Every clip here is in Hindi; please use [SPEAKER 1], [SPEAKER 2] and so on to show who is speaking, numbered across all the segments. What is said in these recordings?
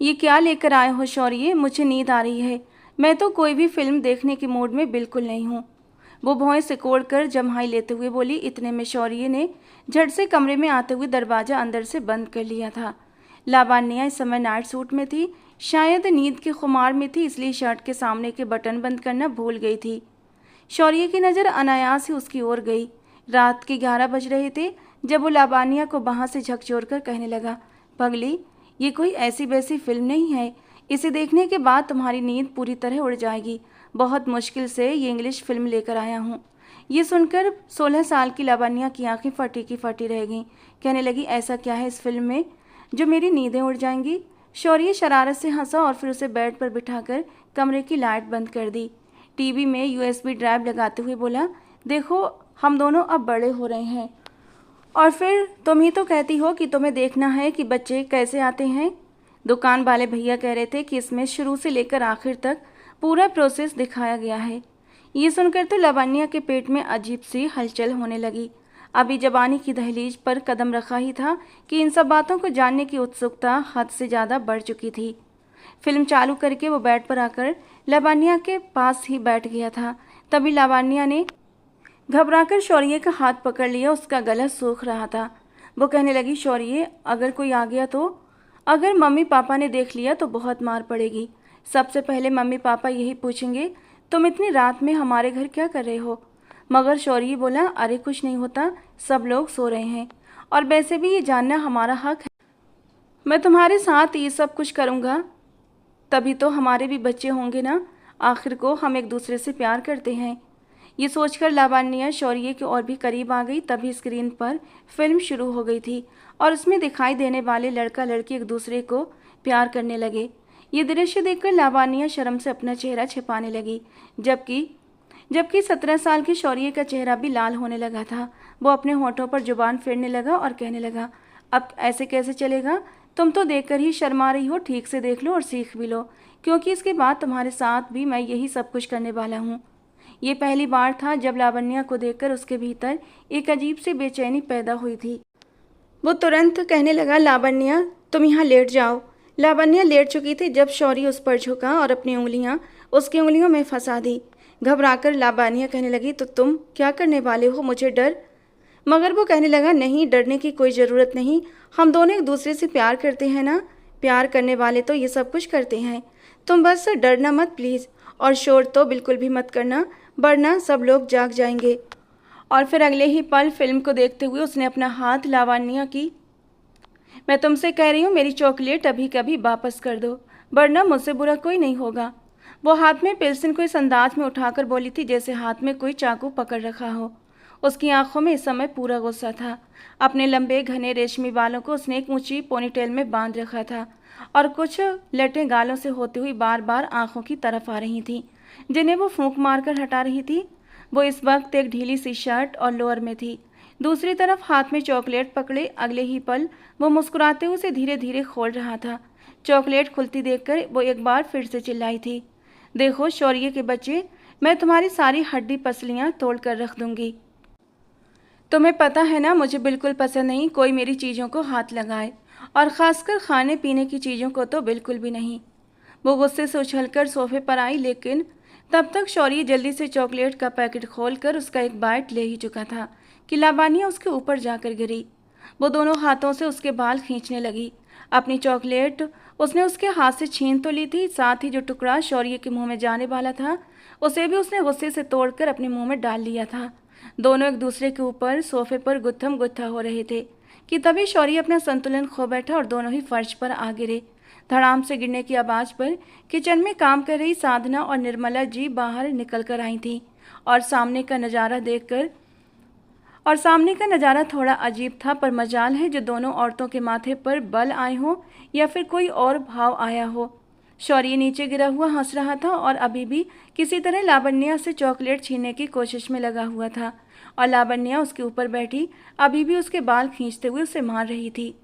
[SPEAKER 1] ये क्या लेकर आए हो शौर्य? मुझे नींद आ रही है। मैं तो कोई भी फिल्म देखने के मूड में बिल्कुल नहीं हूँ। वो भौहें सिकोड़ कर जम्हाई लेते हुए बोली। इतने में शौर्य ने झट से कमरे में आते हुए दरवाजा अंदर से बंद कर लिया था। लावण्या इस समय नाइट सूट में थी। शायद नींद के खुमार में थी, इसलिए शर्ट के सामने के बटन बंद करना भूल गई थी। शौर्य की नज़र अनायास ही उसकी ओर गई। रात के 11 बज रहे थे जब वो लावण्या को बाह से झकझोर कर कहने लगा, पगली, ये कोई ऐसी वैसी फिल्म नहीं है। इसे देखने के बाद तुम्हारी नींद पूरी तरह उड़ जाएगी। बहुत मुश्किल से ये इंग्लिश फिल्म लेकर आया हूँ। ये सुनकर 16 साल की लावण्या की आंखें फटी की फटी रह गईं। कहने लगी, ऐसा क्या है इस फिल्म में जो मेरी नींदें उड़ जाएंगी? शौर्य शरारत से हंसा और फिर उसे बेड पर बिठाकर कमरे की लाइट बंद कर दी। टीवी में यूएसबी ड्राइव लगाते हुए बोला, देखो, हम दोनों अब बड़े हो रहे हैं और फिर तुम ही तो कहती हो कि तुम्हें देखना है कि बच्चे कैसे आते हैं। दुकान वाले भैया कह रहे थे कि इसमें शुरू से लेकर आखिर तक पूरा प्रोसेस दिखाया गया है। ये सुनकर तो लावण्या के पेट में अजीब सी हलचल होने लगी। अभी जवानी की दहलीज पर कदम रखा ही था कि इन सब बातों को जानने की उत्सुकता हद से ज़्यादा बढ़ चुकी थी। फिल्म चालू करके वो बेड पर आकर लावण्या के पास ही बैठ गया था। तभी लावण्या ने घबराकर शौर्य का हाथ पकड़ लिया। उसका गला सूख रहा था। वो कहने लगी, शौर्य, अगर कोई आ गया तो? अगर मम्मी पापा ने देख लिया तो बहुत मार पड़ेगी। सबसे पहले मम्मी पापा यही पूछेंगे, तुम इतनी रात में हमारे घर क्या कर रहे हो? मगर शौर्य बोला, अरे कुछ नहीं होता, सब लोग सो रहे हैं और वैसे भी ये जानना हमारा हक है। मैं तुम्हारे साथ ये सब कुछ करूँगा तभी तो हमारे भी बच्चे होंगे ना। आखिर को हम एक दूसरे से प्यार करते हैं। ये सोचकर लावण्या शौर्य के और भी करीब आ गई। तभी स्क्रीन पर फिल्म शुरू हो गई थी और उसमें दिखाई देने वाले लड़का लड़की एक दूसरे को प्यार करने लगे। ये दृश्य देखकर लावण्या शर्म से अपना चेहरा छिपाने लगी। जबकि जबकि 17 साल के शौर्य का चेहरा भी लाल होने लगा था। वो अपने होठों पर जुबान फेरने लगा और कहने लगा, अब ऐसे कैसे चलेगा? तुम तो देखकर ही शर्मा रही हो। ठीक से देख लो और सीख भी लो, क्योंकि इसके बाद तुम्हारे साथ भी मैं यही सब कुछ करने वाला हूँ। ये पहली बार था जब लावण्या को देखकर उसके भीतर एक अजीब सी बेचैनी पैदा हुई थी। वो तुरंत कहने लगा, लावण्या, तुम यहाँ लेट जाओ। लावण्या लेट चुकी थी जब शौर्य उस पर झुका और अपनी उंगलियां उसकी उंगलियों में फंसा दी। घबराकर लावण्या कहने लगी, तो तुम क्या करने वाले हो? मुझे डर। मगर वो कहने लगा, नहीं, डरने की कोई ज़रूरत नहीं। हम दोनों एक दूसरे से प्यार करते हैं ना। प्यार करने वाले तो ये सब कुछ करते हैं। तुम बस डरना मत प्लीज़, और शोर तो बिल्कुल भी मत करना, वरना सब लोग जाग जाएंगे। और फिर अगले ही पल फिल्म को देखते हुए उसने अपना हाथ लावण्या की, मैं तुमसे कह रही हूँ, मेरी चॉकलेट अभी कभी वापस कर दो, वरना मुझसे बुरा कोई नहीं होगा। वो हाथ में पेंसिल को इस अंदाज में उठाकर बोली थी जैसे हाथ में कोई चाकू पकड़ रखा हो। उसकी आंखों में इस समय पूरा गुस्सा था। अपने लंबे घने रेशमी बालों को उसने एक ऊंची पोनीटेल में बांध रखा था और कुछ लटें गालों से होती हुई बार बार आंखों की तरफ आ रही थीं, जिन्हें वो फूंक मारकर हटा रही थी। वो इस वक्त एक ढीली सी शर्ट और लोअर में थी। दूसरी तरफ हाथ में चॉकलेट पकड़े अगले ही पल वो मुस्कुराते हुए उसे धीरे धीरे खोल रहा था। चॉकलेट खुलती देखकर वो एक बार फिर से चिल्लाई थी, देखो शौर्य के बच्चे, मैं तुम्हारी सारी हड्डी पसलियां तोड़ कर रख दूंगी। तुम्हें पता है ना, मुझे बिल्कुल पसंद नहीं कोई मेरी चीज़ों को हाथ लगाए, और ख़ासकर खाने पीने की चीज़ों को तो बिल्कुल भी नहीं। वो गुस्से से उछलकर सोफे पर आई, लेकिन तब तक शौर्य जल्दी से चॉकलेट का पैकेट खोलकर उसका एक बाइट ले ही चुका था कि लावण्या उसके ऊपर जाकर गिरी। वो दोनों हाथों से उसके बाल खींचने लगी। अपनी चॉकलेट उसने उसके हाथ से छीन तो ली थी, साथ ही जो टुकड़ा शौर्य के मुंह में जाने वाला था उसे भी उसने गुस्से से तोड़कर अपने मुंह में डाल लिया था। दोनों एक दूसरे के ऊपर सोफे पर गुत्थम गुत्था हो रहे थे कि तभी शौर्य अपना संतुलन खो बैठा और दोनों ही फर्श पर आ गिरे। धड़ाम से गिरने की आवाज़ पर किचन में काम कर रही साधना और निर्मला जी बाहर निकल कर आई थीं और सामने का नज़ारा थोड़ा अजीब था, पर मजाल है जो दोनों औरतों के माथे पर बल आए हों या फिर कोई और भाव आया हो। शौर्य नीचे गिरा हुआ हंस रहा था और अभी भी किसी तरह लावण्या से चॉकलेट छीनने की कोशिश में लगा हुआ था, और लावण्या उसके ऊपर बैठी अभी भी उसके बाल खींचते हुए उसे मार रही थी।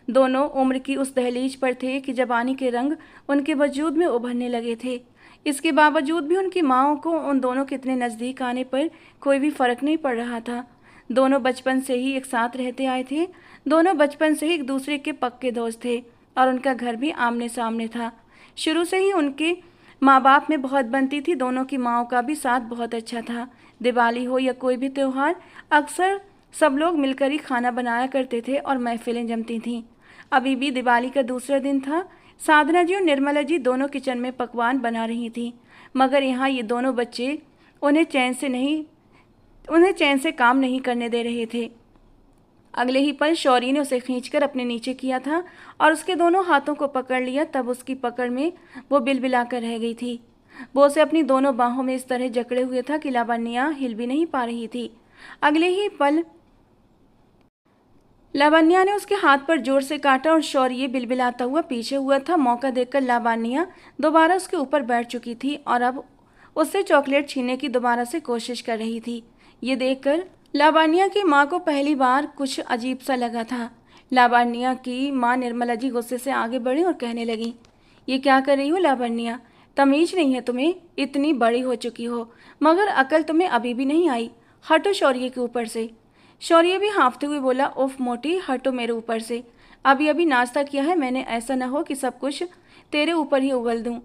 [SPEAKER 1] दोनों उम्र की उस दहलीज पर थे कि जवानी के रंग उनके वजूद में उभरने लगे थे। इसके बावजूद भी उनकी माँओं को उन दोनों के इतने नज़दीक आने पर कोई भी फ़र्क नहीं पड़ रहा था। दोनों बचपन से ही एक साथ रहते आए थे। दोनों बचपन से ही एक दूसरे के पक्के दोस्त थे। और उनका घर भी आमने सामने था। शुरू से ही उनके माँ बाप में बहुत बनती थी। दोनों की माँओं का भी साथ बहुत अच्छा था। दिवाली हो या कोई भी त्यौहार, अक्सर सब लोग मिलकर ही खाना बनाया करते थे और महफिलें जमती थीं। अभी भी दिवाली का दूसरा दिन था। साधना जी और निर्मला जी दोनों किचन में पकवान बना रही थीं, मगर यहाँ ये दोनों बच्चे उन्हें चैन से काम नहीं करने दे रहे थे। अगले ही पल शौर्य ने उसे खींचकर अपने नीचे किया था और उसके दोनों हाथों को पकड़ लिया। तब उसकी पकड़ में वो बिलबिलाकर रह गई थी। वो उसे अपनी दोनों बाहों में इस तरह जकड़े हुए था कि लावण्या हिल भी नहीं पा रही थी। अगले ही पल लावण्या ने उसके हाथ पर जोर से काटा और शौर्य बिलबिलाता हुआ पीछे हुआ था। मौका देखकर लावण्या दोबारा उसके ऊपर बैठ चुकी थी और अब उससे चॉकलेट छीनने की दोबारा से कोशिश कर रही थी। ये देखकर लावण्या की माँ को पहली बार कुछ अजीब सा लगा था। लावण्या की माँ निर्मला जी गुस्से से आगे बढ़ी और कहने लगी, ये क्या कर रही हो लावण्या? तमीज नहीं है तुम्हें? इतनी बड़ी हो चुकी हो मगर अकल तुम्हें अभी भी नहीं आई। हटो शौर्य के ऊपर से। शौर्य भी हाँफते हुए बोला, उफ मोटी, हटो मेरे ऊपर से। अभी अभी नाश्ता किया है मैंने, ऐसा न हो कि सब कुछ तेरे ऊपर ही उगल दूँ।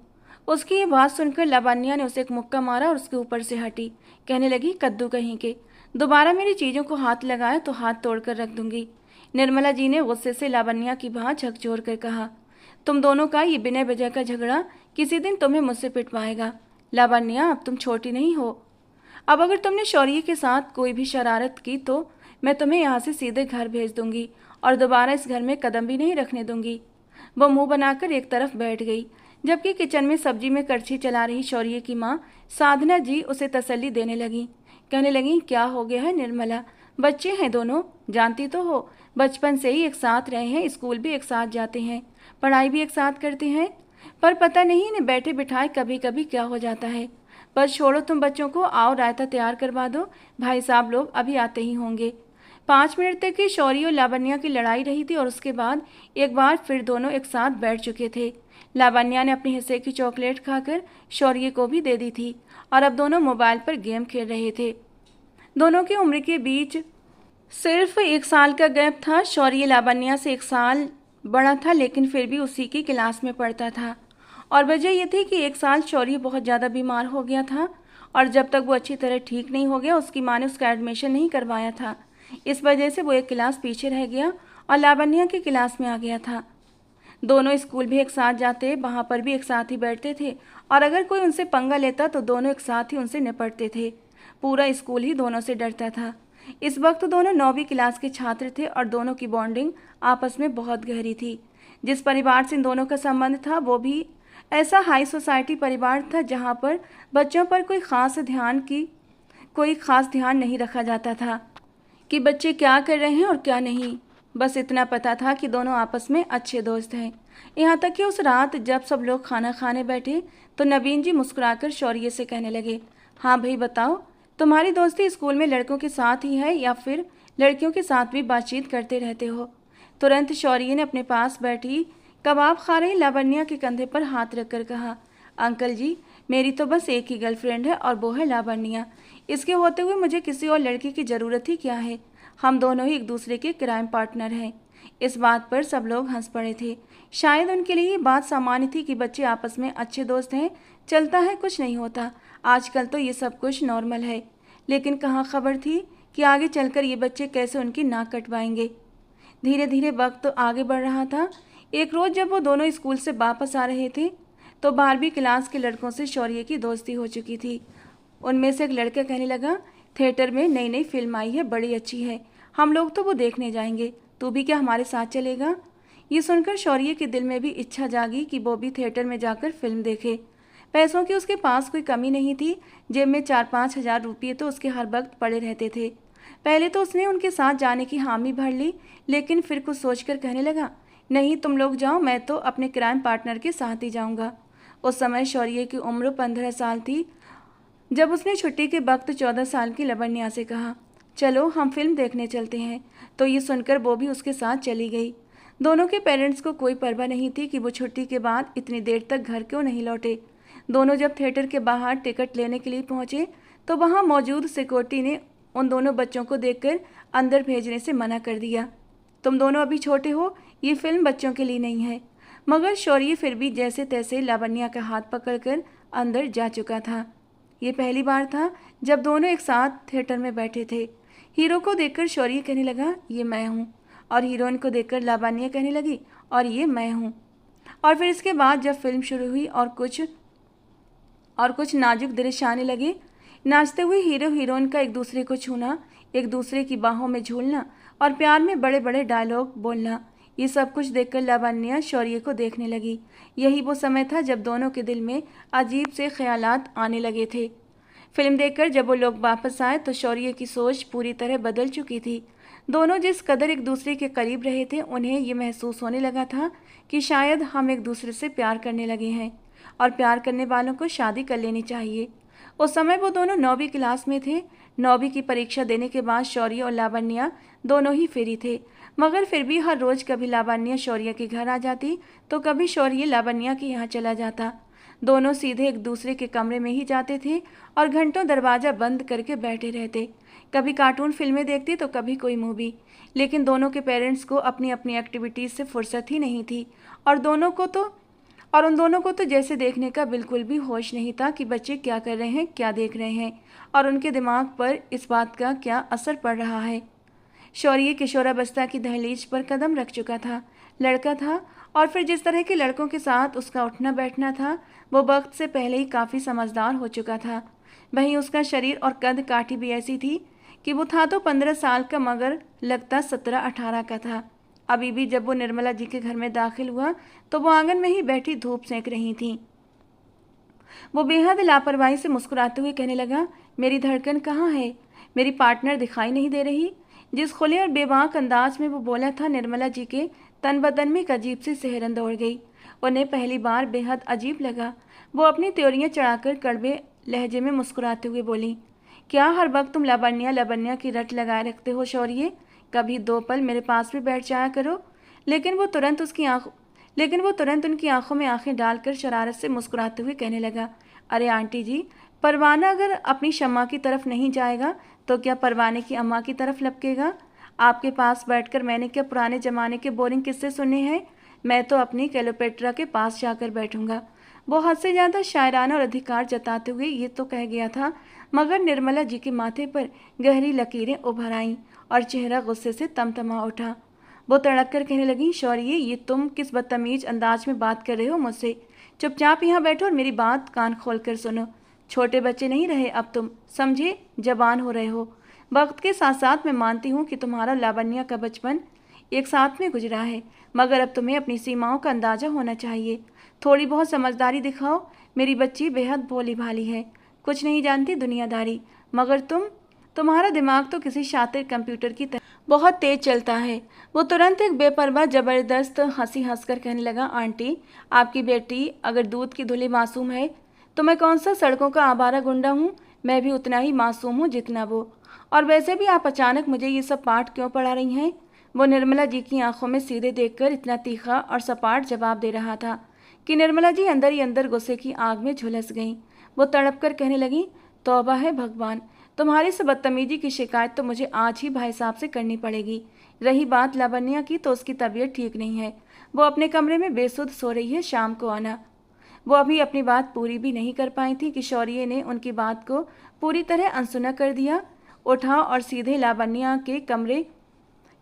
[SPEAKER 1] उसकी ये बात सुनकर लावण्या ने उसे एक मुक्का मारा और उसके ऊपर से हटी। कहने लगी, कद्दू कहीं के, दोबारा मेरी चीज़ों को हाथ लगाया तो हाथ तोड़कर रख दूंगी। निर्मला जी ने गुस्से से लावण्या की बाह झकझोर कर कहा, तुम दोनों का ये बिना वजह का झगड़ा किसी दिन तुम्हें मुझसे पिटवाएगा। लावण्या, अब तुम छोटी नहीं हो। अब अगर तुमने शौर्य के साथ कोई भी शरारत की तो मैं तुम्हें यहाँ से सीधे घर भेज दूंगी और दोबारा इस घर में कदम भी नहीं रखने दूंगी। वो मुंह बनाकर एक तरफ बैठ गई, जबकि किचन में सब्जी में कड़छी चला रही शौर्य की माँ साधना जी उसे तसल्ली देने लगी। कहने लगी, क्या हो गया है निर्मला? बच्चे हैं दोनों, जानती तो हो, बचपन से ही एक साथ रहे हैं, स्कूल भी एक साथ जाते हैं, पढ़ाई भी एक साथ करते हैं, पर पता नहीं इन्हें बैठे बिठाए कभी कभी क्या हो जाता है। बस छोड़ो तुम बच्चों को, आओ रायता तैयार करवा दो, भाई साहब लोग अभी आते ही होंगे। 5 मिनट तक की शौर्य और लावण्या की लड़ाई रही थी और उसके बाद एक बार फिर दोनों एक साथ बैठ चुके थे। लावण्या ने अपने हिस्से की चॉकलेट खाकर शौर्य को भी दे दी थी और अब दोनों मोबाइल पर गेम खेल रहे थे। दोनों की उम्र के बीच सिर्फ 1 साल का गैप था। शौर्य लावण्या से 1 साल बड़ा था, लेकिन फिर भी उसी की क्लास में पढ़ता था और वजह यह थी कि 1 साल शौर्य बहुत ज़्यादा बीमार हो गया था और जब तक वो अच्छी तरह ठीक नहीं हो गया उसकी माँ ने उसका एडमिशन नहीं करवाया था। इस वजह से वो एक क्लास पीछे रह गया और लावण्या की क्लास में आ गया था। दोनों स्कूल भी एक साथ जाते, वहाँ पर भी एक साथ ही बैठते थे और अगर कोई उनसे पंगा लेता तो दोनों एक साथ ही उनसे निपटते थे। पूरा स्कूल ही दोनों से डरता था। इस वक्त दोनों 9वीं क्लास के छात्र थे और दोनों की बॉन्डिंग आपस में बहुत गहरी थी। जिस परिवार से इन दोनों का संबंध था वो भी ऐसा हाई सोसाइटी परिवार था जहाँ पर बच्चों पर कोई खास ध्यान नहीं रखा जाता था कि बच्चे क्या कर रहे हैं और क्या नहीं। बस इतना पता था कि दोनों आपस में अच्छे दोस्त हैं। यहाँ तक कि उस रात जब सब लोग खाना खाने बैठे तो नवीन जी मुस्कुराकर शौर्य से कहने लगे, हाँ भाई बताओ, तुम्हारी दोस्ती स्कूल में लड़कों के साथ ही है या फिर लड़कियों के साथ भी बातचीत करते रहते हो? तुरंत शौर्य ने अपने पास बैठी कबाब खा रही लावण्या के कंधे पर हाथ रखकर कहा, अंकल जी, मेरी तो बस एक ही गर्लफ्रेंड है और वो है लावण्या। इसके होते हुए मुझे किसी और लड़की की ज़रूरत ही क्या है? हम दोनों ही एक दूसरे के क्राइम पार्टनर हैं। इस बात पर सब लोग हंस पड़े थे। शायद उनके लिए ये बात सामान्य थी कि बच्चे आपस में अच्छे दोस्त हैं, चलता है, कुछ नहीं होता। आजकल तो ये सब कुछ नॉर्मल है, लेकिन कहाँ खबर थी कि आगे चलकर ये बच्चे कैसे उनकी नाक कटवाएंगे। धीरे धीरे वक्त तो आगे बढ़ रहा था। एक रोज़ जब वो दोनों स्कूल से वापस आ रहे थे तो 12वीं क्लास के लड़कों से शौर्य की दोस्ती हो चुकी थी। उनमें से एक लड़का कहने लगा, थिएटर में नई नई फिल्म आई है, बड़ी अच्छी है, हम लोग तो वो देखने जाएंगे, तू भी क्या हमारे साथ चलेगा? ये सुनकर शौर्य के दिल में भी इच्छा जागी कि वो भी थिएटर में जाकर फिल्म देखे। पैसों की उसके पास कोई कमी नहीं थी, जेब में 4-5 हज़ार रुपये तो उसके हर वक्त पड़े रहते थे। पहले तो उसने उनके साथ जाने की हामी भर ली, लेकिन फिर कुछ सोचकर कहने लगा, नहीं तुम लोग जाओ, मैं तो अपने क्राइम पार्टनर के साथ ही जाऊंगा। उस समय शौर्य की उम्र 15 साल थी। जब उसने छुट्टी के वक्त 14 साल की लावण्या से कहा, चलो हम फिल्म देखने चलते हैं, तो ये सुनकर वो भी उसके साथ चली गई। दोनों के पेरेंट्स को कोई परवाह नहीं थी कि वो छुट्टी के बाद इतनी देर तक घर क्यों नहीं लौटे। दोनों जब थिएटर के बाहर टिकट लेने के लिए पहुंचे तो वहां मौजूद सिक्योरिटी ने उन दोनों बच्चों को देखकर अंदर भेजने से मना कर दिया। तुम दोनों अभी छोटे हो, ये फिल्म बच्चों के लिए नहीं है। मगर शौर्य फिर भी जैसे तैसे लावण्या का हाथ पकड़कर अंदर जा चुका था। ये पहली बार था जब दोनों एक साथ थिएटर में बैठे थे। हीरो को देखकर शौर्य कहने लगा, ये मैं हूँ, और हीरोइन को देखकर लावण्या कहने लगी, और ये मैं हूँ। और फिर इसके बाद जब फिल्म शुरू हुई और कुछ नाजुक दृश्य आने लगे, नाचते हुए हीरो हीरोइन का एक दूसरे को छूना, एक दूसरे की बाहों में झूलना और प्यार में बड़े बड़े डायलॉग बोलना, ये सब कुछ देखकर लावण्या शौर्य को देखने लगी। यही वो समय था जब दोनों के दिल में अजीब से ख्यालात आने लगे थे। फिल्म देखकर जब वो लोग वापस आए तो शौर्य की सोच पूरी तरह बदल चुकी थी। दोनों जिस कदर एक दूसरे के करीब रहे थे, उन्हें ये महसूस होने लगा था कि शायद हम एक दूसरे से प्यार करने लगे हैं और प्यार करने वालों को शादी कर लेनी चाहिए। उस समय वो दोनों 9वीं क्लास में थे। 9वीं की परीक्षा देने के बाद शौर्य और लावण्या दोनों ही फ्री थे, मगर फिर भी हर रोज़ कभी लावण्या शौर्य के घर आ जाती तो कभी शौर्य लावण्या के यहाँ चला जाता। दोनों सीधे एक दूसरे के कमरे में ही जाते थे और घंटों दरवाज़ा बंद करके बैठे रहते। कभी कार्टून फिल्में देखते तो कभी कोई मूवी, लेकिन दोनों के पेरेंट्स को अपनी अपनी एक्टिविटीज़ से फुर्सत ही नहीं थी और उन दोनों को तो जैसे देखने का बिल्कुल भी होश नहीं था कि बच्चे क्या कर रहे हैं, क्या देख रहे हैं और उनके दिमाग पर इस बात का क्या असर पड़ रहा है। शौर्य किशोरावस्था की दहलीज पर कदम रख चुका था, लड़का था, और फिर जिस तरह के लड़कों के साथ उसका उठना बैठना था वो वक्त से पहले ही काफ़ी समझदार हो चुका था। वहीं उसका शरीर और कद काठी भी ऐसी थी कि वो था तो 15 साल का मगर लगता 17-18 का था। अभी भी जब वो निर्मला जी के घर में दाखिल हुआ तो वो आंगन में ही बैठी धूप सेंक रही थी। वो बेहद लापरवाही से मुस्कुराते हुए कहने लगा, मेरी धड़कन कहाँ है? मेरी पार्टनर दिखाई नहीं दे रही। जिस खुले और बेबाक अंदाज में वो बोला था, निर्मला जी के तन बदन में एक अजीब सी सिहरन दौड़ गई। उन्हें पहली बार बेहद अजीब लगा। वो अपनी त्योरियां चढ़ाकर कड़वे लहजे में मुस्कुराते हुए बोली, क्या हर वक्त तुम लावण्या लावण्या की रट लगाए रखते हो शौर्य? कभी 2 पल मेरे पास भी बैठ जाया करो। लेकिन वो तुरंत उनकी आंखों में आंखें डालकर शरारत से मुस्कुराते हुए कहने लगा, अरे आंटी जी, परवाना अगर अपनी शम्मा की तरफ नहीं जाएगा तो क्या परवाने की अम्मा की तरफ लपकेगा? आपके पास बैठकर मैंने क्या पुराने ज़माने के बोरिंग किस्से सुने हैं? मैं तो अपनी क्लेयोपेट्रा के पास जाकर बैठूंगा। वो हद से ज़्यादा शायराना और अधिकार जताते हुए ये तो कह गया था, मगर निर्मला जी के माथे पर गहरी लकीरें उभर आईं और चेहरा गुस्से से तमतमा उठा। वो तड़क कर कहने लगी, शौर्य, ये तुम किस बदतमीज अंदाज में बात कर रहे हो मुझसे? चुपचाप यहाँ बैठो और मेरी बात कान खोल कर सुनो। छोटे बच्चे नहीं रहे अब तुम, समझे? जवान हो रहे हो। वक्त के साथ साथ मैं मानती हूँ कि तुम्हारा लावण्या का बचपन एक साथ में गुजरा है, मगर अब तुम्हें अपनी सीमाओं का अंदाजा होना चाहिए। थोड़ी बहुत समझदारी दिखाओ। मेरी बच्ची बेहद भोली भाली है, कुछ नहीं जानती दुनियादारी, मगर तुम्हारा दिमाग तो किसी शातिर कंप्यूटर की तरह बहुत तेज चलता है। वो तुरंत एक बेपरवाह जबरदस्त हंसी हंसकर कहने लगा, आंटी, आपकी बेटी अगर दूध की धुली मासूम है तो मैं कौन सा सड़कों का आवारा गुंडा हूँ? मैं भी उतना ही मासूम हूँ जितना वो। और वैसे भी आप अचानक मुझे ये सब पाठ क्यों पढ़ा रही हैं? वो निर्मला जी की आंखों में सीधे देखकर इतना तीखा और सपाट जवाब दे रहा था कि निर्मला जी अंदर ही अंदर गुस्से की आग में झुलस गईं। वो तड़प कर कहने लगी, तौबा है भगवान, तुम्हारी से बदतमीजी की शिकायत तो मुझे आज ही भाई साहब से करनी पड़ेगी। रही बात लावण्या की, तो उसकी तबीयत ठीक नहीं है। वो अपने कमरे में बेसुध सो रही है, शाम को आना। वो अभी अपनी बात पूरी भी नहीं कर पाई थी कि शौर्य ने उनकी बात को पूरी तरह अनसुना कर दिया। उठा और सीधे लावण्या के कमरे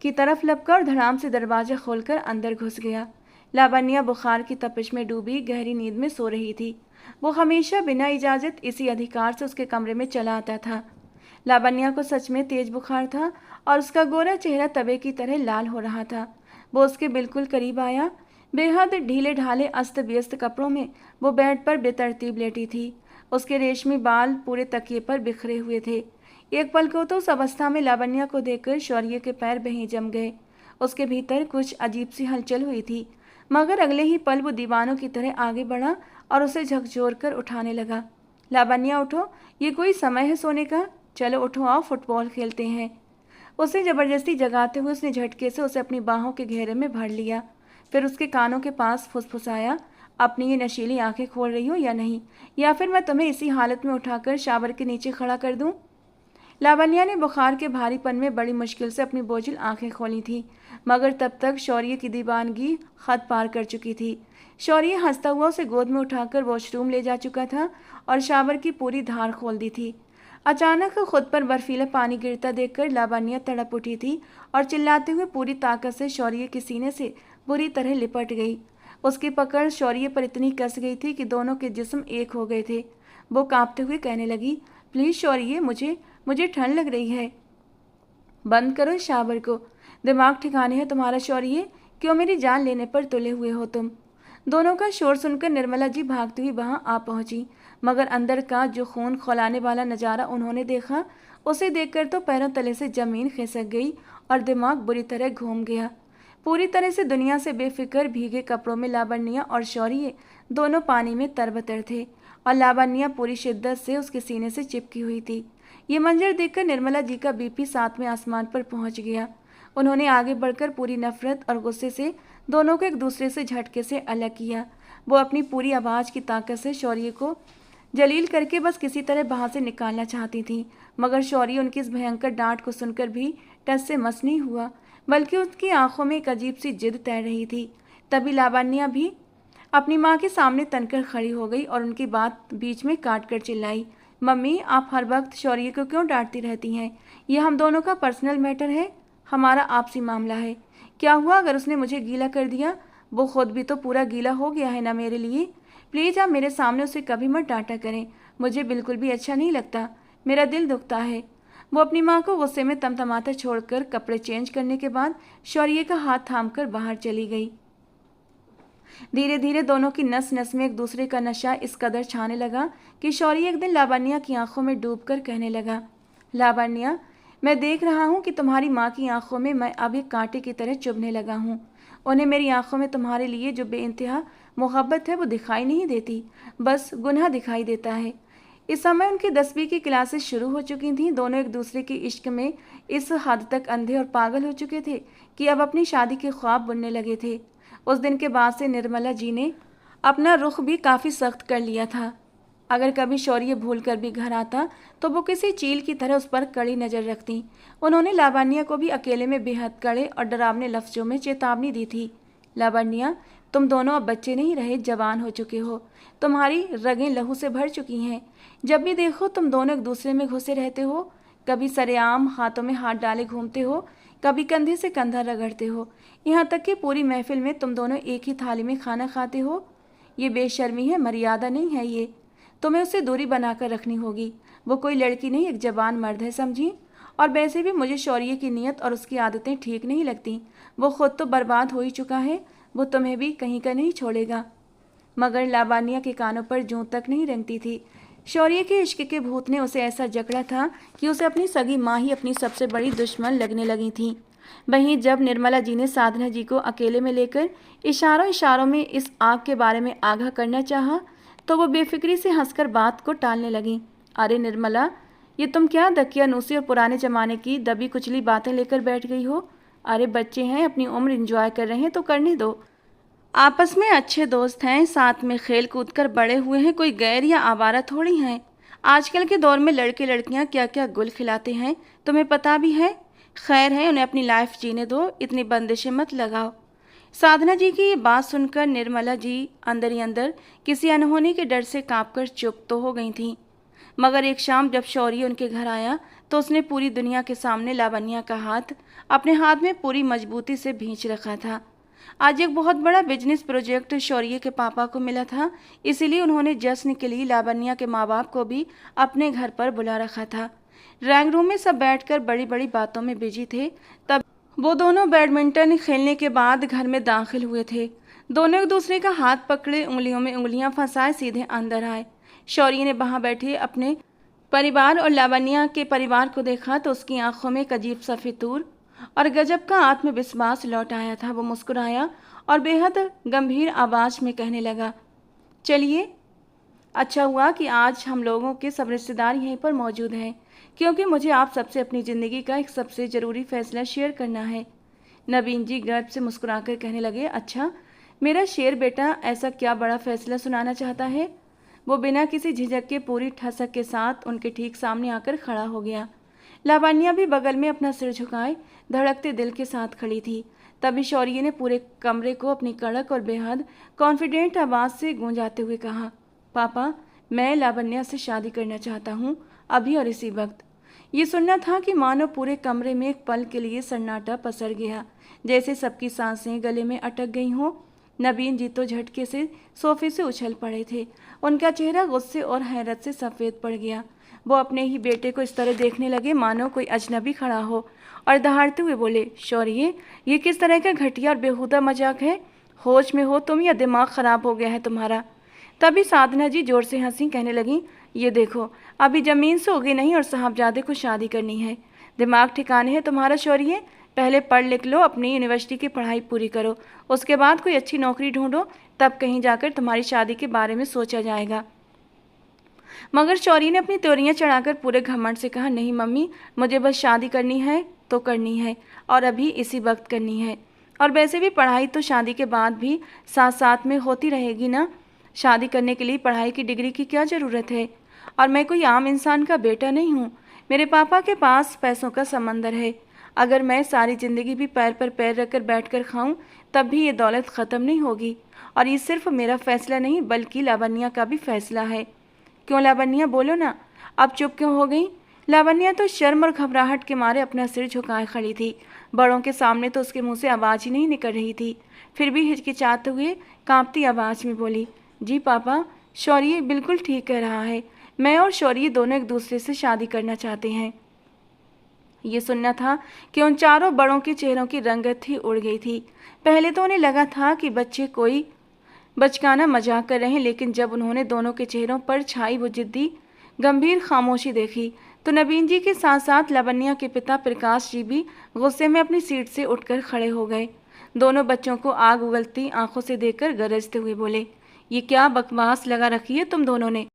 [SPEAKER 1] की तरफ लपका धड़ाम से दरवाजा खोलकर अंदर घुस गया। लावण्या बुखार की तपिश में डूबी गहरी नींद में सो रही थी। वो हमेशा बिना इजाज़त इसी अधिकार से उसके कमरे में चला आता था। लावण्या को सच में तेज बुखार था और उसका गोरा चेहरा तवे की तरह लाल हो रहा था। वो उसके बिल्कुल करीब आया। बेहद ढीले ढाले अस्त व्यस्त कपड़ों में वो बेड पर बेतरतीब लेटी थी। उसके रेशमी बाल पूरे तकिए पर बिखरे हुए थे। एक पल को तो उस अवस्था में लावण्या को देखकर शौर्य के पैर वहीं जम गए। उसके भीतर कुछ अजीब सी हलचल हुई थी, मगर अगले ही पल वो दीवानों की तरह आगे बढ़ा और उसे झकझोर कर उठाने लगा। लावण्या, उठो, ये कोई समय है सोने का? चलो उठो, आओ फुटबॉल खेलते हैं। उसे जबरदस्ती जगाते हुए उसने झटके से उसे अपनी बाहों के घेरे में भर लिया। फिर उसके कानों के पास फुसफुसाया, अपनी ये नशीली आंखें खोल रही हो या नहीं, या फिर मैं तुम्हें इसी हालत में उठाकर शावर के नीचे खड़ा कर दूं? लावण्या ने बुखार के भारीपन में बड़ी मुश्किल से अपनी बोझिल आंखें खोली थीं, मगर तब तक शौर्य की दीवानगी हद पार कर चुकी थी। शौर्य हंसता हुआ उसे गोद में उठाकर वॉशरूम ले जा चुका था और शावर की पूरी धार खोल दी थी। अचानक खुद पर बर्फीला पानी गिरता देखकर लावण्या तड़प उठी थी और चिल्लाते हुए पूरी ताकत से शौर्य के सीने से बुरी तरह लिपट गई। उसकी पकड़ शौर्य पर इतनी कस गई थी कि दोनों के जिस्म एक हो गए थे। वो कांपते हुए कहने लगी, प्लीज शौर्य, मुझे मुझे ठंड लग रही है। बंद करो इस शावर को। दिमाग ठिकाने है तुम्हारा शौर्य? क्यों मेरी जान लेने पर तुले हुए हो तुम? दोनों का शोर सुनकर निर्मला जी भागती हुई वहां आ पहुंची, मगर अंदर का जो खून खौलाने वाला नज़ारा उन्होंने देखा, उसे देखकर तो पैरों तले से जमीन खिसक गई और दिमाग बुरी तरह घूम गया। पूरी तरह से दुनिया से बेफिक्र भीगे कपड़ों में लावण्या और शौर्य दोनों पानी में तरबतर थे और लावण्या पूरी शिद्दत से उसके सीने से चिपकी हुई थी। ये मंजर देखकर निर्मला जी का बीपी 7वें आसमान पर पहुंच गया। उन्होंने आगे बढ़कर पूरी नफरत और गुस्से से दोनों को एक दूसरे से झटके से अलग किया। वो अपनी पूरी आवाज़ की ताकत से शौर्य को जलील करके बस किसी तरह वहाँ से निकालना चाहती थी, मगर शौर्य उनकी इस भयंकर डांट को सुनकर भी टस से मस नहीं हुआ, बल्कि उसकी आंखों में एक अजीब सी जिद तैर रही थी। तभी लावण्या भी अपनी माँ के सामने तनकर खड़ी हो गई और उनकी बात बीच में काट कर चिल्लाई, मम्मी, आप हर वक्त शौर्य को क्यों डांटती रहती हैं? यह हम दोनों का पर्सनल मैटर है, हमारा आपसी मामला है। क्या हुआ अगर उसने मुझे गीला कर दिया? वो खुद भी तो पूरा गीला हो गया है ना मेरे लिए। प्लीज़ आप मेरे सामने उसे कभी मत डांटा करें, मुझे बिल्कुल भी अच्छा नहीं लगता, मेरा दिल दुखता है। वो अपनी माँ को गुस्से में तमतमाता छोड़कर कपड़े चेंज करने के बाद शौर्य का हाथ थामकर बाहर चली गई। धीरे धीरे दोनों की नस नस में एक दूसरे का नशा इस कदर छाने लगा कि शौर्य एक दिन लावण्या की आंखों में डूबकर कहने लगा, लावण्या, मैं देख रहा हूँ कि तुम्हारी माँ की आंखों में मैं अब एक कांटे की तरह चुभने लगा हूँ। उन्हें मेरी आंखों में तुम्हारे लिए जो बेइंतहा मोहब्बत है वो दिखाई नहीं देती, बस गुनाह दिखाई देता है। इस समय उनकी 10वीं की क्लासेस शुरू हो चुकी थीं। दोनों एक दूसरे के इश्क में इस हद तक अंधे और पागल हो चुके थे कि अब अपनी शादी के ख्वाब बुनने लगे थे। उस दिन के बाद से निर्मला जी ने अपना रुख भी काफ़ी सख्त कर लिया था। अगर कभी शौर्य भूल कर भी घर आता तो वो किसी चील की तरह उस पर कड़ी नज़र रखती। उन्होंने लावण्या को भी अकेले में बेहद कड़े और डरावने लफ्ज़ों में चेतावनी दी थी, लावण्या, तुम दोनों अब बच्चे नहीं रहे, जवान हो चुके हो, तुम्हारी रगें लहू से भर चुकी हैं। जब भी देखो तुम दोनों एक दूसरे में घुसे रहते हो, कभी सरेआम हाथों में हाथ डाले घूमते हो, कभी कंधे से कंधा रगड़ते हो, यहाँ तक कि पूरी महफिल में तुम दोनों एक ही थाली में खाना खाते हो। ये बेशर्मी है, मर्यादा नहीं है ये। तुम्हें उससे दूरी बनाकर रखनी होगी। वो कोई लड़की नहीं, एक जवान मर्द है, समझी। और वैसे भी मुझे शौर्य की नीयत और उसकी आदतें ठीक नहीं लगती। वो खुद तो बर्बाद हो ही चुका है, वो तुम्हें भी कहीं का नहीं छोड़ेगा। मगर लावण्या के कानों पर जूं तक नहीं रेंगती थी। शौर्य के इश्क के भूत ने उसे ऐसा जकड़ा था कि उसे अपनी सगी माँ ही अपनी सबसे बड़ी दुश्मन लगने लगी थी। वहीं जब निर्मला जी ने साधना जी को अकेले में लेकर इशारों इशारों में इस आग के बारे में आगाह करना चाहा, तो वो बेफिक्री से हंसकर बात को टालने लगी। अरे निर्मला, ये तुम क्या दकियानूसी और पुराने ज़माने की दबी कुचली बातें लेकर बैठ गई हो? अरे बच्चे हैं, अपनी उम्र एंजॉय कर रहे हैं तो करने दो। आपस में अच्छे दोस्त हैं, साथ में खेल कूद कर बड़े हुए हैं, कोई गैर या आवारा थोड़ी हैं। आजकल के दौर में लड़के लड़कियां क्या क्या गुल खिलाते हैं, तुम्हें पता भी है। खैर है, उन्हें अपनी लाइफ जीने दो, इतनी बंदिशें मत लगाओ। साधना जी की ये बात सुनकर निर्मला जी अंदर ही अंदर किसी अनहोनी के डर से कांपकर चुप तो हो गई थीं। मगर एक शाम जब शौर्य उनके घर आया तो उसने पूरी दुनिया के सामने लावण्या का हाथ अपने हाथ में पूरी मजबूती से भींच रखा था। आज एक बहुत बड़ा बिजनेस प्रोजेक्ट शौर्य के पापा को मिला था, इसीलिए उन्होंने जश्न के लिए लावण्या के माँ बाप को भी अपने घर पर बुला रखा था। ड्राइंग रूम में सब बैठकर बड़ी बड़ी बातों में बिजी थे। तब वो दोनों बैडमिंटन खेलने के बाद घर में दाखिल हुए थे। दोनों एक दूसरे का हाथ पकड़े उंगलियों में उंगलियां फंसाए सीधे अंदर आए। शौर्य ने वहां बैठे अपने परिवार और लावण्या के परिवार को देखा तो उसकी आंखों में एक अजीब सा फितूर और गजब का आत्मविश्वास लौट आया था। वो मुस्कुराया और बेहद गंभीर आवाज में कहने लगा, चलिए, अच्छा हुआ कि आज हम लोगों के सब रिश्तेदार यहीं पर मौजूद हैं, क्योंकि मुझे आप सबसे अपनी ज़िंदगी का एक सबसे ज़रूरी फैसला शेयर करना है। नवीन जी गर्व से मुस्कुराकर कहने लगे, अच्छा, मेरा शेर बेटा ऐसा क्या बड़ा फैसला सुनाना चाहता है? वो बिना किसी झिझक के पूरी ठसक के साथ उनके ठीक सामने आकर खड़ा हो गया। लावण्या भी बगल में अपना सिर झुकाए धड़कते दिल के साथ खड़ी थी। तभी शौर्य ने पूरे कमरे को अपनी कड़क और बेहद कॉन्फिडेंट आवाज से गूंजाते हुए कहा, पापा, मैं लावण्या से शादी करना चाहता हूँ, अभी और इसी वक्त। ये सुनना था कि मानो पूरे कमरे में एक पल के लिए सन्नाटा पसर गया, जैसे सबकी सांसें गले में अटक गई हों। नबीन जी तो झटके से सोफे से उछल पड़े थे। उनका चेहरा गुस्से और हैरत से सफ़ेद पड़ गया। वो अपने ही बेटे को इस तरह देखने लगे मानो कोई अजनबी खड़ा हो और दहाड़ते हुए बोले, शौर्य, ये किस तरह का घटिया और बेहुदा मजाक है? होश में हो तुम या दिमाग ख़राब हो गया है तुम्हारा? तभी साधना जी जोर से हंसी, कहने लगी, ये देखो, अभी ज़मीन से उगी नहीं और साहबजादे को शादी करनी है। दिमाग ठिकाने है तुम्हारा शौर्य? पहले पढ़ लिख लो, अपनी यूनिवर्सिटी की पढ़ाई पूरी करो, उसके बाद कोई अच्छी नौकरी ढूंढो, तब कहीं जाकर तुम्हारी शादी के बारे में सोचा जाएगा। मगर शौर्य ने अपनी त्योरियां चढ़ाकर पूरे घमंड से कहा, नहीं मम्मी, मुझे बस शादी करनी है तो करनी है, और अभी इसी वक्त करनी है। और वैसे भी पढ़ाई तो शादी के बाद भी साथ साथ में होती रहेगी ना। शादी करने के लिए पढ़ाई की डिग्री की क्या ज़रूरत है? और मैं कोई आम इंसान का बेटा नहीं हूँ। मेरे पापा के पास पैसों का समंदर है। अगर मैं सारी ज़िंदगी भी पैर पर पैर रखकर बैठ कर खाऊँ, तब भी ये दौलत ख़त्म नहीं होगी। और ये सिर्फ मेरा फैसला नहीं, बल्कि लावण्या का भी फैसला है। क्यों लावण्या, बोलो ना, अब चुप क्यों हो गई? लावण्या तो शर्म और घबराहट के मारे अपना सिर झुकाए खड़ी थी। बड़ों के सामने तो उसके मुंह से आवाज़ ही नहीं निकल रही थी। फिर भी हिचकिचाते हुए कांपती आवाज़ में बोली, जी पापा, शौर्य बिल्कुल ठीक कह रहा है। मैं और शौर्य दोनों एक दूसरे से शादी करना चाहते हैं। ये सुनना था कि उन चारों बड़ों के चेहरों की रंगत ही उड़ गई थी। पहले तो उन्हें लगा था कि बच्चे कोई बचकाना मजाक कर रहे हैं, लेकिन जब उन्होंने दोनों के चेहरों पर छाई वो जिद्दी गंभीर खामोशी देखी, तो नबीन जी के साथ साथ लावण्या के पिता प्रकाश जी भी गुस्से में अपनी सीट से उठकर खड़े हो गए। दोनों बच्चों को आग उगलती आंखों से देखकर गरजते हुए बोले, ये क्या बकवास लगा रखी है तुम दोनों ने?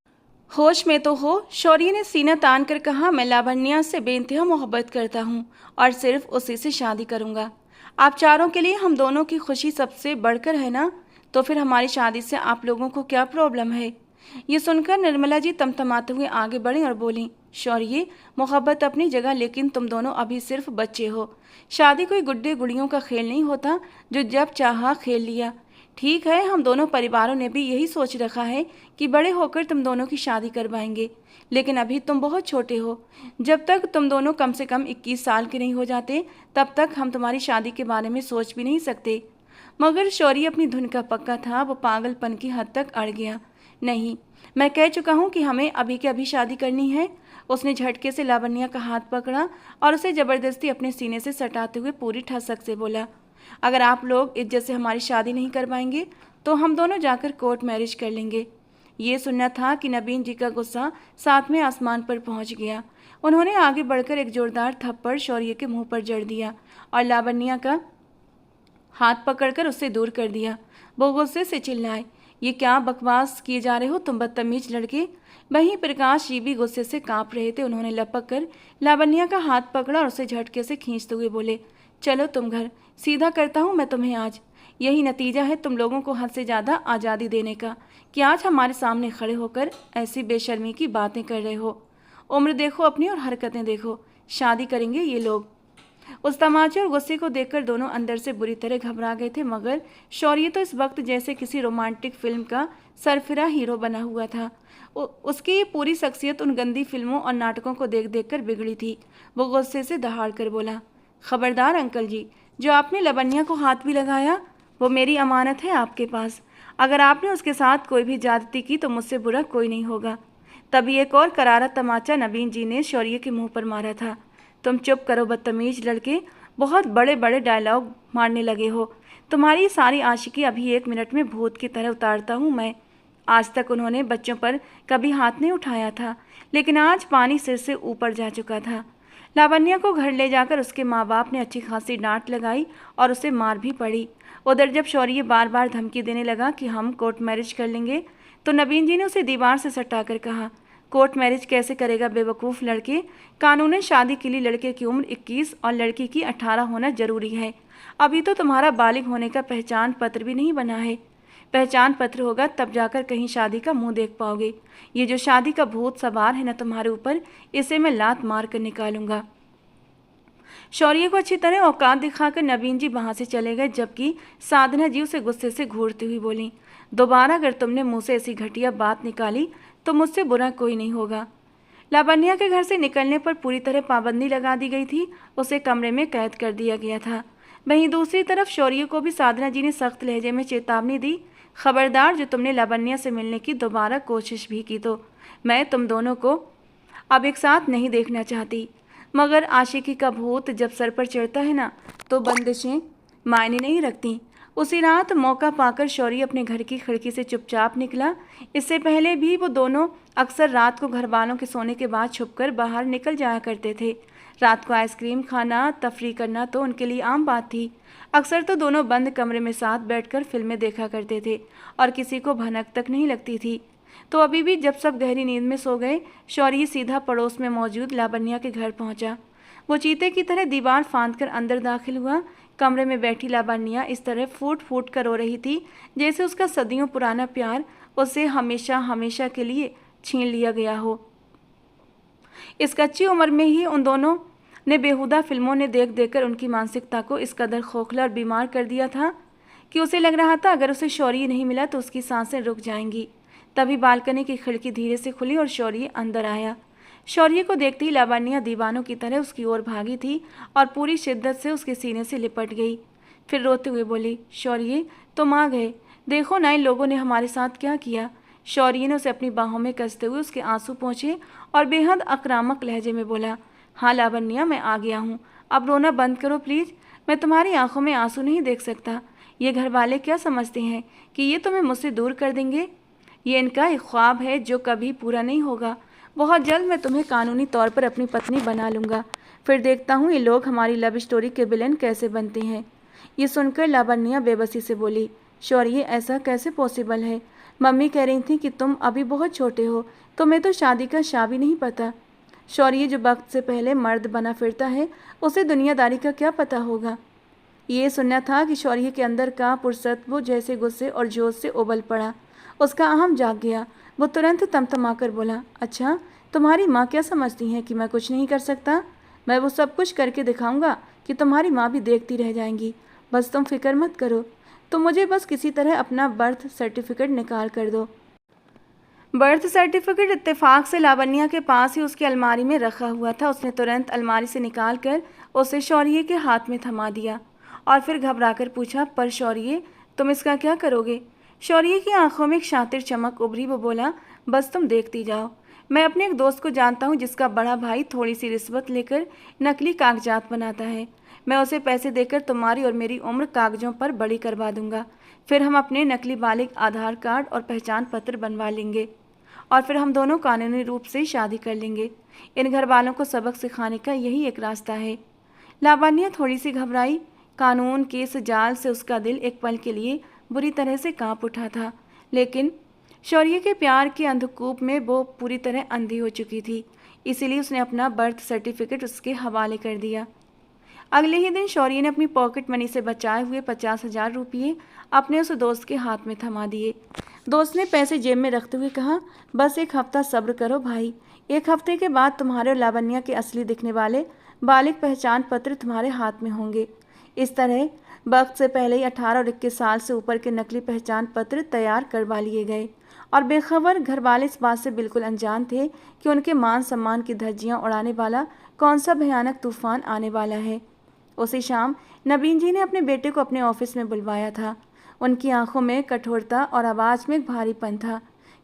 [SPEAKER 1] होश में तो हो। शौर्य ने सीना तान कर कहा, मैं लावण्या से बेइंतहा मोहब्बत करता हूँ और सिर्फ उसी से शादी करूँगा। आप चारों के लिए हम दोनों की खुशी सबसे बढ़कर है ना, तो फिर हमारी शादी से आप लोगों को क्या प्रॉब्लम है? ये सुनकर निर्मला जी तमतमाते हुए आगे बढ़ी और बोली, शौर्य, मोहब्बत अपनी जगह, लेकिन तुम दोनों अभी सिर्फ बच्चे हो। शादी कोई गुड्डे गुड़ियों का खेल नहीं होता जो जब चाहा खेल लिया। ठीक है, हम दोनों परिवारों ने भी यही सोच रखा है कि बड़े होकर तुम दोनों की शादी करवाएंगे, लेकिन अभी तुम बहुत छोटे हो। जब तक तुम दोनों कम से कम 21 साल के नहीं हो जाते, तब तक हम तुम्हारी शादी के बारे में सोच भी नहीं सकते। मगर शौर्य अपनी धुन का पक्का था। वो पागलपन की हद तक अड़ गया। नहीं, मैं कह चुका हूँ कि हमें अभी के अभी शादी करनी है। उसने झटके से लावण्या का हाथ पकड़ा और उसे जबरदस्ती अपने सीने से सटाते हुए पूरी ठसक से बोला, अगर आप लोग इज्जत से हमारी शादी नहीं करवाएंगे तो हम दोनों जाकर कोर्ट मैरिज कर लेंगे। ये सुनना था कि नबीन जी का गुस्सा सातवें आसमान पर पहुंच गया। उन्होंने आगे बढ़कर एक जोरदार थप्पड़ शौर्य के मुंह पर जड़ दिया और लावण्या का हाथ पकड़कर उससे दूर कर दिया। वो गुस्से से चिल्लाए, ये क्या बकवास किए जा रहे हो तुम बदतमीज लड़के? वहीं प्रकाश जी भी गुस्से से कांप रहे थे। उन्होंने लपक कर लावण्या का हाथ पकड़ा और उसे झटके से खींचते हुए बोले, चलो तुम घर, सीधा करता हूँ मैं तुम्हें आज। यही नतीजा है तुम लोगों को हद से ज़्यादा आज़ादी देने का कि आज हमारे सामने खड़े होकर ऐसी बेशर्मी की बातें कर रहे हो। उम्र देखो अपनी और हरकतें देखो। शादी करेंगे ये लोग। उस तमाचे और गुस्से को देखकर दोनों अंदर से बुरी तरह घबरा गए थे। मगर शौर्य तो इस वक्त जैसे किसी रोमांटिक फिल्म का सरफिरा हीरो बना हुआ था। उसकी ये पूरी शख्सियत उन गंदी फिल्मों और नाटकों को देख देख कर बिगड़ी थी। वो गुस्से से दहाड़ कर बोला, खबरदार अंकल जी, जो आपने लावण्या को हाथ भी लगाया वो मेरी अमानत है आपके पास। अगर आपने उसके साथ कोई भी ज्यादती की तो मुझसे बुरा कोई नहीं होगा। तभी एक और करारा तमाचा नबीन जी ने शौर्य के मुंह पर मारा था। तुम चुप करो बदतमीज लड़के, बहुत बड़े बड़े डायलॉग मारने लगे हो। तुम्हारी सारी आशिकी अभी 1 मिनट में भूत की तरह उतारता हूँ मैं। आज तक उन्होंने बच्चों पर कभी हाथ नहीं उठाया था, लेकिन आज पानी सिर से ऊपर जा चुका था। लावण्या को घर ले जाकर उसके माँ बाप ने अच्छी खासी डांट लगाई और उसे मार भी पड़ी। उधर जब शौर्य बार बार धमकी देने लगा कि हम कोर्ट मैरिज कर लेंगे, तो नबीन जी ने उसे दीवार से सटाकर कहा, कोर्ट मैरिज कैसे करेगा बेवकूफ़ लड़के? कानूनन शादी के लिए लड़के की उम्र 21 और लड़की की 18 होना जरूरी है। अभी तो तुम्हारा बालिग होने का पहचान पत्र भी नहीं बना है। पहचान पत्र होगा तब जाकर कहीं शादी का मुंह देख पाओगे। ये जो शादी का भूत सवार है ना तुम्हारे ऊपर, इसे मैं लात मार कर निकालूंगा। शौर्य को अच्छी तरह औकात दिखाकर नवीन जी वहां से चले गए, जबकि साधना जी उसे गुस्से से घूरती हुई बोली, दोबारा अगर तुमने मुंह से ऐसी घटिया बात निकाली तो मुझसे बुरा कोई नहीं होगा। लावण्या के घर से निकलने पर पूरी तरह पाबंदी लगा दी गई थी, उसे कमरे में कैद कर दिया गया था। वहीं दूसरी तरफ शौर्य को भी साधना जी ने सख्त लहजे में चेतावनी दी, खबरदार जो तुमने लावण्या से मिलने की दोबारा कोशिश भी की तो मैं तुम दोनों को अब एक साथ नहीं देखना चाहती। मगर आशिकी का भूत जब सर पर चढ़ता है ना, तो बंदिशें मायने नहीं रखती। उसी रात मौका पाकर शौर्य अपने घर की खिड़की से चुपचाप निकला। इससे पहले भी वो दोनों अक्सर रात को घर वालों के सोने के बाद छुपकर बाहर निकल जाया करते थे। रात को आइसक्रीम खाना, तफरी करना तो उनके लिए आम बात थी। अक्सर तो दोनों बंद कमरे में साथ बैठकर फिल्में देखा करते थे और किसी को भनक तक नहीं लगती थी। तो अभी भी जब सब गहरी नींद में सो गए, शौर्य सीधा पड़ोस में मौजूद लावण्या के घर पहुंचा। वो चीते की तरह दीवार फांदकर अंदर दाखिल हुआ। कमरे में बैठी लावण्या इस तरह फूट फूट कर रो रही थी जैसे उसका सदियों पुराना प्यार उसे हमेशा हमेशा के लिए छीन लिया गया हो। इस कच्ची उम्र में ही उन दोनों ने बेहुदा फिल्मों ने देख देखकर उनकी मानसिकता को इस कदर खोखला और बीमार कर दिया था कि उसे लग रहा था अगर उसे शौर्य नहीं मिला तो उसकी सांसें रुक जाएंगी। तभी बालकनी की खिड़की धीरे से खुली और शौर्य अंदर आया। शौर्य को देखते ही लावण्या दीवानों की तरह उसकी ओर भागी थी और पूरी शिद्दत से उसके सीने से लिपट गई। फिर रोते हुए बोली, शौर्य तुम आ गए, देखो ना इन लोगों ने हमारे साथ क्या किया। शौर्य ने उसे अपनी बाहों में कसते हुए उसके आंसू पोंछे और बेहद आक्रामक लहजे में बोला, हाँ लावण्या मैं आ गया हूँ, अब रोना बंद करो प्लीज़। मैं तुम्हारी आंखों में आंसू नहीं देख सकता। ये घर वाले क्या समझते हैं कि ये तुम्हें मुझसे दूर कर देंगे? ये इनका एक ख्वाब है जो कभी पूरा नहीं होगा। बहुत जल्द मैं तुम्हें कानूनी तौर पर अपनी पत्नी बना लूँगा, फिर देखता हूँ ये लोग हमारी लव स्टोरी के विलेन कैसे बनते हैं। ये सुनकर लावण्या बेबसी से बोली, शौर्य ऐसा कैसे पॉसिबल है? मम्मी कह रही थी कि तुम अभी बहुत छोटे हो, तुम्हें तो शादी का शा भी नहीं पता। शौर्य जो वक्त से पहले मर्द बना फिरता है, उसे दुनियादारी का क्या पता होगा। ये सुनना था कि शौर्य के अंदर का पुरुषत्व जैसे गुस्से और जोश से उबल पड़ा। उसका अहम जाग गया। वो तुरंत तमतमाकर बोला, अच्छा तुम्हारी माँ क्या समझती हैं कि मैं कुछ नहीं कर सकता? मैं वो सब कुछ करके दिखाऊंगा कि तुम्हारी माँ भी देखती रह जाएंगी। बस तुम फिक्र मत करो, तुम मुझे बस किसी तरह अपना बर्थ सर्टिफिकेट निकाल कर दो। बर्थ सर्टिफिकेट इत्तेफाक से लावण्या के पास ही उसकी अलमारी में रखा हुआ था। उसने तुरंत अलमारी से निकाल कर उसे शौर्य के हाथ में थमा दिया और फिर घबराकर पूछा, पर शौर्य तुम इसका क्या करोगे? शौर्य की आंखों में एक शातिर चमक उभरी। वो बोला, बस तुम देखती जाओ। मैं अपने एक दोस्त को जानता हूँ जिसका बड़ा भाई थोड़ी सी रिश्वत लेकर नकली कागजात बनाता है। मैं उसे पैसे देकर तुम्हारी और मेरी उम्र कागजों पर बड़ी करवा दूंगा। फिर हम अपने नकली बालिग आधार कार्ड और पहचान पत्र बनवा लेंगे और फिर हम दोनों कानूनी रूप से शादी कर लेंगे। इन घर वालों को सबक सिखाने का यही एक रास्ता है। लावण्या थोड़ी सी घबराई। कानून के इस जाल से उसका दिल एक पल के लिए बुरी तरह से कांप उठा था, लेकिन शौर्य के प्यार के अंधकूप में वो पूरी तरह अंधी हो चुकी थी। इसीलिए उसने अपना बर्थ सर्टिफिकेट उसके हवाले कर दिया। अगले ही दिन शौर्य ने अपनी पॉकेट मनी से बचाए हुए 50,000 रुपये अपने उस दोस्त के हाथ में थमा दिए। दोस्त ने पैसे जेब में रखते हुए कहा, बस एक हफ्ता सब्र करो भाई, एक हफ्ते के बाद तुम्हारे और लावण्या के असली दिखने वाले बालिग पहचान पत्र तुम्हारे हाथ में होंगे। इस तरह वक्त से पहले ही 18 और 21 साल से ऊपर के नकली पहचान पत्र तैयार करवा लिए गए और बेखबर घर वाले इस बात से बिल्कुल अनजान थे कि उनके मान सम्मान की धज्जियां उड़ाने वाला कौन सा भयानक तूफान आने वाला है। उसी शाम नवीन जी ने अपने बेटे को अपने ऑफिस में बुलवाया था। उनकी आंखों में कठोरता और आवाज़ में एक भारीपन था।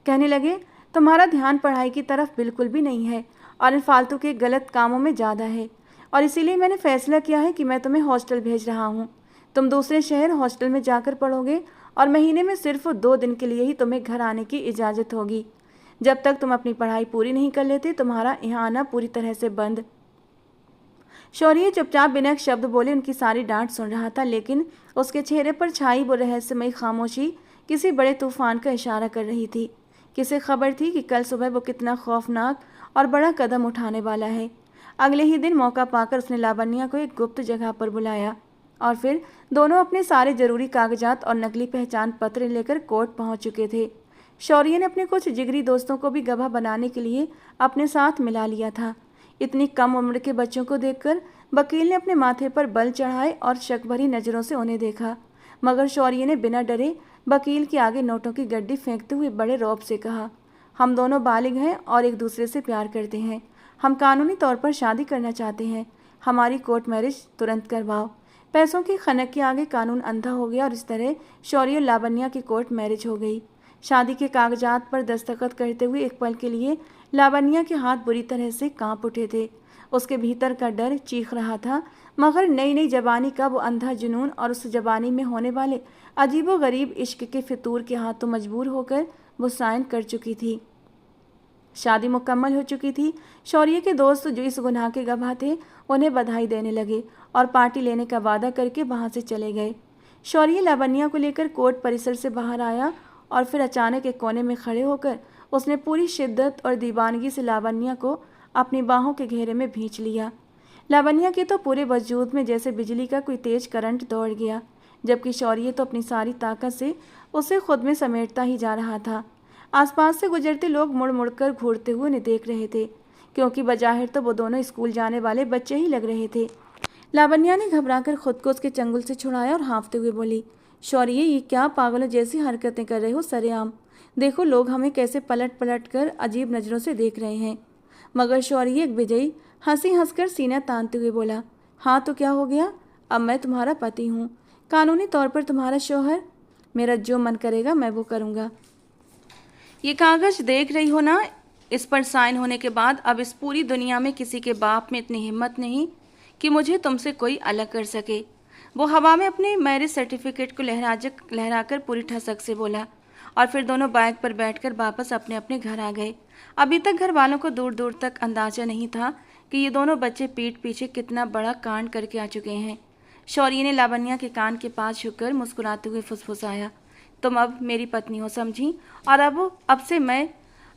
[SPEAKER 1] कहने लगे, तुम्हारा ध्यान पढ़ाई की तरफ बिल्कुल भी नहीं है और इन फालतू के गलत कामों में ज़्यादा है, और इसीलिए मैंने फैसला किया है कि मैं तुम्हें हॉस्टल भेज रहा हूँ। तुम दूसरे शहर हॉस्टल में जाकर पढ़ोगे और महीने में सिर्फ 2 दिन के लिए ही तुम्हें घर आने की इजाज़त होगी। जब तक तुम अपनी पढ़ाई पूरी नहीं कर लेते तुम्हारा यहाँ आना पूरी तरह से बंद। शौर्य चुपचाप बिना एक शब्द बोले उनकी सारी डांट सुन रहा था, लेकिन उसके चेहरे पर छाई वो रहस्यमयी खामोशी किसी बड़े तूफान का इशारा कर रही थी। किसे खबर थी कि कल सुबह वो कितना खौफनाक और बड़ा कदम उठाने वाला है। अगले ही दिन मौका पाकर उसने लावण्या को एक गुप्त जगह पर बुलाया और फिर दोनों अपने सारे जरूरी कागजात और नकली पहचान पत्र लेकर कोर्ट पहुंच चुके थे। शौर्य ने अपने कुछ जिगरी दोस्तों को भी गवाह बनाने के लिए अपने साथ मिला लिया था। इतनी कम उम्र के बच्चों को देखकर वकील ने अपने माथे पर बल चढ़ाए और शक भरी नजरों से उन्हें देखा, मगर शौर्य ने बिना डरे वकील के आगे नोटों की गड्डी फेंकते हुए बड़े रौब से कहा, हम दोनों बालिग हैं और एक दूसरे से प्यार करते हैं। हम कानूनी तौर पर शादी करना चाहते हैं। हमारी कोर्ट मैरिज तुरंत करवाओ। पैसों की खनक के आगे कानून अंधा हो गया और इस तरह शौर्य और लावण्या की कोर्ट मैरिज हो गई। शादी के कागजात पर दस्तखत करते हुए एक पल के लिए लावण्या के हाथ बुरी तरह से कांप उठे थे। उसके भीतर का डर चीख रहा था, मगर नई नई जवानी का वो अंधा जुनून और उस जवानी में होने वाले अजीबोगरीब इश्क के फितूर के हाथों मजबूर होकर वो साइन कर चुकी थी। शादी मुकम्मल हो चुकी थी। शौर्य के दोस्त जो इस गुनाह के गवाह थे उन्हें बधाई देने लगे और पार्टी लेने का वादा करके वहां से चले गए। शौर्य लावण्या को लेकर कोर्ट परिसर से बाहर आया और फिर अचानक एक कोने में खड़े होकर उसने पूरी शिद्दत और दीवानगी से लावण्या को अपनी बाहों के घेरे में भींच लिया। लावण्या के तो पूरे वजूद में जैसे बिजली का कोई तेज करंट दौड़ गया, जबकि शौर्य तो अपनी सारी ताकत से उसे खुद में समेटता ही जा रहा था। आसपास से गुजरते लोग मुड़ मुड़कर घूरते हुए उन्हें देख रहे थे, क्योंकि बजाहिर तो वो दोनों स्कूल जाने वाले बच्चे ही लग रहे थे। लावण्या ने घबराकर खुद को उसके चंगुल से छुड़ाया और हाँफते हुए बोली, शौर्य, ये क्या पागलों जैसी हरकतें कर रहे हो सरेआम? देखो लोग हमें कैसे पलट पलट कर अजीब नज़रों से देख रहे हैं। मगर शौर्य एक विजयी हंसी हंसकर सीना तानते हुए बोला, हाँ तो क्या हो गया? अब मैं तुम्हारा पति हूँ, कानूनी तौर पर तुम्हारा शौहर। मेरा जो मन करेगा मैं वो करूँगा। ये कागज देख रही हो ना, इस पर साइन होने के बाद अब इस पूरी दुनिया में किसी के बाप में इतनी हिम्मत नहीं कि मुझे तुमसे कोई अलग कर सके। वो हवा में अपने मैरिज सर्टिफिकेट को लहराकर पूरी ठसक से बोला और फिर दोनों बाइक पर बैठकर वापस अपने अपने घर आ गए। अभी तक घर वालों को दूर दूर तक अंदाजा नहीं था कि ये दोनों बच्चे पीठ पीछे कितना बड़ा कांड करके आ चुके हैं। शौर्य ने लावण्या के कान के पास झुककर मुस्कुराते हुए फुसफुसाया, तुम अब मेरी पत्नी हो समझी, और अब से मैं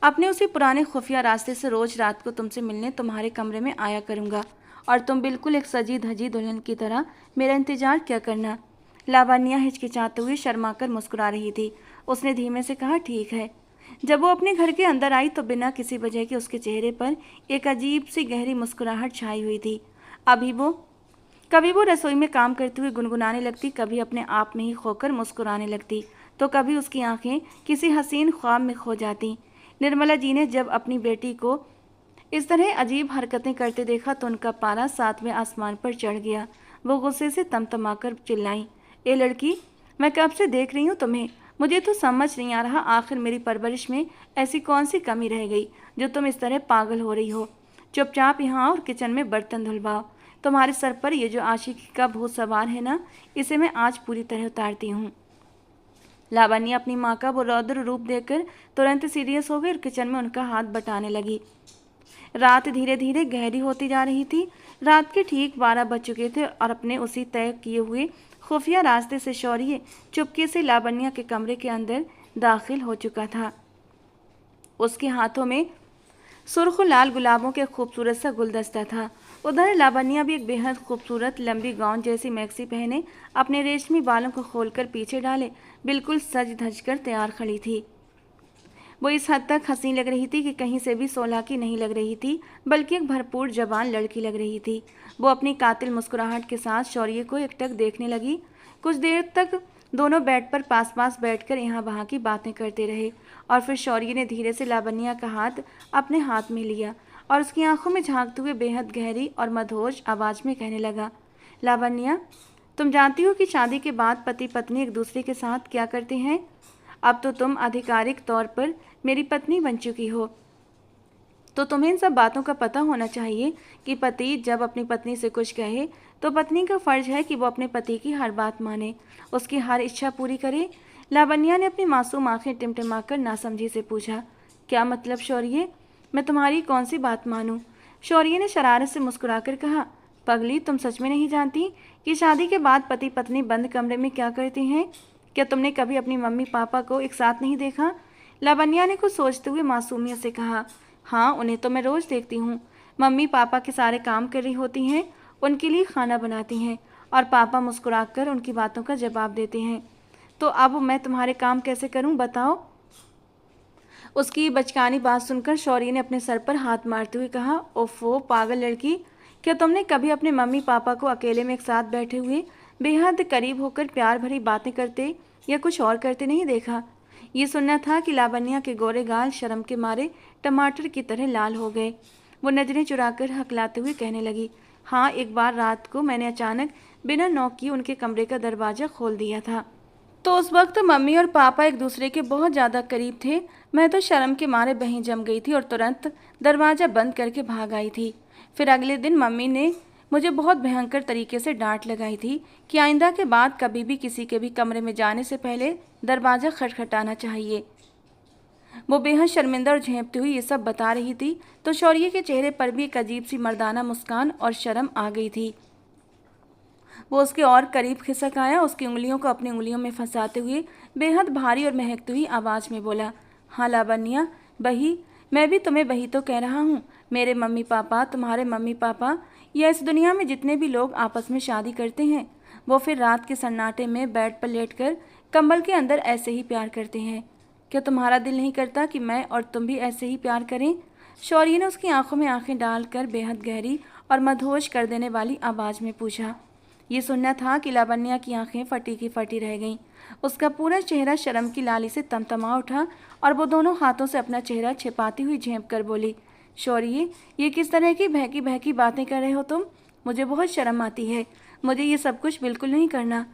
[SPEAKER 1] अपने उसी पुराने खुफिया रास्ते से रोज रात को तुमसे मिलने तुम्हारे कमरे में आया करूँगा और तुम बिल्कुल एक सजी धजी दुल्हन की तरह मेरा इंतजार क्या करना। लावण्या हिचकिचाते हुए शर्माकर मुस्कुरा रही थी। उसने धीमे से कहा, ठीक है। जब वो अपने घर के अंदर आई तो बिना किसी वजह के उसके चेहरे पर एक अजीब सी गहरी मुस्कुराहट छाई हुई थी। कभी वो रसोई में काम करते हुए गुनगुनाने लगती, कभी अपने आप में ही खोकर मुस्कुराने लगती, तो कभी उसकी आंखें किसी हसीन ख्वाब में खो जाती। निर्मला जी ने जब अपनी बेटी को इस तरह अजीब हरकतें करते देखा तो उनका पारा 7वें आसमान पर चढ़ गया। वो गुस्से से तमतमाकर चिल्लाई, ए लड़की, मैं कब से देख रही हूँ तुम्हें। मुझे तो समझ नहीं आ रहा आखिर मेरी परवरिश में ऐसी कौन सी कमी रह गई जो तुम इस तरह पागल हो रही हो। चुपचाप यहाँ और किचन में बर्तन धुलवाओ। तुम्हारे सर पर ये जो आशिकी का भूत सवार है ना, इसे मैं आज पूरी तरह उतारती हूँ। लावण्या अपनी माँ का वो रौद्र रूप देखकर तुरंत सीरियस हो गई और किचन में उनका हाथ बटाने लगी। रात धीरे धीरे गहरी होती जा रही थी। रात के ठीक 12 बज चुके थे और अपने उसी तय किए हुए खुफिया रास्ते से शौर्य चुपके से लावण्या के कमरे के अंदर दाखिल हो चुका था। उसके हाथों में सुर्ख लाल गुलाबों के खूबसूरत सा गुलदस्ता था। उधर लावण्या भी एक बेहद खूबसूरत लंबी गाउन जैसी मैक्सी पहने अपने रेशमी बालों को खोलकर पीछे डाले बिल्कुल सज धज कर तैयार खड़ी थी। वो इस हद तक हंसी लग रही थी कि कहीं से भी 16 की नहीं लग रही थी, बल्कि एक भरपूर जवान लड़की लग रही थी। वो अपनी कातिल मुस्कुराहट के साथ शौर्य को एकटक देखने लगी। कुछ देर तक दोनों बेड पर पास पास बैठकर यहाँ वहाँ की बातें करते रहे और फिर शौर्य ने धीरे से लावण्या का हाथ अपने हाथ में लिया और उसकी आंखों में झांकते हुए बेहद गहरी और मधोज आवाज़ में कहने लगा, लावण्या, तुम जानती हो कि शादी के बाद पति पत्नी एक दूसरे के साथ क्या करते हैं। अब तो तुम आधिकारिक तौर पर मेरी पत्नी बन चुकी हो, तो तुम्हें इन सब बातों का पता होना चाहिए कि पति जब अपनी पत्नी से कुछ कहे तो पत्नी का फर्ज है कि वो अपने पति की हर बात माने, उसकी हर इच्छा पूरी करे। लावण्या ने अपनी मासूम आंखें टिमटिमाकर नासमझी से पूछा, क्या मतलब शौर्य, मैं तुम्हारी कौन सी बात मानूं? शौर्य ने शरारत से मुस्कुराकर कहा, पगली, तुम सच में नहीं जानती कि शादी के बाद पति पत्नी बंद कमरे में क्या करते हैं? क्या तुमने कभी अपनी मम्मी पापा को एक साथ नहीं देखा? लावण्या ने कुछ सोचते हुए मासूमियत से कहा, हाँ, उन्हें तो मैं रोज़ देखती हूँ। मम्मी पापा के सारे काम कर रही होती हैं, उनके लिए खाना बनाती हैं और पापा मुस्कुराकर उनकी बातों का जवाब देते हैं। तो अब मैं तुम्हारे काम कैसे करूँ, बताओ? उसकी बचकानी बात सुनकर शौर्य ने अपने सर पर हाथ मारते हुए कहा, ओफो पागल लड़की, क्या तुमने कभी अपने मम्मी पापा को अकेले में एक साथ बैठे हुए बेहद करीब होकर प्यार भरी बातें करते या कुछ और करते नहीं देखा? ये सुनना था कि लावण्या के गोरे गाल शर्म के मारे टमाटर की तरह लाल हो गए। वो नजरें चुराकर हकलाते हुए कहने लगी, हाँ, एक बार रात को मैंने अचानक बिना नॉक किए उनके कमरे का दरवाज़ा खोल दिया था। तो उस वक्त मम्मी और पापा एक दूसरे के बहुत ज़्यादा करीब थे। मैं तो शर्म के मारे बहीं जम गई थी और तुरंत दरवाज़ा बंद करके भाग आई थी। फिर अगले दिन मम्मी ने मुझे बहुत भयंकर तरीके से डांट लगाई थी कि आइंदा के बाद कभी भी किसी के भी कमरे में जाने से पहले दरवाज़ा खटखटाना चाहिए। वो बेहद शर्मिंदा और झेंपती हुई ये सब बता रही थी तो शौर्य के चेहरे पर भी एक अजीब सी मर्दाना मुस्कान और शर्म आ गई थी। वो उसके और करीब खिसक आया, उसकी उंगलियों को अपनी उंगलियों में फंसाते हुए बेहद भारी और महकती हुई आवाज़ में बोला, हाँ लावण्या बही, मैं भी तुम्हें बही तो कह रहा हूँ। मेरे मम्मी पापा, तुम्हारे मम्मी पापा या इस दुनिया में जितने भी लोग आपस में शादी करते हैं वो फिर रात के सन्नाटे में बेड पर लेटकर कंबल के अंदर ऐसे ही प्यार करते हैं। क्या तुम्हारा दिल नहीं करता कि मैं और तुम भी ऐसे ही प्यार करें? शौर्य ने उसकी आंखों में आंखें डालकर बेहद गहरी और मदहोश कर देने वाली आवाज़ में पूछा। ये सुनना था कि लावण्या की आंखें फटी की फटी रह गईं। उसका पूरा चेहरा शर्म की लाली से तमतमा उठा और वो दोनों हाथों से अपना चेहरा छिपाती हुई झेंप कर बोली, शौर्य, ये किस तरह की बहकी बहकी बातें कर रहे हो तुम? मुझे बहुत शर्म आती है। मुझे ये सब कुछ बिल्कुल नहीं करना।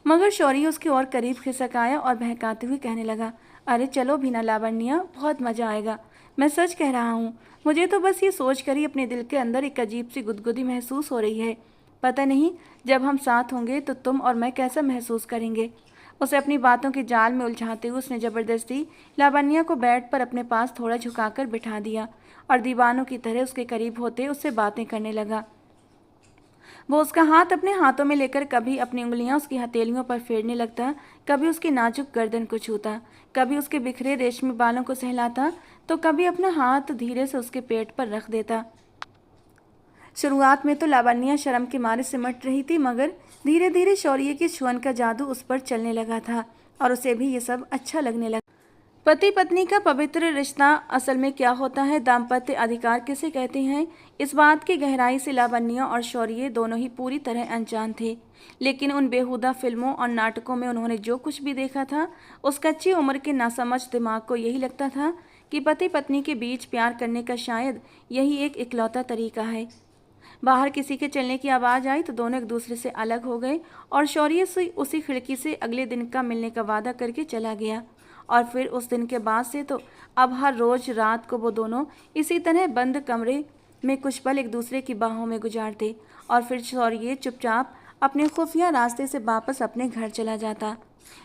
[SPEAKER 1] मगर शौर्य उसके और करीब खिसक आया और बहकाते हुए कहने लगा, अरे चलो बिना लावण्या, बहुत मज़ा आएगा। मैं सच कह रहा हूँ, मुझे तो बस ये सोच कर ही अपने दिल के अंदर एक अजीब सी गुदगुदी महसूस हो रही है। पता नहीं जब हम साथ होंगे तो तुम और मैं कैसा महसूस करेंगे। उसे अपनी बातों के जाल में उलझाते हुए उसने ज़बरदस्ती लावण्या को बेड पर अपने पास थोड़ा झुकाकर बिठा दिया और दीवानों की तरह उसके करीब होते उससे बातें करने लगा। वो उसका हाथ अपने हाथों में लेकर कभी अपनी उंगलियां उसकी हथेलियों पर फेरने लगता, कभी उसकी नाजुक गर्दन को छूता, कभी उसके बिखरे रेशमी बालों को सहलाता, तो कभी अपना हाथ धीरे से उसके पेट पर रख देता। शुरुआत में तो लावण्या शर्म के मारे सिमट रही थी, मगर धीरे धीरे शौर्य की छुअन का जादू उस पर चलने लगा था और उसे भी ये सब अच्छा लगने लगा। पति पत्नी का पवित्र रिश्ता असल में क्या होता है, दाम्पत्य अधिकार किसे कहते हैं, इस बात की गहराई से लावण्या और शौर्य दोनों ही पूरी तरह अनजान थे। लेकिन उन बेहुदा फिल्मों और नाटकों में उन्होंने जो कुछ भी देखा था, उस कच्ची उम्र के नासमझ दिमाग को यही लगता था कि पति पत्नी के बीच प्यार करने का शायद यही एक इकलौता तरीका है। बाहर किसी के चलने की आवाज़ आई तो दोनों एक दूसरे से अलग हो गए और शौर्य से उसी खिड़की से अगले दिन का मिलने का वादा करके चला गया। और फिर उस दिन के बाद से तो अब हर रोज़ रात को वो दोनों इसी तरह बंद कमरे में कुछ पल एक दूसरे की बाहों में गुजारते और फिर शौर्य चुपचाप अपने खुफिया रास्ते से वापस अपने घर चला जाता।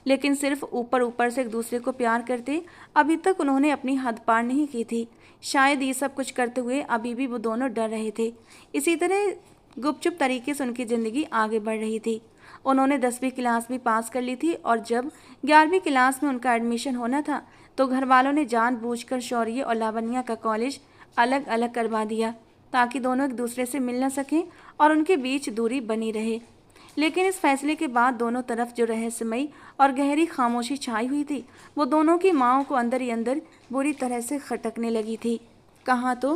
[SPEAKER 1] लेकिन सिर्फ ऊपर ऊपर से एक दूसरे को प्यार करते, अभी तक उन्होंने अपनी हद पार नहीं की थी। शायद ये सब कुछ करते हुए अभी भी वो दोनों डर रहे थे। इसी तरह गुपचुप तरीके से उनकी ज़िंदगी आगे बढ़ रही थी। उन्होंने 10वीं क्लास भी पास कर ली थी और जब 11वीं क्लास में उनका एडमिशन होना था तो घर वालों ने जानबूझकर शौर्य और लावण्या का कॉलेज अलग अलग करवा दिया ताकि दोनों एक दूसरे से मिल न सकें और उनके बीच दूरी बनी रहे। लेकिन इस फैसले के बाद दोनों तरफ जो रहस्यमयी और गहरी खामोशी छाई हुई थी, वो दोनों की माँओं को अंदर ही अंदर बुरी तरह से खटकने लगी थी। कहाँ तो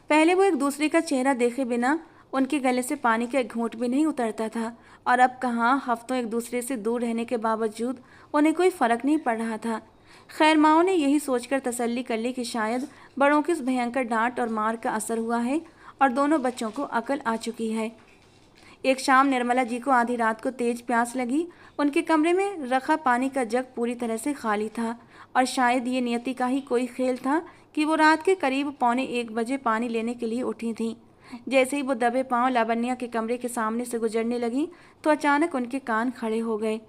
[SPEAKER 1] पहले वो एक दूसरे का चेहरा देखे बिना उनके गले से पानी का एक घूंट भी नहीं उतरता था और अब कहाँ हफ्तों एक दूसरे से दूर रहने के बावजूद उन्हें कोई फ़र्क नहीं पड़ रहा था। खैर माओ ने यही सोचकर तसल्ली कर ली कि शायद बड़ों की उस भयंकर डांट और मार का असर हुआ है और दोनों बच्चों को अकल आ चुकी है। एक शाम निर्मला जी को आधी रात को तेज प्यास लगी। उनके कमरे में रखा पानी का जग पूरी तरह से खाली था और शायद ये नियति का ही कोई खेल था कि वो रात के करीब 12:45 पानी लेने के लिए उठी थीं। जैसे ही वो दबे पांव लावण्या के कमरे के सामने से गुजरने लगी तो अचानक उनके कान खड़े हो गए।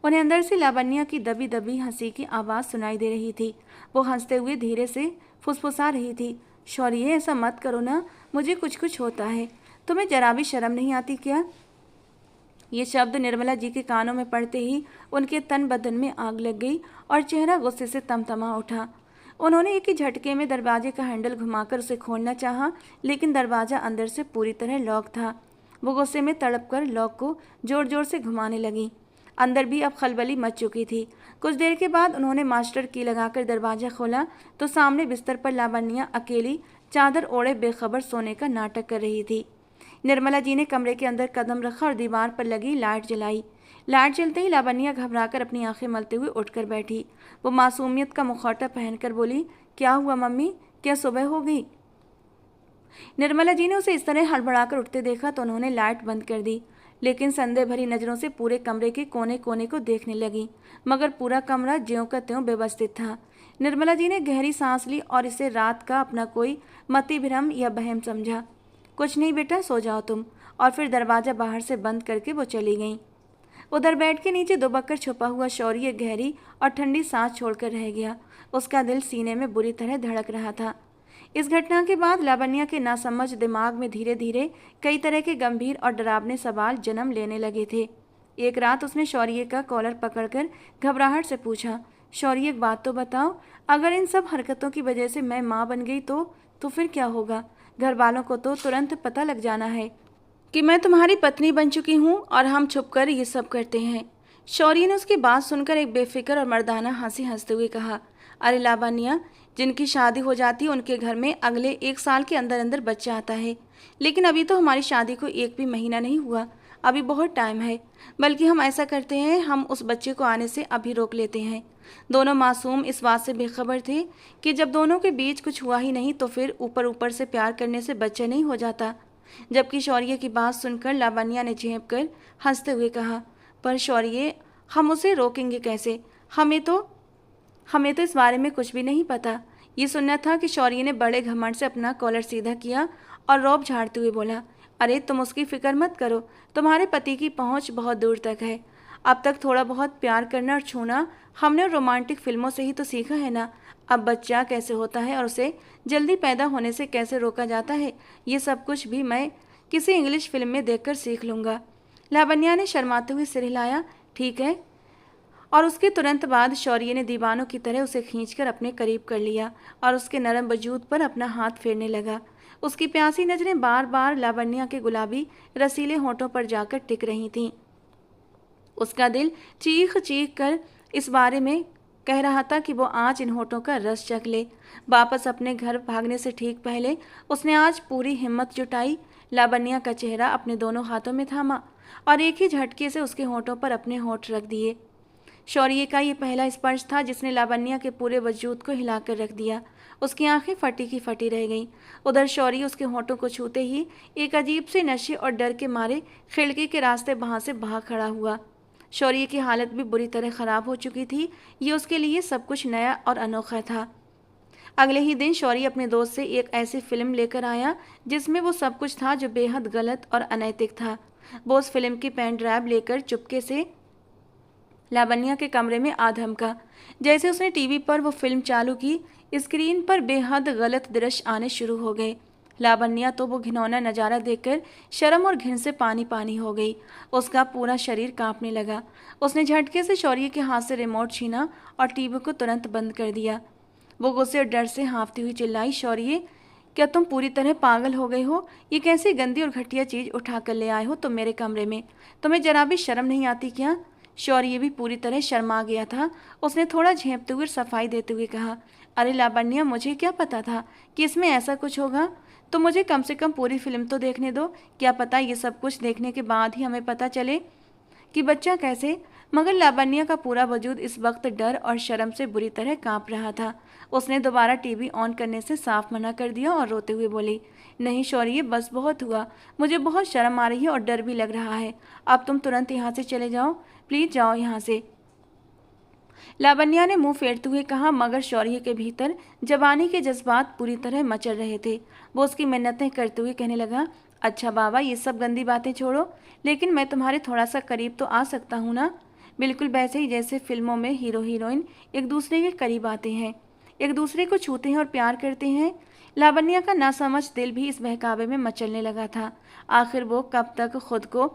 [SPEAKER 1] उन्हें अंदर से लावण्या की दबी दबी हंसी की आवाज़ सुनाई दे रही थी। वो हंसते हुए धीरे से फुसफुसा रही थी, शौर्य ऐसा मत करो ना, मुझे कुछ कुछ होता है, तुम्हें जरा भी शर्म नहीं आती क्या? ये शब्द निर्मला जी के कानों में पड़ते ही उनके तन बदन में आग लग गई और चेहरा गुस्से से तमतमा उठा। उन्होंने एक ही झटके में दरवाजे का हैंडल घुमाकर उसे खोलना चाहा, लेकिन दरवाज़ा अंदर से पूरी तरह लॉक था। वो गुस्से में तड़प कर लॉक को जोर जोर से घुमाने लगी। अंदर भी अब खलबली मच चुकी थी। कुछ देर के बाद उन्होंने मास्टर की लगाकर दरवाज़ा खोला तो सामने बिस्तर पर लावण्या अकेली चादर ओढ़े बेखबर सोने का नाटक कर रही थी। निर्मला जी ने कमरे के अंदर कदम रखा और दीवार पर लगी लाइट जलाई। लाइट जलते ही लावण्या घबराकर अपनी आंखें मलते हुए उठकर बैठी। वो मासूमियत का मुखौटा पहनकर बोली, क्या हुआ मम्मी, क्या सुबह हो गई? निर्मला जी ने उसे इस तरह हड़बड़ाकर उठते देखा तो उन्होंने लाइट बंद कर दी, लेकिन संदेह भरी नज़रों से पूरे कमरे के कोने कोने को देखने लगी, मगर पूरा कमरा ज्यों का त्यों व्यवस्थित था। निर्मला जी ने गहरी सांस ली और इसे रात का अपना कोई मति भ्रम या बहम समझा। कुछ नहीं बेटा, सो जाओ तुम। और फिर दरवाज़ा बाहर से बंद करके वो चली गईं। उधर बेड के नीचे दुबक छुपा हुआ शौर्य गहरी और ठंडी सांस छोड़कर रह गया। उसका दिल सीने में बुरी तरह धड़क रहा था। इस घटना के बाद लावण्या के नासमझ दिमाग में धीरे धीरे कई तरह के गंभीर और डरावने सवाल जन्म लेने लगे थे। एक रात उसने शौर्य का कॉलर पकड़कर घबराहट से पूछा, शौर्य एक बात तो बताओ, अगर इन सब हरकतों की वजह से मैं माँ बन गई तो फिर क्या होगा? घर वालों को तो तुरंत पता लग जाना है कि मैं तुम्हारी पत्नी बन चुकी हूँ और हम छुपकर ये सब करते हैं। शौर्य ने उसकी बात सुनकर एक बेफिक्र और मर्दाना हंसी हंसते हुए कहा, अरे लावण्या, जिनकी शादी हो जाती है उनके घर में अगले 1 साल के अंदर अंदर बच्चा आता है, लेकिन अभी तो हमारी शादी को 1 भी महीना नहीं हुआ, अभी बहुत टाइम है। बल्कि हम ऐसा करते हैं, हम उस बच्चे को आने से अभी रोक लेते हैं। दोनों मासूम इस बात से बेखबर थे कि जब दोनों के बीच कुछ हुआ ही नहीं तो फिर ऊपर ऊपर से प्यार करने से बच्चा नहीं हो जाता। जबकि शौर्य की बात सुनकर लावण्या ने झेंप कर हंसते हुए कहा, पर शौर्य, हम उसे रोकेंगे कैसे? हमें तो इस बारे में कुछ भी नहीं पता। ये सुनना था कि शौर्य ने बड़े घमंड से अपना कॉलर सीधा किया और रौब झाड़ते हुए बोला, अरे तुम उसकी फिक्र मत करो, तुम्हारे पति की पहुंच बहुत दूर तक है। अब तक थोड़ा बहुत प्यार करना और छूना हमने रोमांटिक फिल्मों से ही तो सीखा है ना। अब बच्चा कैसे होता है और उसे जल्दी पैदा होने से कैसे रोका जाता है, ये सब कुछ भी मैं किसी इंग्लिश फिल्म में देखकर सीख लूँगा। लावण्या ने शर्माते हुए सिर हिलाया, ठीक है। और उसके तुरंत बाद शौर्य ने दीवानों की तरह उसे खींचकर अपने करीब कर लिया और उसके नरम वजूद पर अपना हाथ फेरने लगा। उसकी प्यासी नजरें बार बार लावण्या के गुलाबी रसीले होठों पर जाकर टिक रही थीं। उसका दिल चीख चीख कर इस बारे में कह रहा था कि वो आज इन होठों का रस चख ले। वापस अपने घर भागने से ठीक पहले उसने आज पूरी हिम्मत जुटाई, लावण्या का चेहरा अपने दोनों हाथों में थामा और एक ही झटके से उसके होठों पर अपने होठ रख दिए। शौर्य का ये पहला स्पर्श था जिसने लावण्या के पूरे वजूद को हिलाकर रख दिया। उसकी आंखें फटी की फटी रह गईं। उधर शौर्य उसके होठों को छूते ही एक अजीब से नशे और डर के मारे खिड़की के रास्ते वहां से भाग खड़ा हुआ। शौर्य की हालत भी बुरी तरह खराब हो चुकी थी। ये उसके लिए सब कुछ नया और अनोखा था। अगले ही दिन शौर्य अपने दोस्त से एक ऐसी फिल्म लेकर आया जिसमें वो सब कुछ था जो बेहद गलत और अनैतिक था। वो उस फिल्म की पेन ड्राइव लेकर चुपके से लावण्या के कमरे में आ धमका। जैसे उसने टीवी पर वो फिल्म चालू की, स्क्रीन पर बेहद गलत दृश्य आने शुरू हो गए। लावण्या तो वो घिनौना नज़ारा देखकर शर्म और घिन से पानी पानी हो गई। उसका पूरा शरीर कांपने लगा। उसने झटके से शौर्य के हाथ से रिमोट छीना और टीवी को तुरंत बंद कर दिया। वो गुस्से और डर से हाँफती हुई चिल्लाई, शौर्य, क्या तुम पूरी तरह पागल हो गए हो? ये कैसी गंदी और घटिया चीज़ उठा कर ले आए हो तुम मेरे कमरे में? तुम्हें जरा भी शर्म नहीं आती क्या? शौर्य भी पूरी तरह शर्मा गया था। उसने थोड़ा झेंपते हुए सफाई देते हुए कहा, अरे लावण्या, मुझे क्या पता था कि इसमें ऐसा कुछ होगा? तो मुझे कम से कम पूरी फिल्म तो देखने दो। क्या पता ये सब कुछ देखने के बाद ही हमें पता चले कि बच्चा कैसे। मगर लावण्या का पूरा वजूद इस वक्त डर और शर्म से बुरी तरह कांप रहा था। उसने दोबारा टीवी ऑन करने से साफ मना कर दिया और रोते हुए बोली, नहीं शौर्य, बस बहुत हुआ। मुझे बहुत शर्म आ रही है और डर भी लग रहा है। अब तुम तुरंत यहाँ से चले जाओ, प्लीज जाओ यहाँ से। लावण्या ने मुंह फेरते हुए कहा, मगर शौर्य के भीतर जवानी के जज्बात पूरी तरह मचल रहे थे। वो उसकी मिन्नतें करते हुए कहने लगा, अच्छा बाबा, ये सब गंदी बातें छोड़ो, लेकिन मैं तुम्हारे थोड़ा सा करीब तो आ सकता हूँ ना? बिल्कुल वैसे ही जैसे फिल्मों में हीरो हीरोइन एक दूसरे के करीब आते हैं, एक दूसरे को छूते हैं और प्यार करते हैं। लावण्या का नासमझ दिल भी इस बहकावे में मचलने लगा था। आखिर वो कब तक खुद को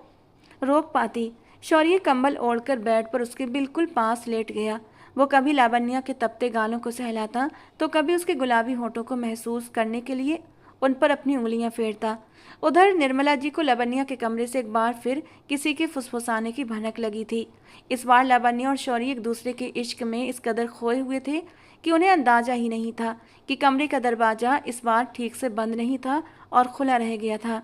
[SPEAKER 1] रोक पाती। शौर्य कंबल ओढ़कर बेड पर उसके बिल्कुल पास लेट गया। वो कभी लावण्या के तपते गालों को सहलाता तो कभी उसके गुलाबी होठों को महसूस करने के लिए उन पर अपनी उंगलियां फेरता। उधर निर्मला जी को लावण्या के कमरे से एक बार फिर किसी के फुसफुसाने की भनक लगी थी। इस बार लावण्या और शौर्य एक दूसरे के इश्क में इस कदर खोए हुए थे कि उन्हें अंदाजा ही नहीं था कि कमरे का दरवाजा इस बार ठीक से बंद नहीं था और खुला रह गया था।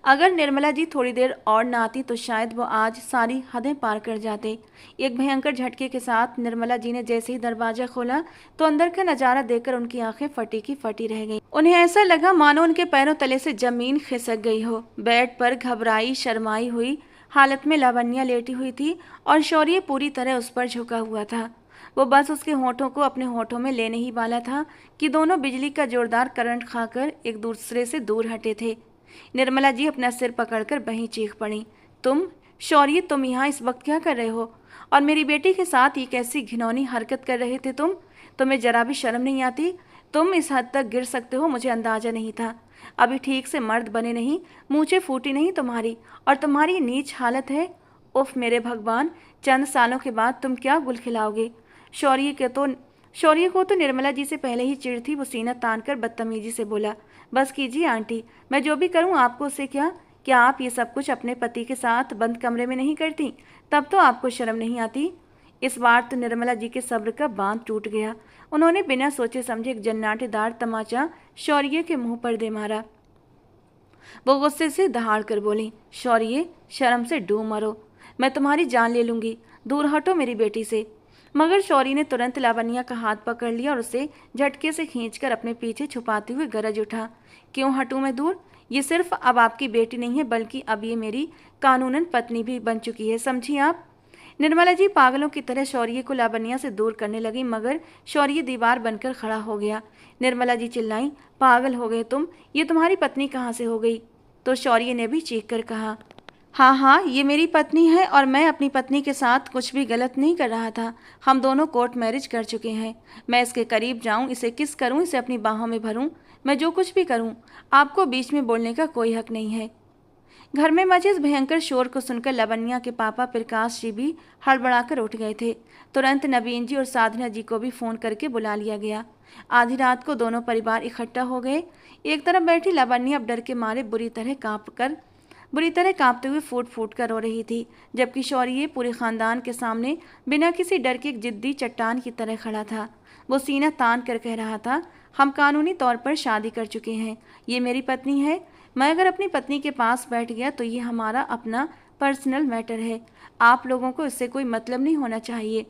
[SPEAKER 1] अगर निर्मला जी थोड़ी देर और न आती तो शायद वो आज सारी हदें पार कर जाते। एक भयंकर झटके के साथ निर्मला जी ने जैसे ही दरवाजा खोला तो अंदर का नजारा देखकर उनकी आंखें फटी की फटी रह गईं। उन्हें ऐसा लगा मानो उनके पैरों तले से जमीन खिसक गई हो। बेड पर घबराई शर्माई हुई हालत में लावण्या लेटी हुई थी और शौर्य पूरी तरह उस पर झुका हुआ था। वो बस उसके होठों को अपने होठों में लेने ही वाला था कि दोनों बिजली का जोरदार करंट खाकर एक दूसरे से दूर हटे थे। निर्मला जी अपना सिर पकड़कर वहीं चीख पड़ी, तुम शौर्य, तुम यहाँ इस वक्त क्या कर रहे हो? और मेरी बेटी के साथ ये कैसी घिनौनी हरकत कर रहे थे तुम? तुम्हें जरा भी शर्म नहीं आती? तुम इस हद तक गिर सकते हो मुझे अंदाजा नहीं था। अभी ठीक से मर्द बने नहीं, मूंछें फूटी नहीं तुम्हारी, और तुम्हारी नीच हालत है। उफ मेरे भगवान, चंद सालों के बाद तुम क्या गुल खिलाओगे? शौर्य को तो निर्मला जी से पहले ही चिढ़ थी। वो सीना तान कर बदतमीजी से बोला, बस कीजिए आंटी, मैं जो भी करूं आपको उससे क्या आप ये सब कुछ अपने पति के साथ बंद कमरे में नहीं करती? तब तो आपको शर्म नहीं आती। इस बार तो निर्मला जी के सब्र का बांध टूट गया। उन्होंने बिना सोचे समझे एक जन्नाटेदार तमाचा शौर्य के मुंह पर दे मारा। वो गुस्से से दहाड़ कर बोली, शौर्य, शर्म से डूब मरो, मैं तुम्हारी जान ले लूंगी, दूर हटो मेरी बेटी से। मगर शौर्य ने तुरंत लावण्या का हाथ पकड़ लिया और उसे झटके से खींचकर अपने पीछे छुपाते हुए गरज उठा, क्यों हटूं मैं दूर? ये सिर्फ अब आपकी बेटी नहीं है, बल्कि अब ये मेरी कानूनन पत्नी भी बन चुकी है, समझी आप? निर्मला जी पागलों की तरह शौर्य को लावण्या से दूर करने लगी, मगर शौर्य दीवार बनकर खड़ा हो गया। निर्मला जी चिल्लाई, पागल हो गए तुम? ये तुम्हारी पत्नी कहाँ से हो गई? तो शौर्य ने भी चीख कर कहा, हाँ हाँ, ये मेरी पत्नी है और मैं अपनी पत्नी के साथ कुछ भी गलत नहीं कर रहा था। हम दोनों कोर्ट मैरिज कर चुके हैं। मैं इसके करीब जाऊं, इसे किस करूं, इसे अपनी बाहों में भरूं, मैं जो कुछ भी करूं, आपको बीच में बोलने का कोई हक नहीं है। घर में मचे इस भयंकर शोर को सुनकर लावण्या के पापा प्रकाश जी भी हड़बड़ाकर उठ गए थे। तुरंत नवीन जी और साधना जी को भी फोन करके बुला लिया गया। आधी रात को दोनों परिवार इकट्ठा हो गए। एक तरफ बैठी लावण्या अब डर के मारे बुरी तरह कांपते हुए फूट फूट कर रो रही थी, जबकि शौर्य पूरे खानदान के सामने बिना किसी डर के एक जिद्दी चट्टान की तरह खड़ा था। वो सीना तान कर कह रहा था, हम कानूनी तौर पर शादी कर चुके हैं, ये मेरी पत्नी है। मैं अगर अपनी पत्नी के पास बैठ गया तो ये हमारा अपना पर्सनल मैटर है। आप लोगों को इससे कोई मतलब नहीं होना चाहिए।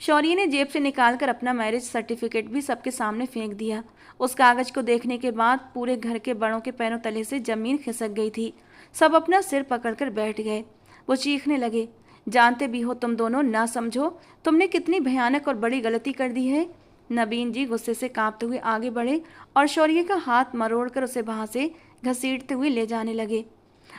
[SPEAKER 1] शौर्य ने जेब से निकालकर अपना मैरिज सर्टिफिकेट भी सबके सामने फेंक दिया। उस कागज को देखने के बाद पूरे घर के बड़ों के पैरों तले से जमीन खिसक गई थी। सब अपना सिर पकड़कर बैठ गए। वो चीखने लगे, जानते भी हो तुम दोनों, ना समझो तुमने कितनी भयानक और बड़ी गलती कर दी है। नवीन जी गुस्से से कांपते हुए आगे बढ़े और शौर्य का हाथ मरोड़कर उसे वहां से घसीटते हुए ले जाने लगे।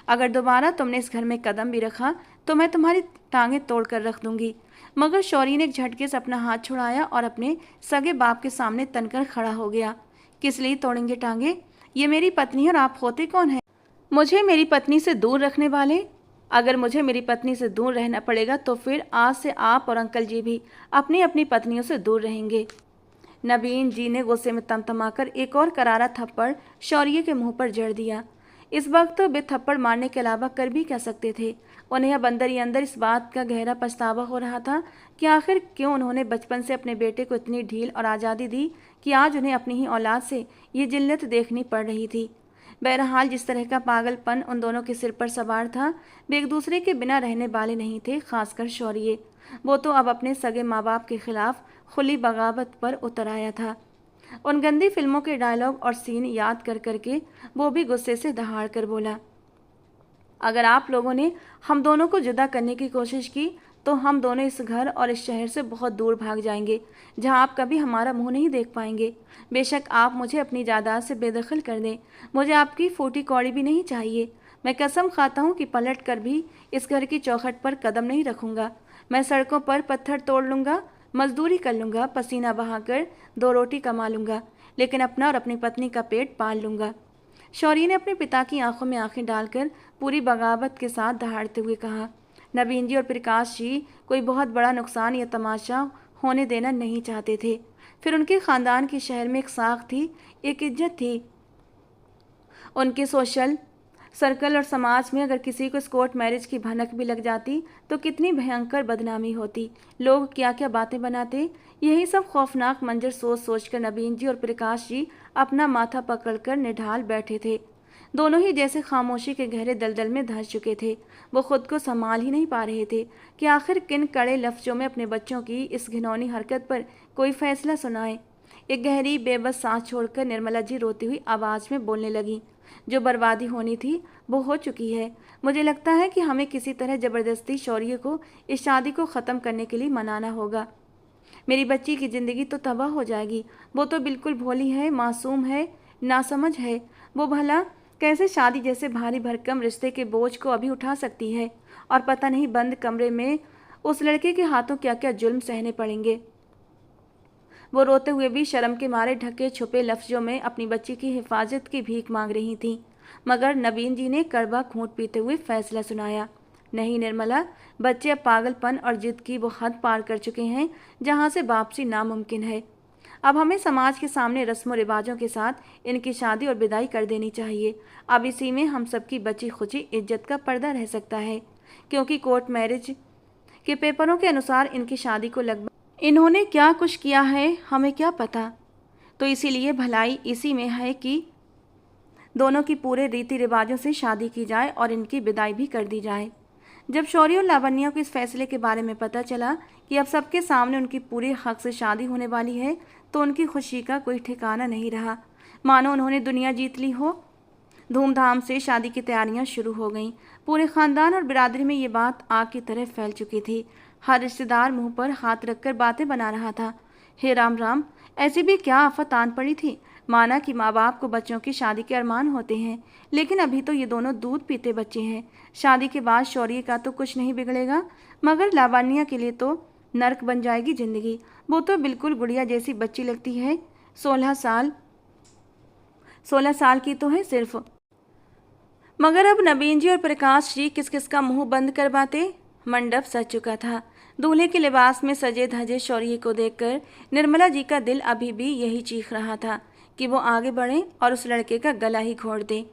[SPEAKER 1] अगर दोबारा तुमने इस घर में कदम भी रखा तो मैं तुम्हारी टांगें तोड़कर रख दूंगी। मगर शौर्य ने एक झटके से अपना हाथ छुड़ाया और अपने सगे बाप के सामने तनकर खड़ा हो गया। किस लिए तोड़ेंगे टांगे? ये मेरी पत्नी है और आप होते कौन हैं मुझे मेरी पत्नी से दूर रखने वाले? अगर मुझे मेरी पत्नी से दूर रहना पड़ेगा तो फिर आज से आप और अंकल जी भी अपनी अपनी पत्नियों से दूर रहेंगे। नवीन जी ने गुस्से में तमतमाकर एक और करारा थप्पड़ शौर्य के मुंह पर जड़ दिया। इस वक्त तो वे थप्पड़ मारने के अलावा कर भी क्या सकते थे। उन्हें अब अंदर ही अंदर इस बात का गहरा पछतावा हो रहा था कि आखिर क्यों उन्होंने बचपन से अपने बेटे को इतनी ढील और आज़ादी दी कि आज उन्हें अपनी ही औलाद से ये जिल्लत देखनी पड़ रही थी। बहरहाल जिस तरह का पागलपन उन दोनों के सिर पर सवार था, वे एक दूसरे के बिना रहने वाले नहीं थे, खासकर शौर्य। वो तो अब अपने सगे माँ बाप के खिलाफ खुली बगावत पर उतर आया था। उन गंदी फिल्मों के डायलॉग और सीन याद कर करके वो भी गुस्से से दहाड़ कर बोला, अगर आप लोगों ने हम दोनों को जुदा करने की कोशिश की तो हम दोनों इस घर और इस शहर से बहुत दूर भाग जाएंगे, जहां आप कभी हमारा मुंह नहीं देख पाएंगे। बेशक आप मुझे अपनी जायदाद से बेदखल कर दें, मुझे आपकी फूटी कौड़ी भी नहीं चाहिए। मैं कसम खाता हूँ कि पलट कर भी इस घर की चौखट पर कदम नहीं रखूँगा। मैं सड़कों पर पत्थर तोड़ लूँगा, मजदूरी कर लूँगा, पसीना बहाकर 2 रोटी कमा लूँगा, लेकिन अपना और अपनी पत्नी का पेट पाल लूँगा। शौर्य ने अपने पिता की आंखों में आंखें डालकर पूरी बगावत के साथ दहाड़ते हुए कहा, नवीन जी और प्रकाश जी, कोई बहुत बड़ा नुकसान या तमाशा होने देना नहीं चाहते थे। फिर उनके ख़ानदान के शहर में एक साख थी, एक इज्जत थी। उनके सोशल सर्कल और समाज में अगर किसी को कोर्ट मैरिज की भनक भी लग जाती तो कितनी भयंकर बदनामी होती। लोग क्या क्या बातें बनाते। यही सब खौफनाक मंजर सोच सोचकर नवीन जी और प्रकाश जी अपना माथा पकड़कर निढाल बैठे थे। दोनों ही जैसे खामोशी के गहरे दलदल में धंस चुके थे। वो खुद को संभाल ही नहीं पा रहे थे कि आखिर किन कड़े लफ्जों में अपने बच्चों की इस घिनौनी हरकत पर कोई फैसला सुनाए। एक गहरी बेबस सांस छोड़कर निर्मला जी रोती हुई आवाज़ में बोलने लगी, जो बर्बादी होनी थी वो हो चुकी है। मुझे लगता है कि हमें किसी तरह ज़बरदस्ती शौर्य को इस शादी को ख़त्म करने के लिए मनाना होगा। मेरी बच्ची की ज़िंदगी तो तबाह हो जाएगी। वो तो बिल्कुल भोली है, मासूम है, नासमझ है। वो भला कैसे शादी जैसे भारी भरकम रिश्ते के बोझ को अभी उठा सकती है। और पता नहीं बंद कमरे में उस लड़के के हाथों क्या क्या जुल्म सहने पड़ेंगे। वो रोते हुए भी शर्म के मारे ढके छुपे लफ्जों में अपनी बच्ची की हिफाजत की भीख मांग रही थी। मगर नवीन जी ने कड़वा घूंट पीते हुए फैसला सुनाया, नहीं निर्मला, बच्चे अब पागलपन और जिद की वो हद पार कर चुके हैं जहाँ से वापसी नामुमकिन है। अब हमें समाज के सामने रस्मों रिवाजों के साथ इनकी शादी और विदाई कर देनी चाहिए। अब इसी में हम सबकी बची खुची इज्जत का पर्दा रह सकता है, क्योंकि कोर्ट मैरिज के पेपरों के अनुसार इनकी शादी को लगभग इन्होंने क्या कुछ किया है हमें क्या पता। तो इसीलिए भलाई इसी में है कि दोनों की पूरे रीति रिवाजों से शादी की जाए और इनकी विदाई भी कर दी जाए। जब शौर्य और लावण्या को इस फैसले के बारे में पता चला कि अब सबके सामने उनकी पूरे हक से शादी होने वाली है तो उनकी खुशी का कोई ठिकाना नहीं रहा, मानो उन्होंने दुनिया जीत ली हो। धूमधाम से शादी की तैयारियां शुरू हो गईं। पूरे खानदान और बिरादरी में ये बात आग की तरह फैल चुकी थी। हर रिश्तेदार मुंह पर हाथ रखकर बातें बना रहा था। हे राम राम, ऐसी भी क्या आफत आन पड़ी थी। माना कि माँ बाप को बच्चों की शादी के अरमान होते हैं, लेकिन अभी तो ये दोनों दूध पीते बच्चे हैं। शादी के बाद शौर्य का तो कुछ नहीं बिगड़ेगा, मगर लावण्या के लिए तो नर्क बन जाएगी जिंदगी। वो तो बिल्कुल गुड़िया जैसी बच्ची लगती है। 16 साल की तो है सिर्फ। मगर अब नवीन जी और प्रकाश जी किस किस का मुंह बंद करवाते। मंडप सज चुका था। दूल्हे के लिबास में सजे धजे शौर्य को देखकर निर्मला जी का दिल अभी भी यही चीख रहा था कि वो आगे बढ़ें और उस लड़के का गला ही घोंट दें।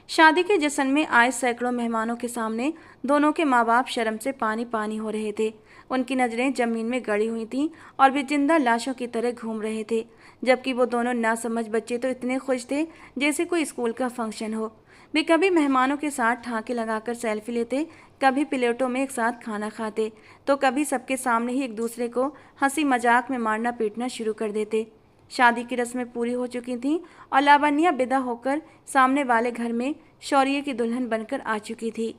[SPEAKER 1] शादी के जश्न में आए सैकड़ों मेहमानों के सामने दोनों के माँ बाप शर्म से पानी पानी हो रहे थे। उनकी नज़रें जमीन में गड़ी हुई थीं और वे जिंदा लाशों की तरह घूम रहे थे, जबकि वो दोनों नासमझ बच्चे तो इतने खुश थे जैसे कोई स्कूल का फंक्शन हो। वे कभी मेहमानों के साथ ठाके लगाकर सेल्फी लेते, कभी प्लेटों में एक साथ खाना खाते, तो कभी सबके सामने ही एक दूसरे को हंसी मजाक में मारना पीटना शुरू कर देते। शादी की रस्में पूरी हो चुकी थीं और लावण्या विदा होकर सामने वाले घर में शौर्य की दुल्हन बनकर आ चुकी थी।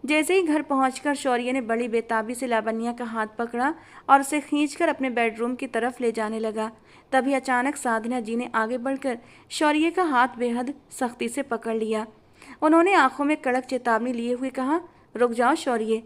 [SPEAKER 1] जैसे ही घर पहुंचकर शौर्य ने बड़ी बेताबी से लावण्या का हाथ पकड़ा और उसे खींचकर अपने बेडरूम की तरफ ले जाने लगा, तभी अचानक साधना जी ने आगे बढ़कर शौर्य का हाथ बेहद सख्ती से पकड़ लिया। उन्होंने आंखों में कड़क चेतावनी लिए हुए कहा, रुक जाओ शौर्य,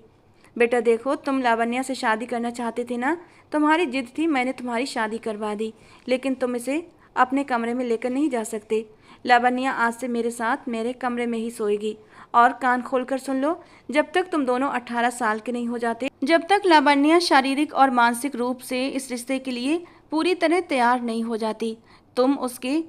[SPEAKER 1] बेटा देखो, तुम लावण्या से शादी करना चाहते थे ना, तुम्हारी जिद थी, मैंने तुम्हारी शादी करवा दी, लेकिन तुम इसे अपने कमरे में लेकर नहीं जा सकते। लावण्या आज से मेरे साथ मेरे कमरे में ही सोएगी। और कान खोलकर सुन लो, जब तक तुम दोनों 18 साल के नहीं हो जाते, जब तक लावण्या शारीरिक और मानसिक रूप से इस रिश्ते के लिए पूरी तरह तैयार नहीं हो जाती, तुम उसके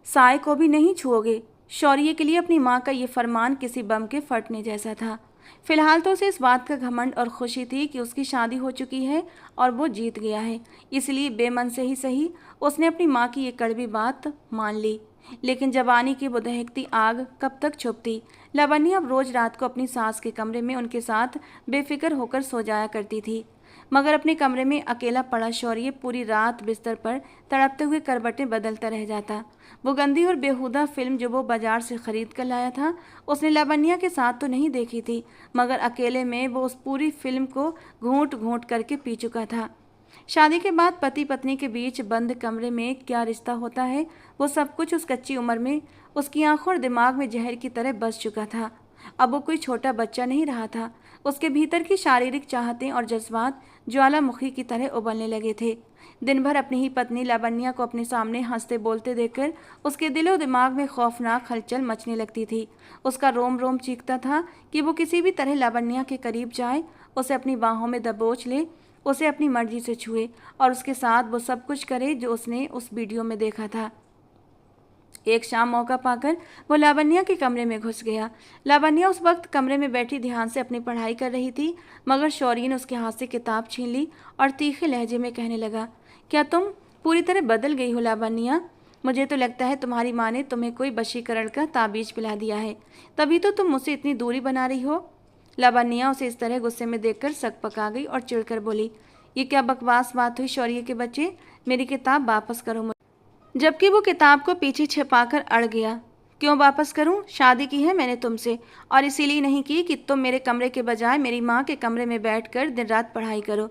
[SPEAKER 1] साय को भी नहीं छुओगे। शौर्य के लिए अपनी माँ का ये फरमान किसी बम के फटने जैसा था। फिलहाल तो उसे इस बात का घमंड और खुशी थी कि उसकी शादी हो चुकी है और वो जीत गया है, इसलिए बेमन से ही सही उसने अपनी माँ की ये कड़वी बात मान ली। लेकिन जवानी की वो दहकती आग कब तक छुपती। लावण्या अब रोज रात को अपनी सास के कमरे में उनके साथ बेफिक्र होकर सो जाया करती थी, मगर अपने कमरे में अकेला पड़ा शौर्य पूरी रात बिस्तर पर तड़पते हुए करवटें बदलता रह जाता। वो गंदी और बेहुदा फिल्म जो वो बाजार से खरीद कर लाया था, उसने लावण्या के साथ तो नहीं देखी थी, मगर अकेले में वो उस पूरी फिल्म को घूंट घूंट करके पी चुका था। शादी के बाद पति पत्नी के बीच बंद कमरे में क्या रिश्ता होता है, वो सब कुछ उस कच्ची उम्र में उसकी आंखों और दिमाग में जहर की तरह बस चुका था। अब वो कोई छोटा बच्चा नहीं रहा था। उसके भीतर की शारीरिक चाहतें और जज्बात ज्वालामुखी की तरह उबलने लगे थे। दिन भर अपनी ही पत्नी लावण्या को अपने सामने हंसते बोलते देखकर उसके दिलो दिमाग में खौफनाक हलचल मचने लगती थी। उसका रोम रोम चीखता था कि वो किसी भी तरह लावण्या के करीब जाए, उसे अपनी बाहों में दबोच ले उसे अपनी मर्जी से छुए और उसके साथ वो सब कुछ करे जो उसने उस वीडियो में देखा था। एक शाम मौका पाकर वो लावण्या के कमरे में घुस गया। लावण्या उस वक्त कमरे में बैठी ध्यान से अपनी पढ़ाई कर रही थी, मगर शौर्य ने उसके हाथ से किताब छीन ली और तीखे लहजे में कहने लगा, क्या तुम पूरी तरह बदल गई हो लावण्या? मुझे तो लगता है तुम्हारी माँ ने तुम्हें कोई वशीकरण का ताबीज पिला दिया है, तभी तो तुम मुझसे इतनी दूरी बना रही हो। लावण्या उसे इस तरह गुस्से में देखकर सक पका गई और चिढ़कर बोली, ये क्या बकवास बात हुई शौर्य के बच्चे, मेरी किताब वापस करो। जबकि वो किताब को पीछे छिपाकर अड़ गया। क्यों वापस करूं? शादी की है मैंने तुमसे, और इसीलिए नहीं की कि तुम मेरे कमरे के बजाय मेरी माँ के कमरे में बैठकर दिन रात पढ़ाई करो।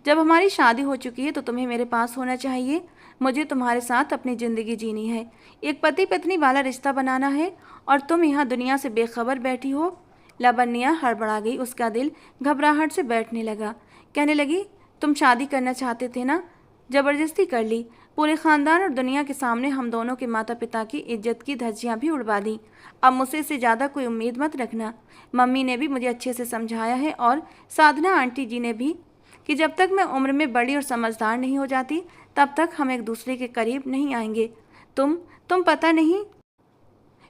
[SPEAKER 1] जब हमारी शादी हो चुकी है तो तुम्हें मेरे पास होना चाहिए। मुझे तुम्हारे साथ अपनी ज़िंदगी जीनी है, एक पति पत्नी वाला रिश्ता बनाना है, और तुम यहाँ दुनिया से बेखबर बैठी हो। लावण्या हड़बड़ा गई, उसका दिल घबराहट से बैठने लगा। कहने लगी, तुम शादी करना चाहते थे ना, ज़बरदस्ती कर ली। पूरे ख़ानदान और दुनिया के सामने हम दोनों के माता पिता की इज्जत की धज्जियाँ भी उड़वा दी। अब मुझसे इससे ज़्यादा कोई उम्मीद मत रखना। मम्मी ने भी मुझे अच्छे से समझाया है, और साधना आंटी जी ने भी, कि जब तक मैं उम्र में बड़ी और समझदार नहीं हो जाती तब तक हम एक दूसरे के करीब नहीं आएंगे। तुम पता नहीं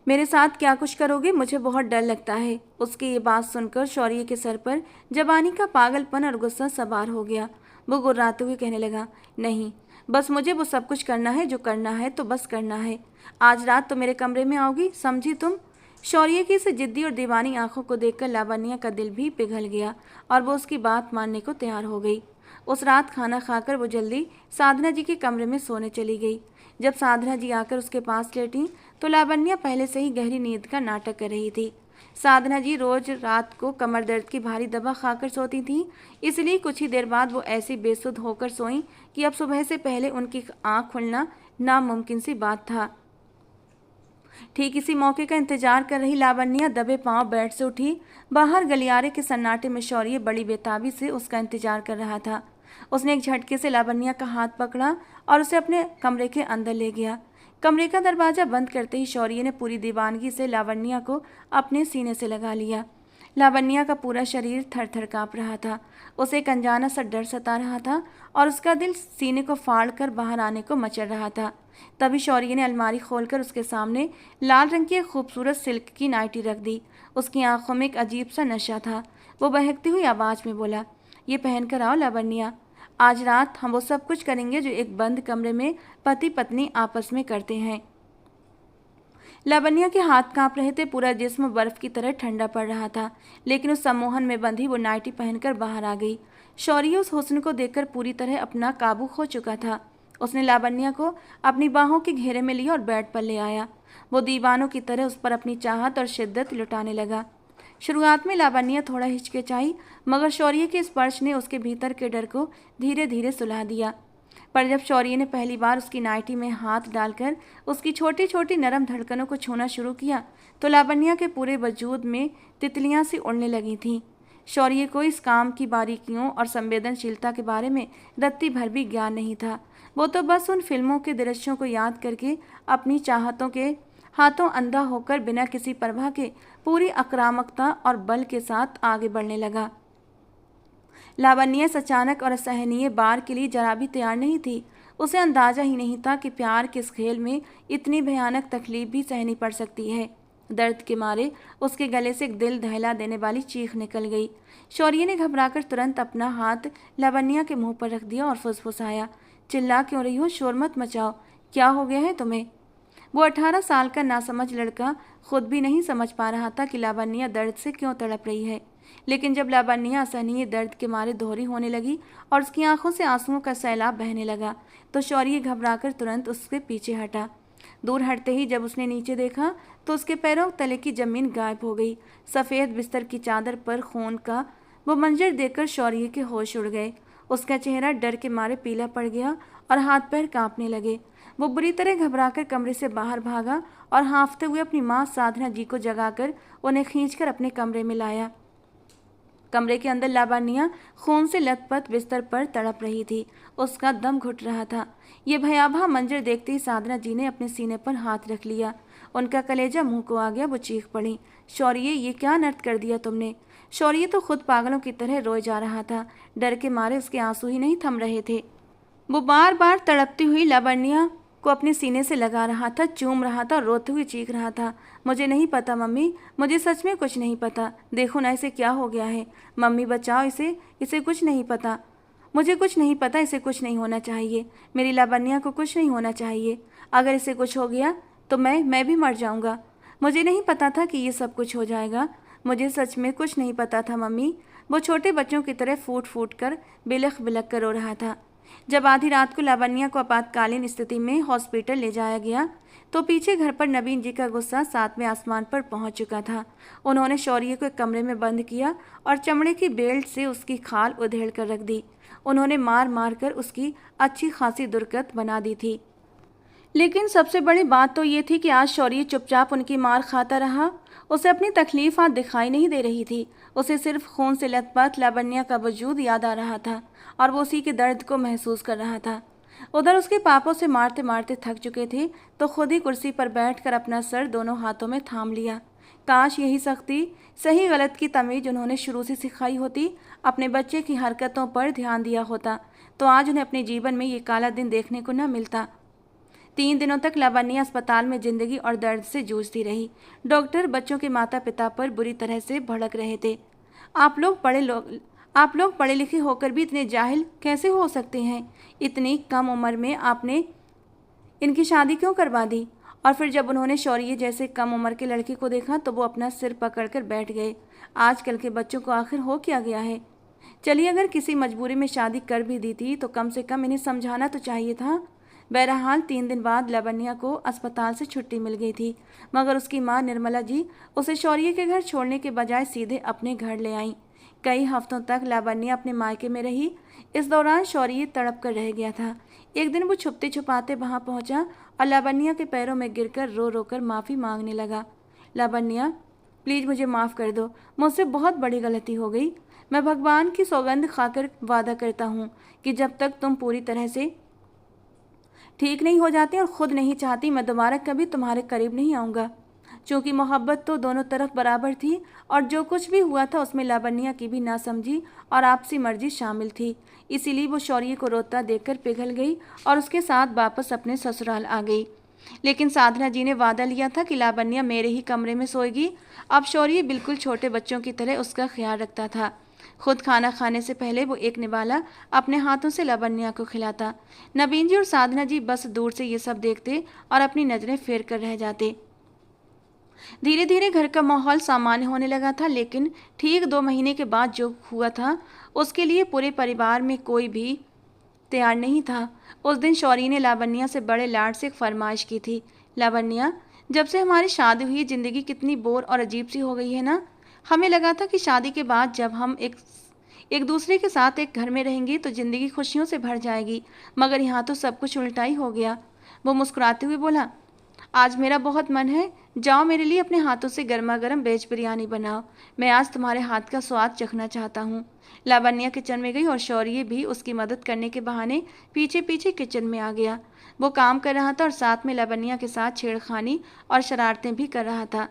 [SPEAKER 1] मेरे साथ क्या कुछ करोगे, मुझे बहुत डर लगता है। उसकी ये बात सुनकर शौर्य के सर पर जवानी का पागलपन और गुस्सा सवार हो गया। वो गुर्राते हुए कहने लगा, नहीं, बस मुझे वो सब कुछ करना है जो करना है तो बस करना है। आज रात तो मेरे कमरे में आओगी, समझी तुम? शौर्य की इस जिद्दी और दीवानी आंखों को देखकर लावण्या का दिल भी पिघल गया और वो उसकी बात मानने को तैयार हो गई। उस रात खाना खाकर वो जल्दी साधना जी के कमरे में सोने चली गई। जब साधना जी आकर उसके पास लेटी तो लावण्या पहले से ही गहरी नींद का नाटक कर रही थी। साधना जी रोज रात को कमर दर्द की भारी दवा खाकर सोती थी, इसलिए कुछ ही देर बाद वो ऐसी बेसुध होकर सोईं कि अब सुबह से पहले उनकी आंख खुलना नामुमकिन सी बात था। ठीक इसी मौके का इंतजार कर रही लावण्या दबे पांव बेड से उठी। बाहर गलियारे के सन्नाटे में शौर्य बड़ी बेताबी से उसका इंतजार कर रहा था। उसने एक झटके से लावण्या का हाथ पकड़ा और उसे अपने कमरे के अंदर ले गया। कमरे का दरवाजा बंद करते ही शौर्य ने पूरी दीवानगी से लावण्या को अपने सीने से लगा लिया। लावण्या का पूरा शरीर थर थर काँप रहा था। उसे एक अनजाना सा डर सता रहा था और उसका दिल सीने को फाड़ कर बाहर आने को मचल रहा था। तभी शौर्य ने अलमारी खोलकर उसके सामने लाल रंग की एक खूबसूरत सिल्क की नाइटी रख दी। उसकी आंखों में एक अजीब सा नशा था। वो बहकती हुई आवाज़ में बोला, ये पहन कर आओ लावण्या, आज रात हम वो सब कुछ करेंगे जो एक बंद कमरे में पति पत्नी आपस में करते हैं। लावण्या के हाथ कांप रहे थे, पूरा जिस्म बर्फ की तरह ठंडा पड़ रहा था, लेकिन उस सम्मोहन में बंधी वो नाइटी पहनकर बाहर आ गई। शौर्य उस हुस्न को देखकर पूरी तरह अपना काबू खो चुका था। उसने लावण्या को अपनी बाहों के घेरे में लिया और बेड पर ले आया। वो दीवानों की तरह उस पर अपनी चाहत और शिद्दत लुटाने लगा। शुरुआत में लावण्या थोड़ा हिचकिचाई, मगर शौर्य के स्पर्श ने उसके भीतर के डर को धीरे धीरे सुला दिया। पर जब शौर्य ने पहली बार उसकी नाइटी में हाथ डालकर उसकी छोटी छोटी नरम धड़कनों को छूना शुरू किया तो लावण्या के पूरे वजूद में तितलियां सी उड़ने लगी थीं। शौर्य को इस काम की बारीकियों और संवेदनशीलता के बारे में रत्ती भर भी ज्ञान नहीं था। वो तो बस उन फिल्मों के दृश्यों को याद करके अपनी चाहतों के हाथों अंधा होकर बिना किसी परवाह के पूरी आक्रामकता और बल के साथ आगे बढ़ने लगा। लावण्या अचानक और असहनीय बार के लिए जरा भी तैयार नहीं थी। उसे अंदाजा ही नहीं था कि प्यार के इस खेल में इतनी भयानक तकलीफ भी सहनी पड़ सकती है। दर्द के मारे उसके गले से एक दिल दहला देने वाली चीख निकल गई। शौर्य ने घबराकर तुरंत अपना हाथ लावण्या के मुंह पर रख दिया और फुसफुसाया, चिल्ला क्यों रही हो, शोर मत मचाओ, क्या हो गया है तुम्हें? वो 18 साल का नासमझ लड़का खुद भी नहीं समझ पा रहा था कि लावण्या दर्द से क्यों तड़प रही है। लेकिन जब लावण्या असहनीय दर्द के मारे दोहरी होने लगी और उसकी आंखों से आंसुओं का सैलाब बहने लगा तो शौर्य घबराकर तुरंत उसके पीछे हटा। दूर हटते ही जब उसने नीचे देखा तो उसके पैरों तले की जमीन गायब हो गई। सफ़ेद बिस्तर की चादर पर खून का वो मंजर देखकर शौर्य के होश उड़ गए। उसका चेहरा डर के मारे पीला पड़ गया और हाथ पैर कांपने लगे। वो बुरी तरह घबराकर कमरे से बाहर भागा और हाँफते हुए अपनी माँ साधना जी को जगाकर उन्हें खींचकर अपने कमरे में लाया। कमरे के अंदर लावण्या खून से लथपथ बिस्तर पर तड़प रही थी। उसका दम घुट रहा था। ये भयावह मंजर देखते ही साधना जी ने अपने सीने पर हाथ रख लिया। उनका कलेजा मुंह को आ गया। वो चीख पड़ी, शौर्य, ये क्या नर्त कर दिया तुमने? शौर्य तो खुद पागलों की तरह रोए जा रहा था। डर के मारे उसके आंसू ही नहीं थम रहे थे। वो बार बार तड़पती हुई लावण्या को अपने सीने से लगा रहा था, चूम रहा था, रोते हुए चीख रहा था, मुझे नहीं पता मम्मी, मुझे सच में कुछ नहीं पता। देखो ना इसे क्या हो गया है। मम्मी बचाओ इसे, इसे कुछ नहीं पता। मुझे कुछ नहीं पता, इसे कुछ नहीं होना चाहिए। मेरी लावण्या को कुछ नहीं होना चाहिए। अगर इसे कुछ हो गया तो मैं भी मर जाऊंगा। मुझे नहीं पता था कि ये सब कुछ हो जाएगा। मुझे सच में कुछ नहीं पता था मम्मी। वो छोटे बच्चों की तरह फूट फूट कर बिलख बिलख कर रो रहा था। जब आधी रात को लावण्या को आपातकालीन स्थिति में हॉस्पिटल ले जाया गया तो पीछे घर पर नवीन जी का गुस्सा 7वें आसमान पर पहुंच चुका था। उन्होंने शौर्य को एक कमरे में बंद किया और चमड़े की बेल्ट से उसकी खाल उधेड़ कर रख दी। उन्होंने मार मार कर उसकी अच्छी खासी दुर्गत बना दी थी। लेकिन सबसे बड़ी बात तो ये थी कि आज शौर्य चुपचाप उनकी मार खाता रहा। उसे अपनी तकलीफ आज दिखाई नहीं दे रही थी। उसे सिर्फ खून से लथपथ लावण्या का वजूद याद आ रहा था और वो उसी के दर्द को महसूस कर रहा था। उधर उसके पापों से मारते मारते थक चुके थे तो खुद ही कुर्सी पर बैठकर अपना सर दोनों हाथों में थाम लिया। काश यही सख्ती, सही गलत की तमीज उन्होंने शुरू से सिखाई होती, अपने बच्चे की हरकतों पर ध्यान दिया होता तो आज उन्हें अपने जीवन में ये काला दिन देखने को न मिलता। 3 दिनों तक लावण्या अस्पताल में जिंदगी और दर्द से जूझती रही। डॉक्टर बच्चों के माता पिता पर बुरी तरह से भड़क रहे थे। आप लोग पढ़े लिखे होकर भी इतने जाहिल कैसे हो सकते हैं? इतनी कम उम्र में आपने इनकी शादी क्यों करवा दी? और फिर जब उन्होंने शौर्य जैसे कम उम्र के लड़के को देखा तो वो अपना सिर पकड़कर बैठ गए। आजकल के बच्चों को आखिर हो क्या गया है? चलिए अगर किसी मजबूरी में शादी कर भी दी थी तो कम से कम इन्हें समझाना तो चाहिए था। बहरहाल 3 दिन बाद लावण्या को अस्पताल से छुट्टी मिल गई थी, मगर उसकी मां निर्मला जी उसे शौर्य के घर छोड़ने के बजाय सीधे अपने घर ले आईं। कई हफ्तों तक लावण्या अपने मायके में रही। इस दौरान शौर्य तड़प कर रह गया था। एक दिन वो छुपते छुपाते वहां पहुंचा और लावण्या के पैरों में गिरकर रो रो कर माफ़ी मांगने लगा। लावण्या, प्लीज़ मुझे माफ़ कर दो, मुझसे बहुत बड़ी गलती हो गई। मैं भगवान की सौगंध खाकर वादा करता हूँ कि जब तक तुम पूरी तरह से ठीक नहीं हो जाती और ख़ुद नहीं चाहती मैं दोबारा कभी तुम्हारे करीब नहीं आऊँगा। चूँकि मोहब्बत तो दोनों तरफ बराबर थी और जो कुछ भी हुआ था उसमें लावण्या की भी नासमझी और आपसी मर्जी शामिल थी, इसीलिए वो शौर्य को रोता देखकर पिघल गई और उसके साथ वापस अपने ससुराल आ गई। लेकिन साधना जी ने वादा लिया था कि लावण्या मेरे ही कमरे में सोएगी। अब शौर्य बिल्कुल छोटे बच्चों की तरह उसका ख्याल रखता था। खुद खाना खाने से पहले वो एक निवाला अपने हाथों से लावण्या को खिलाता। नवीन जी और साधना जी बस दूर से ये सब देखते और अपनी नज़रें फेर कर रह जाते। धीरे धीरे घर का माहौल सामान्य होने लगा था, लेकिन ठीक 2 महीने के बाद जो हुआ था उसके लिए पूरे परिवार में कोई भी तैयार नहीं था। उस दिन शौर्य ने लावण्या से बड़े लाड से एक फरमाइश की थी। लावण्या, जब से हमारी शादी हुई ज़िंदगी कितनी बोर और अजीब सी हो गई है ना। हमें लगा था कि शादी के बाद जब हम एक दूसरे के साथ एक घर में रहेंगे तो ज़िंदगी खुशियों से भर जाएगी, मगर यहाँ तो सब कुछ उल्टा ही हो गया। वो मुस्कुराते हुए बोला, आज मेरा बहुत मन है, जाओ मेरे लिए अपने हाथों से गर्मा गर्म वेज बिरयानी बनाओ। मैं आज तुम्हारे हाथ का स्वाद चखना चाहता हूँ। लावण्या किचन में गई और शौर्य भी उसकी मदद करने के बहाने पीछे पीछे किचन में आ गया। वो काम कर रहा था और साथ में लावण्या के साथ छेड़खानी और शरारतें भी कर रहा था।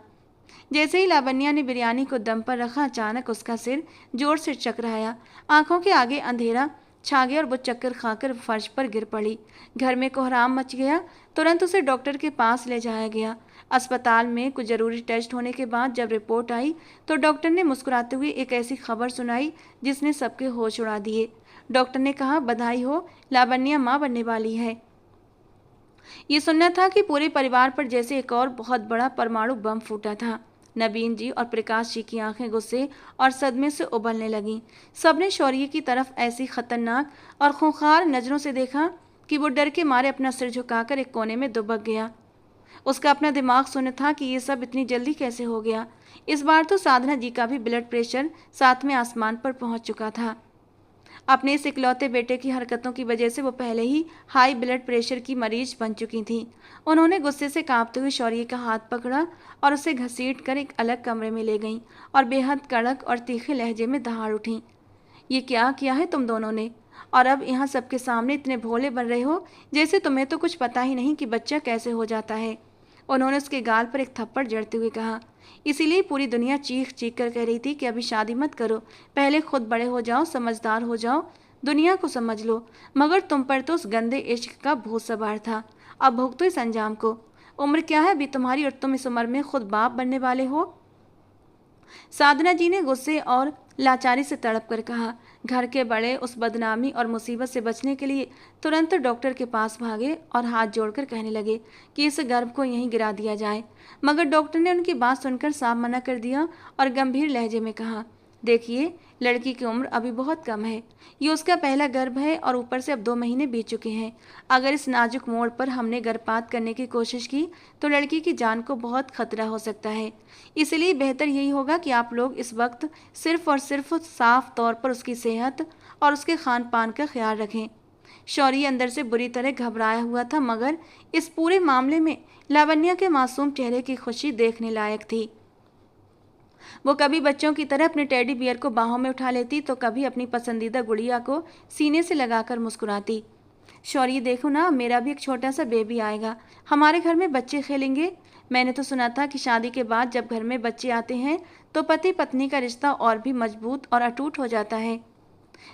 [SPEAKER 1] जैसे ही लावण्या ने बिरयानी को दम पर रखा, अचानक उसका सिर जोर से चकराया। आंखों के आगे अंधेरा छा गया और वो चक्कर खाकर फर्श पर गिर पड़ी। घर में कोहराम मच गया। तुरंत उसे डॉक्टर के पास ले जाया गया। अस्पताल में कुछ ज़रूरी टेस्ट होने के बाद जब रिपोर्ट आई तो डॉक्टर ने मुस्कुराते हुए एक ऐसी खबर सुनाई जिसने सबके होश उड़ा दिए। डॉक्टर ने कहा, बधाई हो, लावण्या माँ बनने वाली है। ये सुनना था कि पूरे परिवार पर जैसे एक और बहुत बड़ा परमाणु बम फूटा था। नवीन जी और प्रकाश जी की आंखें गुस्से और सदमे से उबलने लगीं। सबने शौर्य की तरफ ऐसी खतरनाक और खूंखार नज़रों से देखा कि वो डर के मारे अपना सिर झुकाकर एक कोने में दुबक गया। उसका अपना दिमाग सुन था कि ये सब इतनी जल्दी कैसे हो गया। इस बार तो साधना जी का भी ब्लड प्रेशर 7वें आसमान पर पहुंच चुका था। अपने इस इकलौते बेटे की हरकतों की वजह से वो पहले ही हाई ब्लड प्रेशर की मरीज बन चुकी थी। उन्होंने गुस्से से कांपते हुए शौर्य का हाथ पकड़ा और उसे घसीट कर एक अलग कमरे में ले गईं और बेहद कड़क और तीखे लहजे में दहाड़ उठीं। ये क्या किया है तुम दोनों ने? और अब यहाँ सबके सामने इतने भोले बन रहे हो जैसे तुम्हें तो कुछ पता ही नहीं कि बच्चा कैसे हो जाता है। उन्होंने उसके गाल पर एक थप्पड़ जड़ते हुए कहा। इसीलिए पूरी दुनिया चीख चीख कर कह रही थी कि अभी शादी मत करो, पहले खुद बड़े हो जाओ, समझदार हो जाओ, दुनिया को समझ लो। मगर तुम पर तो उस गंदे इश्क का भूत सवार था। अब भुगतो इस अंजाम को। उम्र क्या है अभी तुम्हारी, और तुम इस उम्र में खुद बाप बनने वाले हो। साधना जी ने गुस्से और लाचारी से तड़प कर कहा। घर के बड़े उस बदनामी और मुसीबत से बचने के लिए तुरंत डॉक्टर के पास भागे और हाथ जोड़कर कहने लगे कि इस गर्भ को यहीं गिरा दिया जाए। मगर डॉक्टर ने उनकी बात सुनकर साफ मना कर दिया और गंभीर लहजे में कहा, देखिए, लड़की की उम्र अभी बहुत कम है। ये उसका पहला गर्भ है और ऊपर से अब 2 महीने बीत चुके हैं। अगर इस नाजुक मोड़ पर हमने गर्भपात करने की कोशिश की तो लड़की की जान को बहुत खतरा हो सकता है। इसलिए बेहतर यही होगा कि आप लोग इस वक्त सिर्फ और सिर्फ साफ तौर पर उसकी सेहत और उसके खान पान का ख्याल रखें। शौर्य अंदर से बुरी तरह घबराया हुआ था, मगर इस पूरे मामले में लावण्या के मासूम चेहरे की खुशी देखने लायक थी। वो कभी बच्चों की तरह अपने टेडी बियर को बाहों में उठा लेती तो कभी अपनी पसंदीदा गुड़िया को सीने से लगाकर मुस्कुराती। शौर्य, देखो ना, मेरा भी एक छोटा सा बेबी आएगा, हमारे घर में बच्चे खेलेंगे। मैंने तो सुना था कि शादी के बाद जब घर में बच्चे आते हैं तो पति पत्नी का रिश्ता और भी मजबूत और अटूट हो जाता है।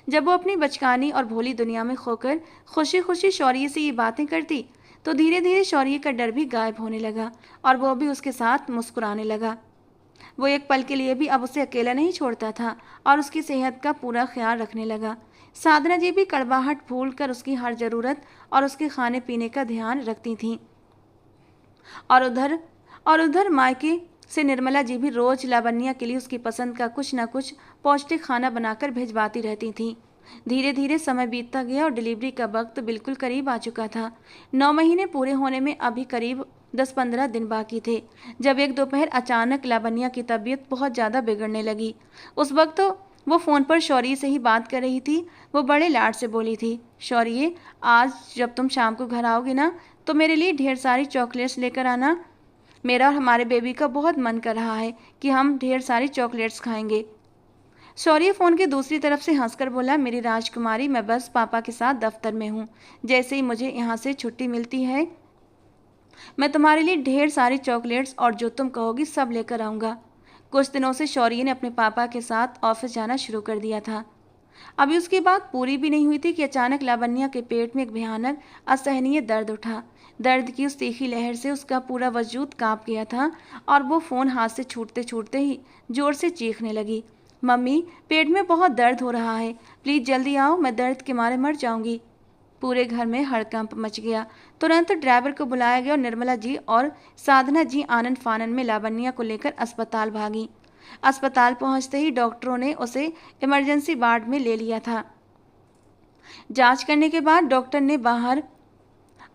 [SPEAKER 1] जब वो अपनी बचकानी और भोली दुनिया में खोकर खुशी खुशी शौर्य से ये बातें करती तो धीरे धीरे शौर्य का डर भी गायब होने लगा और वो भी उसके साथ मुस्कुराने लगा। वो एक पल के लिए भी अब उसे अकेला नहीं छोड़ता था और उसकी सेहत का पूरा ख्याल रखने लगा। साधना जी भी कड़वाहट भूल कर उसकी हर जरूरत और उसके खाने पीने का ध्यान रखती थीं। और उधर मायके से निर्मला जी भी रोज लावण्या के लिए उसकी पसंद का कुछ न कुछ पौष्टिक खाना बनाकर भिजवाती रहती थीं। धीरे धीरे समय बीतता गया और डिलीवरी का वक्त बिल्कुल करीब आ चुका था। 9 महीने पूरे होने में अभी करीब 10-15 दिन बाकी थे जब एक दोपहर अचानक लावण्या की तबीयत बहुत ज़्यादा बिगड़ने लगी। उस वक्त तो वो फ़ोन पर शौर्य से ही बात कर रही थी। वो बड़े लाड से बोली थी, शौर्य, आज जब तुम शाम को घर आओगे ना तो मेरे लिए ढेर सारी चॉकलेट्स लेकर आना। मेरा और हमारे बेबी का बहुत मन कर रहा है कि हम ढेर सारी चॉकलेट्स खाएंगे। शौर्य फ़ोन की दूसरी तरफ से हंसकर बोला, मेरी राजकुमारी, मैं बस पापा के साथ दफ्तर में हूँ। जैसे ही मुझे यहाँ से छुट्टी मिलती है मैं तुम्हारे लिए ढेर सारी चॉकलेट्स और जो तुम कहोगी सब लेकर आऊँगा। कुछ दिनों से शौर्य ने अपने पापा के साथ ऑफिस जाना शुरू कर दिया था। अभी उसकी बात पूरी भी नहीं हुई थी कि अचानक लावण्या के पेट में एक भयानक असहनीय दर्द उठा। दर्द की उस तीखी लहर से उसका पूरा वजूद कांप गया था और वो फ़ोन हाथ से छूटते छूटते ही जोर से चीखने लगी, मम्मी, पेट में बहुत दर्द हो रहा है, प्लीज़ जल्दी आओ, मैं दर्द के मारे मर जाऊंगी। पूरे घर में हड़कंप मच गया। तुरंत ड्राइवर को बुलाया गया और निर्मला जी और साधना जी आनन फानन में लावण्या को लेकर अस्पताल भागी। अस्पताल पहुंचते ही डॉक्टरों ने उसे इमरजेंसी वार्ड में ले लिया था। जांच करने के बाद डॉक्टर ने बाहर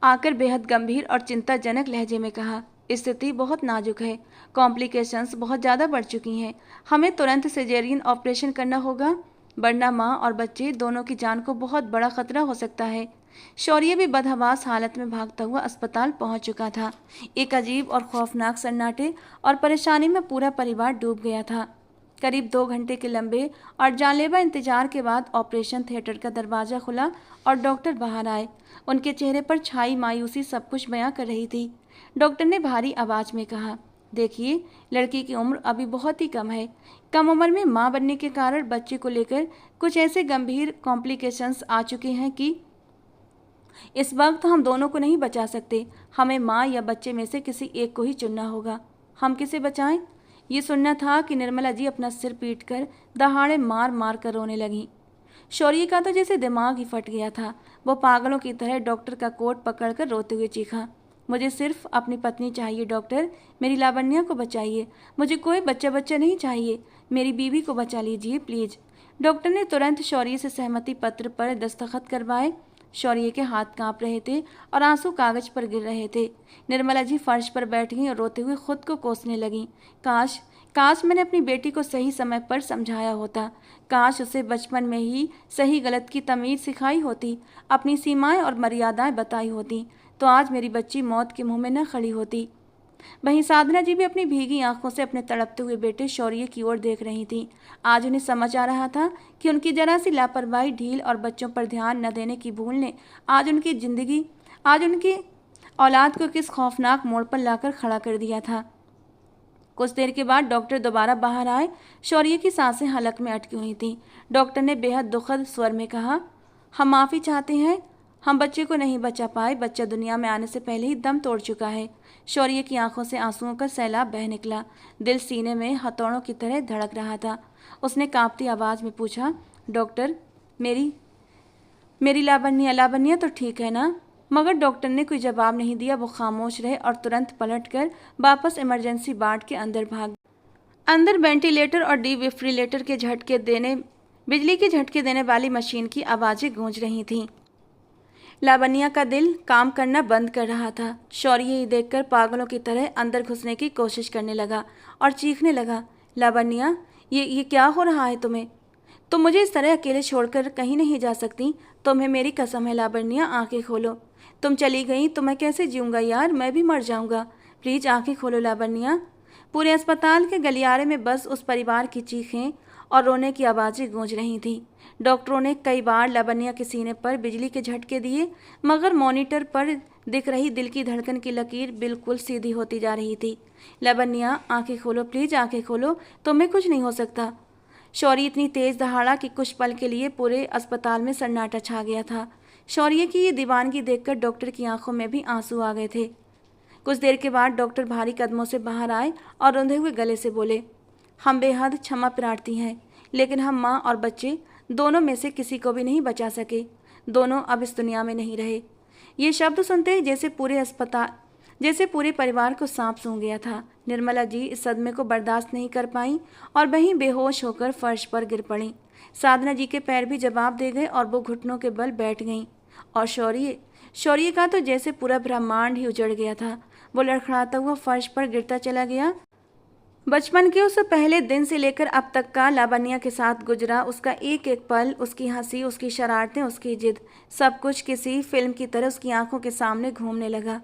[SPEAKER 1] आकर बेहद गंभीर और चिंताजनक लहजे में कहा, स्थिति बहुत नाजुक है, कॉम्प्लिकेशंस बहुत ज़्यादा बढ़ चुकी हैं, हमें तुरंत सिजेरियन ऑपरेशन करना होगा, वरना माँ और बच्चे दोनों की जान को बहुत बड़ा खतरा हो सकता है। शौर्य भी बदहवास हालत में भागता हुआ अस्पताल पहुंच चुका था। एक अजीब और खौफनाक सन्नाटे और परेशानी में पूरा परिवार डूब गया था। करीब 2 घंटे के लंबे और जानलेवा इंतजार के बाद ऑपरेशन थिएटर का दरवाज़ा खुला और डॉक्टर बाहर आए। उनके चेहरे पर छाई मायूसी सब कुछ बयां कर रही थी। डॉक्टर ने भारी आवाज़ में कहा, देखिए, लड़की की उम्र अभी बहुत ही कम है। कम उम्र में मां बनने के कारण बच्चे को लेकर कुछ ऐसे गंभीर कॉम्प्लिकेशंस आ चुके हैं कि इस वक्त हम दोनों को नहीं बचा सकते। हमें मां या बच्चे में से किसी एक को ही चुनना होगा। हम किसे बचाएं? ये सुनना था कि निर्मला जी अपना सिर पीट कर दहाड़े मार मार कर रोने लगी। शौर्य का तो जैसे दिमाग ही फट गया था। वो पागलों की तरह डॉक्टर का कोट पकड़कर रोते हुए चीखा, मुझे सिर्फ अपनी पत्नी चाहिए डॉक्टर, मेरी लावण्या को बचाइए, मुझे कोई बच्चा नहीं चाहिए, मेरी बीवी को बचा लीजिए प्लीज़। डॉक्टर ने तुरंत शौर्य से सहमति पत्र पर दस्तखत करवाए। शौर्य के हाथ कांप रहे थे और आंसू कागज पर गिर रहे थे। निर्मला जी फर्श पर बैठ गईं और रोते हुए खुद को कोसने लगीं। काश मैंने अपनी बेटी को सही समय पर समझाया होता। काश उसे बचपन में ही सही गलत की तमीज़ सिखाई होती, अपनी सीमाएं और मर्यादाएं बताई होती, तो आज मेरी बच्ची मौत के मुंह में न खड़ी होती। वहीं साधना जी भी अपनी भीगी आंखों से अपने तड़पते हुए बेटे शौर्य की ओर देख रही थीं। आज उन्हें समझ आ रहा था कि उनकी जरा सी लापरवाही, ढील और बच्चों पर ध्यान न देने की भूल ने आज उनकी औलाद को किस खौफनाक मोड़ पर लाकर खड़ा कर दिया था। कुछ देर के बाद डॉक्टर दोबारा बाहर आए। शौर्य की सांसें हलक में अटकी हुई थीं। डॉक्टर ने बेहद दुखद स्वर में कहा, हम माफ़ी चाहते हैं, हम बच्चे को नहीं बचा पाए। बच्चा दुनिया में आने से पहले ही दम तोड़ चुका है। शौर्य की आंखों से आंसुओं का सैलाब बह निकला। दिल सीने में हथौड़ों की तरह धड़क रहा था। उसने कांपती आवाज़ में पूछा, डॉक्टर, मेरी मेरी लावण्या तो ठीक है ना? मगर डॉक्टर ने कोई जवाब नहीं दिया। वो खामोश रहे और तुरंत पलटकर वापस इमरजेंसी वार्ड के अंदर भाग। अंदर वेंटिलेटर और डिफिब्रिलेटर के झटके देने बिजली के झटके देने वाली मशीन की आवाज़ें गूंज रही थीं। लावण्या का दिल काम करना बंद कर रहा था। शौर्य ये देखकर पागलों की तरह अंदर घुसने की कोशिश करने लगा और चीखने लगा, लावण्या, ये क्या हो रहा है तुम्हें? तुम मुझे इस तरह अकेले छोड़कर कहीं नहीं जा सकती। तुम्हें मेरी कसम है लावण्या, आंखें खोलो। तुम चली गई तो मैं कैसे जीऊँगा यार, मैं भी मर जाऊँगा। प्लीज़ आंखें खोलो लावण्या। पूरे अस्पताल के गलियारे में बस उस परिवार की चीखें और रोने की आवाज़ें गूंज रही थीं। डॉक्टरों ने कई बार लावण्या के सीने पर बिजली के झटके दिए, मगर मॉनिटर पर दिख रही दिल की धड़कन की लकीर बिल्कुल सीधी होती जा रही थी। लावण्या, आंखें खोलो, प्लीज़ आंखें खोलो, तुम्हें कुछ नहीं हो सकता। शौर्य इतनी तेज दहाड़ा कि कुछ पल के लिए पूरे अस्पताल में सन्नाटा छा गया था। शौर्य की ये दीवानगी देखकर डॉक्टर की आंखों में भी आंसू आ गए थे। कुछ देर के बाद डॉक्टर भारी कदमों से बाहर आए और रुंधे हुए गले से बोले, हम बेहद क्षमा प्रार्थी हैं, लेकिन हम माँ और बच्चे दोनों में से किसी को भी नहीं बचा सके। दोनों अब इस दुनिया में नहीं रहे। ये शब्द सुनते ही जैसे पूरे परिवार को सांप सूंघ गया था। निर्मला जी इस सदमे को बर्दाश्त नहीं कर पाईं और वहीं बेहोश होकर फर्श पर गिर पड़ीं। साधना जी के पैर भी जवाब दे गए और वो घुटनों के बल बैठ गईं। और शौर्य का तो जैसे पूरा ब्रह्मांड ही उजड़ गया था। वो लड़खड़ाता हुआ फर्श पर गिरता चला गया। बचपन के उस पहले दिन से लेकर अब तक का लावण्या के साथ गुजरा उसका एक एक पल, उसकी हंसी, उसकी शरारतें, उसकी जिद, सब कुछ किसी फिल्म की तरह उसकी आंखों के सामने घूमने लगा।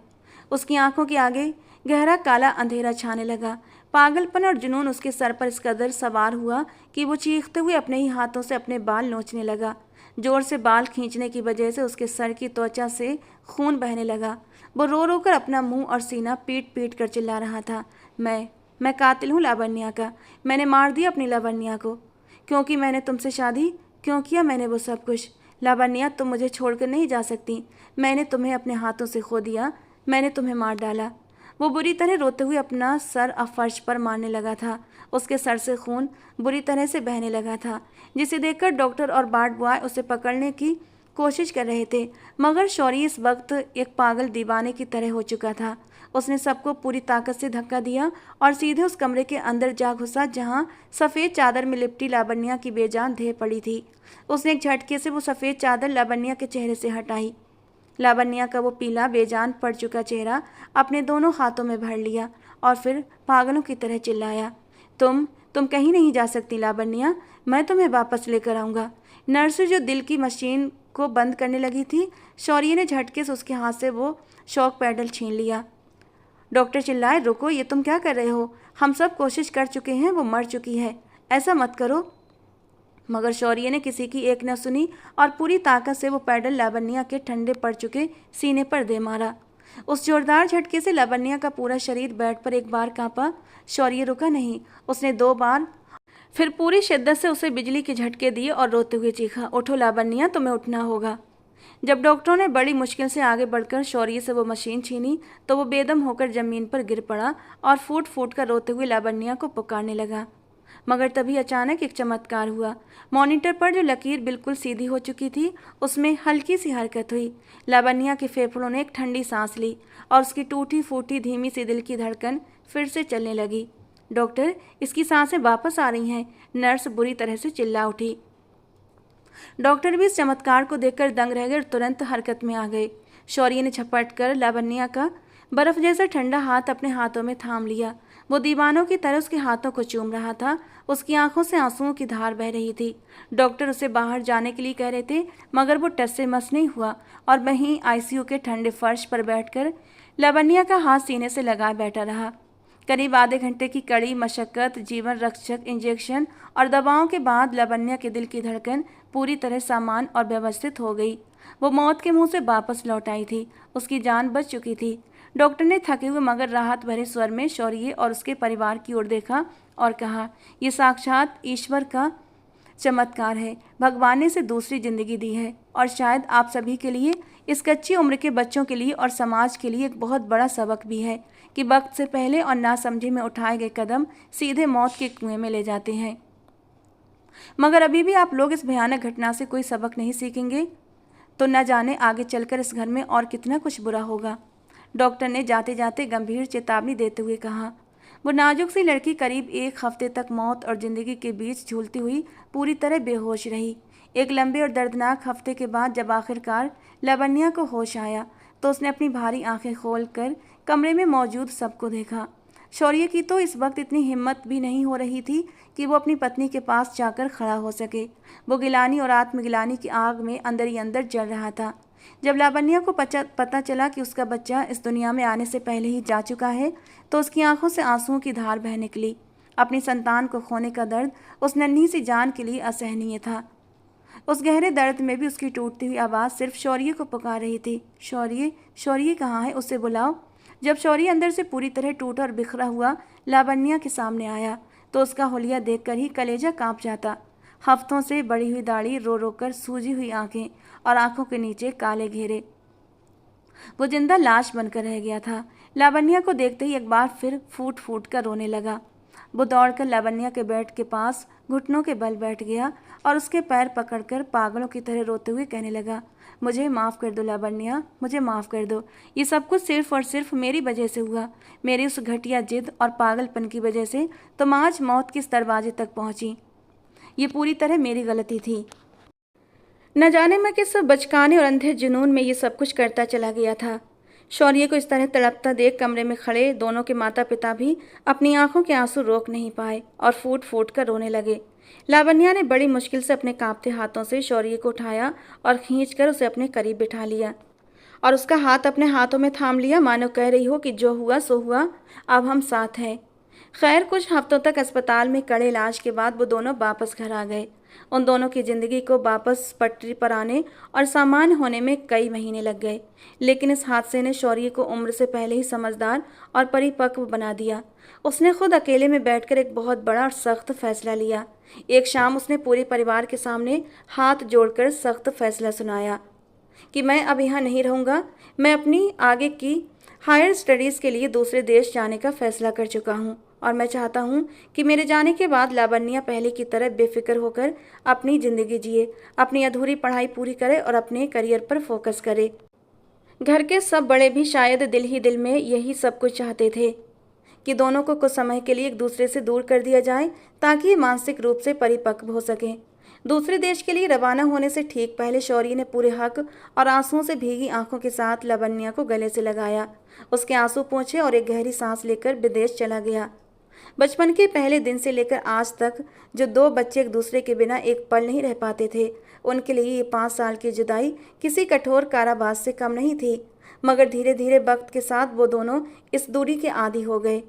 [SPEAKER 1] उसकी आंखों के आगे गहरा काला अंधेरा छाने लगा। पागलपन और जुनून उसके सर पर इस कदर सवार हुआ कि वो चीखते हुए अपने ही हाथों से अपने बाल नोचने लगा। जोर से बाल खींचने की वजह से उसके सर की त्वचा से खून बहने लगा। वो रो रो कर अपना मुंह और सीना पीट पीट कर चिल्ला रहा था, मैं कातिल हूँ लावण्या का। मैंने मार दिया अपनी लावण्या को। क्योंकि मैंने तुमसे शादी क्यों किया, मैंने वो सब कुछ। लावण्या, तुम मुझे छोड़कर नहीं जा सकती। मैंने तुम्हें अपने हाथों से खो दिया। मैंने तुम्हें मार डाला। वो बुरी तरह रोते हुए अपना सर फर्श पर मारने लगा था। उसके सर से खून बुरी तरह से बहने लगा था, जिसे देखकर डॉक्टर और वार्ड बॉय उसे पकड़ने की कोशिश कर रहे थे। मगर शौर्य इस वक्त एक पागल दीवाने की तरह हो चुका था। उसने सबको पूरी ताकत से धक्का दिया और सीधे उस कमरे के अंदर जा घुसा जहां सफ़ेद चादर में लिपटी लावण्या की बेजान देह पड़ी थी। उसने एक झटके से वो सफ़ेद चादर लावण्या के चेहरे से हटाई। लावण्या का वो पीला बेजान पड़ चुका चेहरा अपने दोनों हाथों में भर लिया और फिर पागलों की तरह चिल्लाया, तुम कहीं नहीं जा सकती लावण्या, मैं तुम्हें वापस लेकर आऊँगा। नर्स जो दिल की मशीन को बंद करने लगी थी, शौर्य ने झटके से उसके हाथ से वो शॉक पैडल छीन लिया। डॉक्टर चिल्लाए, रुको, ये तुम क्या कर रहे हो? हम सब कोशिश कर चुके हैं, वो मर चुकी है, ऐसा मत करो। मगर शौर्य ने किसी की एक न सुनी और पूरी ताकत से वो पैडल लावण्या के ठंडे पड़ चुके सीने पर दे मारा। उस जोरदार झटके से लावण्या का पूरा शरीर बेड पर एक बार कांपा। शौर्य रुका नहीं, उसने 2 बार फिर पूरी शिद्दत से उसे बिजली के झटके दिए और रोते हुए चीखा, उठो लावण्या, तुम्हें उठना होगा। जब डॉक्टरों ने बड़ी मुश्किल से आगे बढ़कर शौर्य से वो मशीन छीनी तो वो बेदम होकर जमीन पर गिर पड़ा और फूट फूट कर रोते हुए लावण्या को पुकारने लगा। मगर तभी अचानक एक चमत्कार हुआ। मॉनिटर पर जो लकीर बिल्कुल सीधी हो चुकी थी, उसमें हल्की सी हरकत हुई। लावण्या के फेफड़ों ने एक ठंडी सांस ली और उसकी टूटी फूटी धीमी सी दिल की धड़कन फिर से चलने लगी। डॉक्टर, इसकी सांसें वापस आ रही हैं, नर्स बुरी तरह से चिल्ला उठी। डॉक्टर भी इस चमत्कार को देखकर दंग रह गए और तुरंत हरकत में आ गए। शौर्य ने झपट कर लावण्या का बर्फ जैसा ठंडा हाथ अपने हाथों में थाम लिया। वो दीवानों की तरह उसके हाथों को चूम रहा था। उसकी आंखों से आंसुओं की धार बह रही थी। डॉक्टर उसे बाहर जाने के लिए कह रहे थे, मगर वो टस से मस नहीं हुआ और वहीं आईसीयू के ठंडे फर्श पर बैठकर लावण्या का हाथ सीने से लगाए बैठा रहा। करीब आधे घंटे की कड़ी मशक्कत, जीवन रक्षक इंजेक्शन और दवाओं के बाद लावण्या के दिल की धड़कन पूरी तरह सामान्य और व्यवस्थित हो गई। वो मौत के मुंह से वापस लौट आई थी। उसकी जान बच चुकी थी। डॉक्टर ने थके हुए मगर राहत भरे स्वर में शौर्य और उसके परिवार की ओर देखा और कहा, यह साक्षात ईश्वर का चमत्कार है। भगवान ने इसे दूसरी जिंदगी दी है और शायद आप सभी के लिए, इस कच्ची उम्र के बच्चों के लिए और समाज के लिए एक बहुत बड़ा सबक भी है कि वक्त से पहले और नासमझी में उठाए गए कदम सीधे मौत के कुएं में ले जाते हैं। मगर अभी भी आप लोग इस भयानक घटना से कोई सबक नहीं सीखेंगे तो न जाने आगे चलकर इस घर में और कितना कुछ बुरा होगा। डॉक्टर ने जाते जाते गंभीर चेतावनी देते हुए कहा। वो नाजुक सी लड़की करीब 1 हफ्ते तक मौत और जिंदगी के बीच झूलती हुई पूरी तरह बेहोश रही। एक लंबे और दर्दनाक हफ्ते के बाद जब आखिरकार लावण्या को होश आया तो उसने अपनी भारी आंखें खोलकर कमरे में मौजूद सबको देखा। शौर्य की तो इस वक्त इतनी हिम्मत भी नहीं हो रही थी कि वो अपनी पत्नी के पास जाकर खड़ा हो सके। वो गिलानी और आत्मगिलानी की आग में अंदर ही अंदर जल रहा था। जब लावण्या को पता चला कि उसका बच्चा इस दुनिया में आने से पहले ही जा चुका है तो उसकी आंखों से आंसुओं की धार बह निकली। अपनी संतान को खोने का दर्द उस नन्ही सी जान के लिए असहनीय था। उस गहरे दर्द में भी उसकी टूटती हुई आवाज़ सिर्फ शौर्य को पुकार रही थी। शौर्य, शौर्य कहाँ है? उसे बुलाओ। जब शौर्य अंदर से पूरी तरह टूटा और बिखरा हुआ लावण्या के सामने आया तो उसका हुलिया देखकर ही कलेजा कांप जाता। हफ्तों से बढ़ी हुई दाढ़ी, रो रो कर सूजी हुई आंखें और आंखों के नीचे काले घेरे, वो जिंदा लाश बनकर रह गया था। लावण्या को देखते ही एक बार फिर फूट फूट कर रोने लगा। वो दौड़कर लावण्या के बेड के पास घुटनों के बल बैठ गया और उसके पैर पकड़कर पागलों की तरह रोते हुए कहने लगा, मुझे माफ़ कर दो लावण्या, मुझे माफ़ कर दो। ये सब कुछ सिर्फ और सिर्फ मेरी वजह से हुआ। मेरी उस घटिया जिद और पागलपन की वजह से तुम आज मौत के इस दरवाजे तक पहुंची। ये पूरी तरह मेरी गलती थी। न जाने मैं किस बचकाने और अंधे जुनून में ये सब कुछ करता चला गया था। शौर्य को इस तरह तड़पता देख कमरे में खड़े दोनों के माता पिता भी अपनी आंखों के आंसू रोक नहीं पाए और फूट फूट कर रोने लगे। लावण्या ने बड़ी मुश्किल से अपने कांपते हाथों से शौर्य को उठाया और खींचकर उसे अपने करीब बिठा लिया और उसका हाथ अपने हाथों में थाम लिया, मानो कह रही हो कि जो हुआ सो हुआ, अब हम साथ हैं। खैर, कुछ हफ्तों तक अस्पताल में कड़े इलाज के बाद वो दोनों वापस घर आ गए। उन दोनों की जिंदगी को वापस पटरी पर आने और सामान्य होने में कई महीने लग गए, लेकिन इस हादसे ने शौर्य को उम्र से पहले ही समझदार और परिपक्व बना दिया। उसने खुद अकेले में बैठकर एक बहुत बड़ा और सख्त फैसला लिया। एक शाम उसने पूरे परिवार के सामने हाथ जोड़कर सख्त फैसला सुनाया कि मैं अब यहाँ नहीं रहूँगा। मैं अपनी आगे की हायर स्टडीज़ के लिए दूसरे देश जाने का फैसला कर चुका हूँ और मैं चाहता हूँ कि मेरे जाने के बाद लावण्या पहले की तरह बेफिक्र होकर अपनी ज़िंदगी जिए, अपनी अधूरी पढ़ाई पूरी करे और अपने करियर पर फोकस करे। घर के सब बड़े भी शायद दिल ही दिल में यही सब कुछ चाहते थे कि दोनों को कुछ समय के लिए एक दूसरे से दूर कर दिया जाए ताकि ये मानसिक रूप से परिपक्व हो सकें। दूसरे देश के लिए रवाना होने से ठीक पहले शौर्य ने पूरे हक और आंसुओं से भीगी आंखों के साथ लावण्या को गले से लगाया, उसके आंसू पोंछे और एक गहरी सांस लेकर विदेश चला गया। बचपन के पहले दिन से लेकर आज तक जो 2 बच्चे एक दूसरे के बिना एक पल नहीं रह पाते थे, उनके लिए ये 5 साल की जुदाई किसी कठोर कारावास से कम नहीं थी। मगर धीरे धीरे वक्त के साथ वो दोनों इस दूरी के आदी हो गए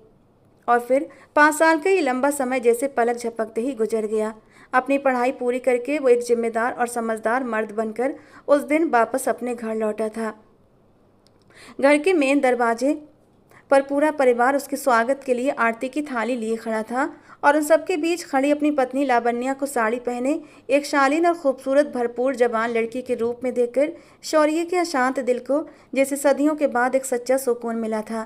[SPEAKER 1] और फिर 5 साल का ये लंबा समय जैसे पलक झपकते ही गुजर गया। अपनी पढ़ाई पूरी करके वो एक जिम्मेदार और समझदार मर्द बनकर उस दिन वापस अपने घर लौटा था। घर के मेन दरवाजे पर पूरा परिवार उसके स्वागत के लिए आरती की थाली लिए खड़ा था और उन सबके बीच खड़ी अपनी पत्नी लावण्या को साड़ी पहने एक शालीन और खूबसूरत भरपूर जवान लड़की के रूप में देखकर शौर्य के अशांत दिल को जैसे सदियों के बाद एक सच्चा सुकून मिला था।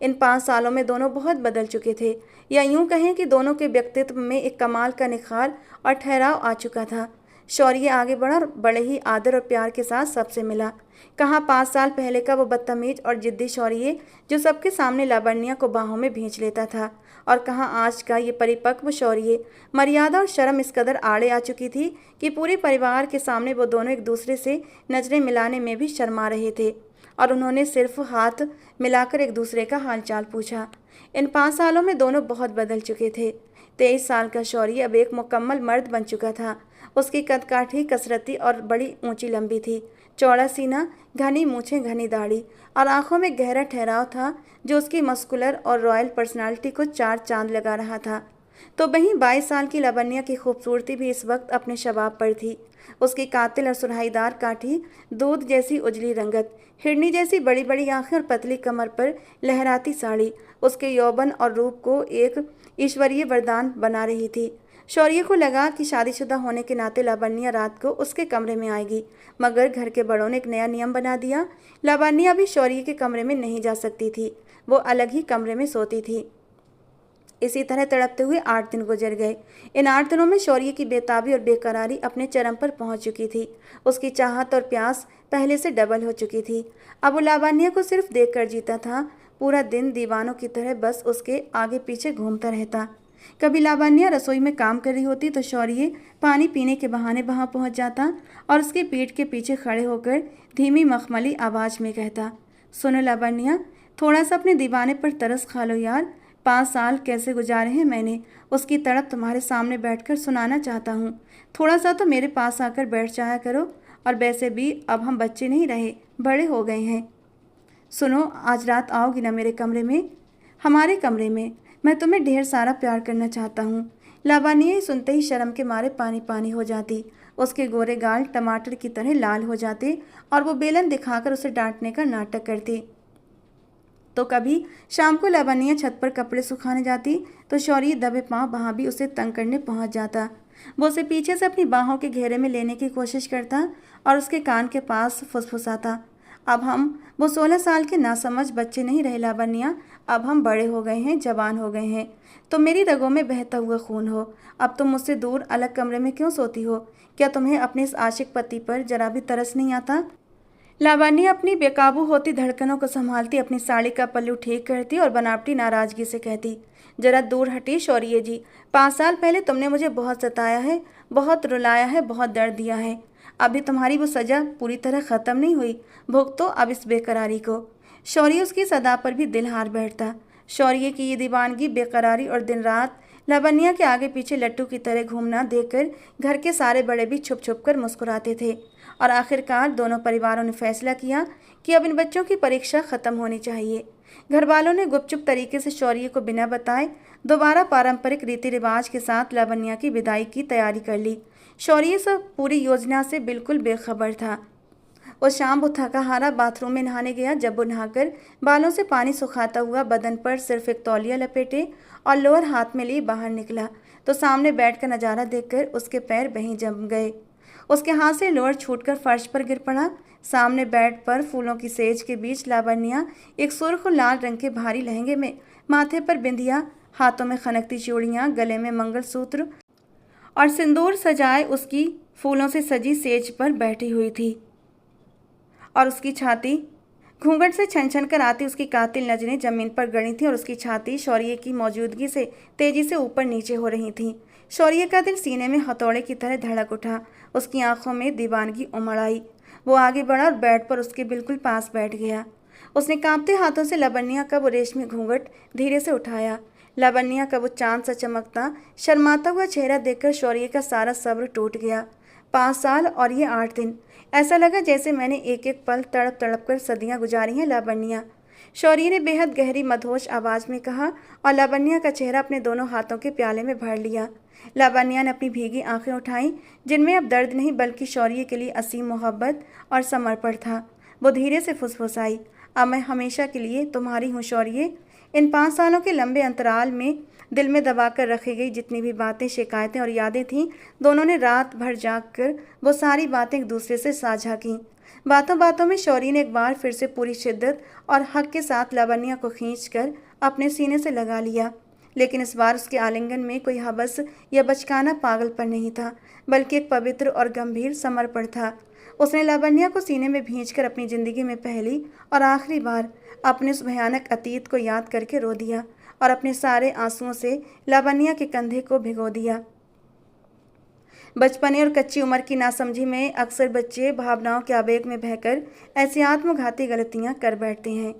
[SPEAKER 1] इन 5 सालों में दोनों बहुत बदल चुके थे, या यूं कहें कि दोनों के व्यक्तित्व में एक कमाल का निखार और ठहराव आ चुका था। शौर्य आगे बढ़ा और बड़े ही आदर और प्यार के साथ सबसे मिला। कहाँ 5 साल पहले का वो बदतमीज और जिद्दी शौर्य जो सबके सामने लावण्या को बाहों में भींच लेता था, और कहाँ आज का ये परिपक्व शौर्य। मर्यादा और शर्म इस कदर आड़े आ चुकी थी कि पूरे परिवार के सामने वो दोनों एक दूसरे से नजरें मिलाने में भी शर्मा रहे थे और उन्होंने सिर्फ हाथ मिलाकर एक दूसरे का हालचाल पूछा। इन 5 सालों में दोनों बहुत बदल चुके थे। 23 साल का शौर्य अब एक मुकम्मल मर्द बन चुका था। उसकी कदकाठी, कसरती और बड़ी ऊंची लंबी थी, चौड़ा सीना, घनी मूछें, घनी दाढ़ी और आंखों में गहरा ठहराव था जो उसकी मस्कुलर और रॉयल पर्सनालिटी को 4 चांद लगा रहा था। तो वहीं 22 साल की लावण्या की खूबसूरती भी इस वक्त अपने शबाब पर थी। उसकी कातिल और सुराहीदार काठी, दूध जैसी उजली रंगत, हिरनी जैसी बड़ी बड़ी आंखें और पतली कमर पर लहराती साड़ी उसके यौवन और रूप को एक ईश्वरीय वरदान बना रही थी। शौर्य को लगा कि शादीशुदा होने के नाते लावण्या रात को उसके कमरे में आएगी, मगर घर के बड़ों ने एक नया नियम बना दिया। लावण्या भी शौर्य के कमरे में नहीं जा सकती थी, वो अलग ही कमरे में सोती थी। इसी तरह तड़पते हुए 8 दिन गुजर गए। इन 8 दिनों में शौर्य की बेताबी और बेकरारी अपने चरम पर पहुंच चुकी थी। उसकी चाहत और प्यास पहले से डबल हो चुकी थी। अब वो लावण्या को सिर्फ देख कर जीता था। पूरा दिन दीवानों की तरह बस उसके आगे पीछे घूमता रहता। कभी लावण्या रसोई में काम कर रही होती तो शौर्य पानी पीने के बहाने वहां पहुंच जाता और उसके पीठ के पीछे खड़े होकर धीमी मखमली आवाज में कहता, सुनो लावण्या, थोड़ा सा अपने दीवाने पर तरस खा लो यार। 5 साल कैसे गुजारे हैं मैंने, उसकी तड़प तुम्हारे सामने बैठकर सुनाना चाहता हूँ। थोड़ा सा तो मेरे पास आकर बैठ जाया करो। और वैसे भी अब हम बच्चे नहीं रहे, बड़े हो गए हैं। सुनो, आज रात आओगी ना मेरे कमरे में, हमारे कमरे में? मैं तुम्हें ढेर सारा प्यार करना चाहता हूँ। लावण्या सुनते ही शर्म के मारे पानी पानी हो जाती। उसके गोरे गाल टमाटर की तरह लाल हो जाते और वो बेलन दिखाकर उसे डांटने का नाटक करती। तो कभी शाम को लावण्या छत पर कपड़े सुखाने जाती तो शौर्य दबे पांव वहां भी उसे तंग करने पहुंच जाता। वो उसे पीछे से अपनी बाहों के घेरे में लेने की कोशिश करता और उसके कान के पास फुसफुसाता, अब वो 16 साल के नासमझ बच्चे नहीं रहे लावण्या, अब हम बड़े हो गए हैं, जवान हो गए हैं। तुम मेरी रगों में बहता हुआ खून हो। अब तुम मुझसे दूर अलग कमरे में क्यों सोती हो? क्या तुम्हें अपने इस आशिक पति पर जरा भी तरस नहीं आता? लावण्या अपनी बेकाबू होती धड़कनों को संभालती अपनी साड़ी का पल्लू ठीक करती और बनावटी नाराजगी से कहती, जरा दूर हटी शौर्य जी। 5 साल पहले तुमने मुझे बहुत सताया है, बहुत रुलाया है, बहुत दर्द दिया है। अभी तुम्हारी वो सजा पूरी तरह खत्म नहीं हुई, भुगतो अब इस बेकरारी को। शौर्य उसकी सदा पर भी दिल हार बैठता। शौर्य की ये दीवानगी, बेकरारी और दिन रात लावण्या के आगे पीछे लट्टू की तरह घूमना देखकर घर के सारे बड़े भी छुप छुप कर मुस्कुराते थे। और आखिरकार दोनों परिवारों ने फैसला किया कि अब इन बच्चों की परीक्षा खत्म होनी चाहिए। घर वालों ने गुपचुप तरीके से शौर्य को बिना बताए दोबारा पारंपरिक रीति रिवाज के साथ लावण्या की विदाई की तैयारी कर ली। शौर्य सब पूरी योजना से बिल्कुल बेखबर था। उस शाम वो थका हारा बाथरूम में नहाने गया। जब वो नहाकर बालों से पानी सुखाता हुआ बदन पर सिर्फ एक तौलिया लपेटे और लोअर हाथ में लिए बाहर निकला तो सामने बैठ का नज़ारा देखकर उसके पैर वहीं जम गए। उसके हाथ से लोअर छूटकर फर्श पर गिर पड़ा। सामने बेड पर फूलों की सेज के बीच लावण्या एक सुर्ख लाल रंग के भारी लहंगे में, माथे पर बिंदिया, हाथों में खनकती चूड़ियाँ, गले में मंगलसूत्र और सिंदूर सजाए उसकी फूलों से सजी सेज पर बैठी हुई थी। और उसकी छाती घूंघट से छन छन कर आती उसकी कातिल नजरें जमीन पर गड़ी थी और उसकी छाती शौर्य की मौजूदगी से तेजी से ऊपर नीचे हो रही थी। शौर्य का दिल सीने में हथौड़े की तरह धड़क उठा। उसकी आंखों में दीवानगी उमड़ आई। वो आगे बढ़ा और बेड पर उसके बिल्कुल पास बैठ गया। उसने कांपते हाथों से लावण्या का वो रेशमी घूंघट धीरे से उठाया। लावण्या का वो चांद सा चमकता शर्माता हुआ चेहरा देखकर शौर्य का सारा सब्र टूट गया। 5 साल और ये 8 दिन, ऐसा लगा जैसे मैंने एक एक पल तड़प तड़प कर सदियां गुजारी हैं लावण्या। शौर्य ने बेहद गहरी मदहोश आवाज़ में कहा और लावण्या का चेहरा अपने दोनों हाथों के प्याले में भर लिया। लावण्या ने अपनी भीगी आंखें उठाईं जिनमें अब दर्द नहीं बल्कि शौर्य के लिए असीम मोहब्बत और समर्पण था। वो धीरे से फुसफुसाई, अब मैं हमेशा के लिए तुम्हारी हूँ शौर्य। इन 5 सालों के लंबे अंतराल में दिल में दबा कर रखी गई जितनी भी बातें, शिकायतें और यादें थीं, दोनों ने रात भर जाग कर वो सारी बातें एक दूसरे से साझा कीं। बातों बातों में शौर्य ने एक बार फिर से पूरी शिद्दत और हक के साथ लावण्या को खींचकर अपने सीने से लगा लिया। लेकिन इस बार उसके आलिंगन में कोई हवस या बचकाना पागलपन नहीं था, बल्कि एक पवित्र और गंभीर समर्पण था। उसने लावण्या को सीने में भींचकर अपनी ज़िंदगी में पहली और आखिरी बार अपने उस भयानक अतीत को याद करके रो दिया और अपने सारे आंसुओं से लावण्या के कंधे को भिगो दिया। बचपने और कच्ची उम्र की नासमझी में अक्सर बच्चे भावनाओं के आवेग में बहकर ऐसी आत्मघाती गलतियां कर बैठते हैं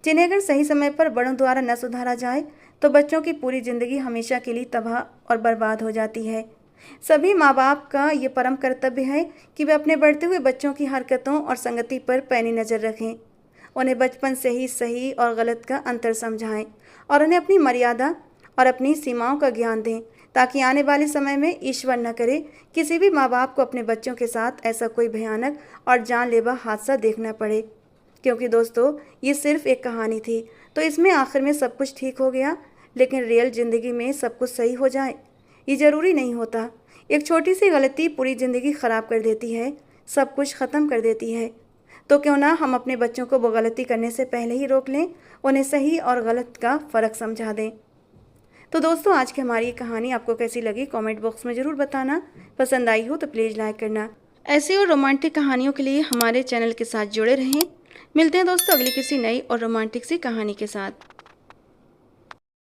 [SPEAKER 1] जिन्हें अगर सही समय पर बड़ों द्वारा न सुधारा जाए तो बच्चों की पूरी जिंदगी हमेशा के लिए तबाह और बर्बाद हो जाती है। सभी माँ बाप का ये परम कर्तव्य है कि वे अपने बढ़ते हुए बच्चों की हरकतों और संगति पर पैनी नज़र रखें, उन्हें बचपन से ही सही और गलत का अंतर समझाएं और उन्हें अपनी मर्यादा और अपनी सीमाओं का ज्ञान दें, ताकि आने वाले समय में ईश्वर न करे किसी भी माँ बाप को अपने बच्चों के साथ ऐसा कोई भयानक और जानलेवा हादसा देखना पड़े। क्योंकि दोस्तों, ये सिर्फ एक कहानी थी, तो इसमें आखिर में सब कुछ ठीक हो गया, लेकिन रियल ज़िंदगी में सब कुछ सही हो जाए ये ज़रूरी नहीं होता। एक छोटी सी गलती पूरी ज़िंदगी ख़राब कर देती है, सब कुछ ख़त्म कर देती है। तो क्यों ना हम अपने बच्चों को वो गलती करने से पहले ही रोक लें, उन्हें सही और गलत का फ़र्क समझा दें। तो दोस्तों, आज की हमारी ये कहानी आपको कैसी लगी कमेंट बॉक्स में ज़रूर बताना। पसंद आई हो तो प्लीज़ लाइक करना। ऐसी और रोमांटिक कहानियों के लिए हमारे चैनल के साथ जुड़े रहें। मिलते हैं दोस्तों अगली किसी नई और रोमांटिक सी कहानी के साथ।